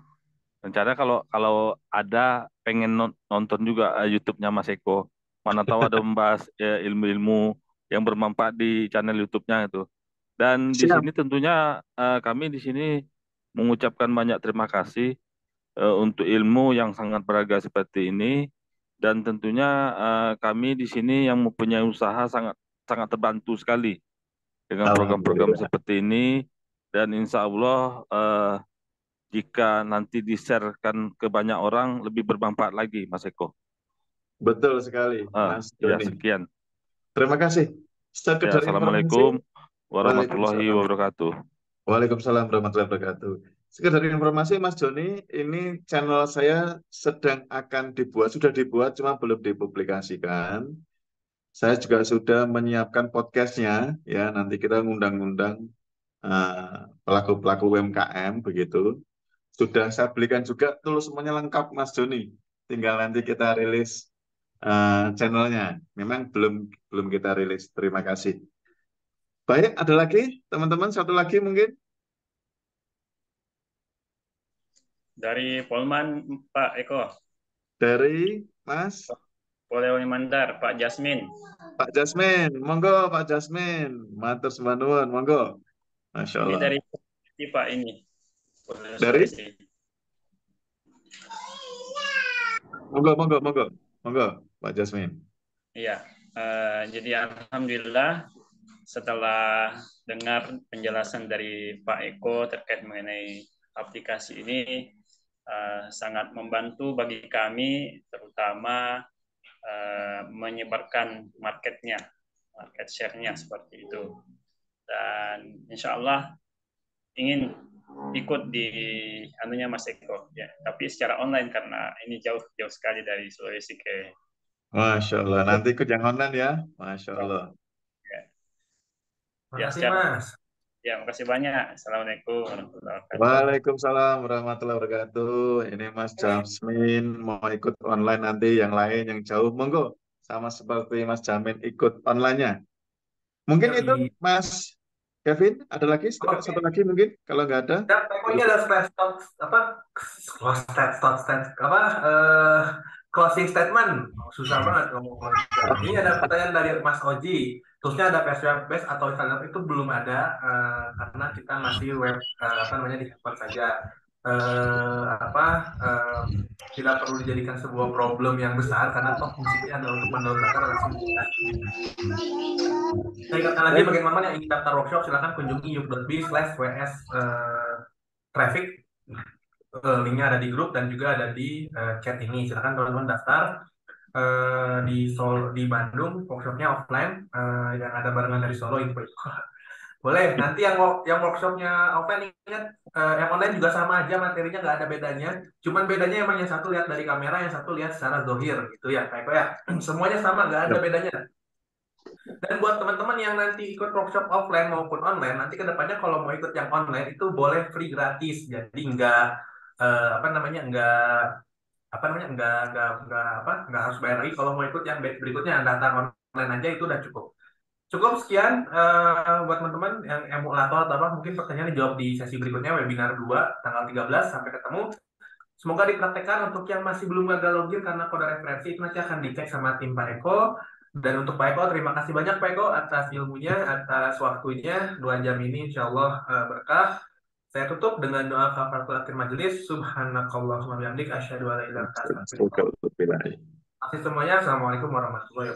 rencana kalau kalau ada pengen nonton juga YouTube-nya Mas Eko. Mana tahu ada membahas ilmu-ilmu yang bermanfaat di channel YouTube-nya itu. Dan di Siap. sini tentunya kami di sini mengucapkan banyak terima kasih untuk ilmu yang sangat berharga seperti ini. Dan tentunya kami di sini yang mempunyai usaha sangat sangat terbantu sekali dengan program-program Alhamdulillah. seperti ini. Dan insya Allah jika nanti di-share-kan ke banyak orang lebih bermanfaat lagi, Mas Eko. Betul sekali, Mas Ya, Doni. sekian. Terima kasih. Ya, Sekedar Assalamualaikum informasi. warahmatullahi Waalaikumsalam. wabarakatuh. Waalaikumsalam warahmatullahi wabarakatuh. Sekedar informasi, Mas Joni, ini channel saya sedang akan dibuat, sudah dibuat, cuma belum dipublikasikan. Saya juga sudah menyiapkan podcastnya, ya. Nanti kita ngundang-undang pelaku-pelaku UMKM, begitu. Sudah saya belikan juga tools semuanya lengkap, Mas Joni. Tinggal nanti kita rilis channelnya. Memang belum kita rilis. Terima kasih. Baik, ada lagi teman-teman, satu lagi mungkin Dari Polman, Pak Eko. dari Mas Polewani Mandar, Pak Jasmin. Pak Jasmin. Monggo Pak Jasmin. Matur sembah nuwun, monggo. Masya Ini Allah. dari Pak ini. Dari? Monggo Pak Jasmin. Iya, jadi alhamdulillah setelah dengar penjelasan dari Pak Eko terkait mengenai aplikasi ini, sangat membantu bagi kami, terutama menyebarkan market share-nya seperti itu. Dan insya Allah ingin ikut di anunya Mas Eko, ya, tapi secara online karena ini jauh sekali dari Sulawesi ke. Masya Allah. Nanti ikut yang online ya. Masya Allah. Ya, Makasih secara Mas. ya, makasih banyak. Assalamualaikum warahmatullahi wabarakatuh. Waalaikumsalam warahmatullahi wabarakatuh. Ini Mas Jasmin mau ikut online nanti, yang lain yang jauh monggo. Sama seperti Mas Jamin ikut online-nya. Mungkin itu Yoi. Mas Kevin, ada lagi satu Oke. lagi mungkin kalau nggak ada. Ya, pokoknya ada closing statement. Susah banget ngomong closing statement. Ini ada pertanyaan dari Mas Oji. Terusnya ada PSWB base atau Instagram itu belum ada karena kita masih di handphone saja. Tidak perlu dijadikan sebuah problem yang besar karena toh fungsinya adalah untuk mendownload data dan langsung dikasih. Saya ingatkan lagi bagi teman-teman yang ingin daftar workshop silahkan kunjungi yuk.bi/ws traffic. Linknya ada di grup dan juga ada di chat ini. Silahkan teman-teman daftar di Bandung workshopnya offline yang ada barengan dari Solo itu. Boleh. Nanti yang workshopnya offline ingat yang online juga sama aja materinya, nggak ada bedanya. Cuman bedanya emang yang satu lihat dari kamera, yang satu lihat secara zohir gitu ya, Pak Eko ya. Semuanya sama, nggak ada bedanya. Dan buat teman-teman yang nanti ikut workshop offline maupun online, nanti ke depannya kalau mau ikut yang online itu boleh free gratis. Jadi nggak harus bayar lagi kalau mau ikut yang batch berikutnya, daftar online aja itu udah cukup. Cukup sekian buat teman-teman yang emulator atau apa, mungkin pertanyaan dijawab di sesi berikutnya webinar 2 tanggal 13. Sampai ketemu. Semoga dipraktekkan. Untuk yang masih belum gagal login karena kode referensi itu nanti akan dicek sama tim Pak Eko. Dan untuk Pak Eko, terima kasih banyak Pak Eko atas ilmunya, atas waktunya 2 jam ini, insya Allah berkah. Saya tutup dengan doa kafaratul akhir majelis. Subhanakallahumma bihamdik asyhadu an la ilaha illa anta astaghfiruka wa atubu ilaik. Terima kasih semuanya. Assalamualaikum warahmatullahi wabarakatuh.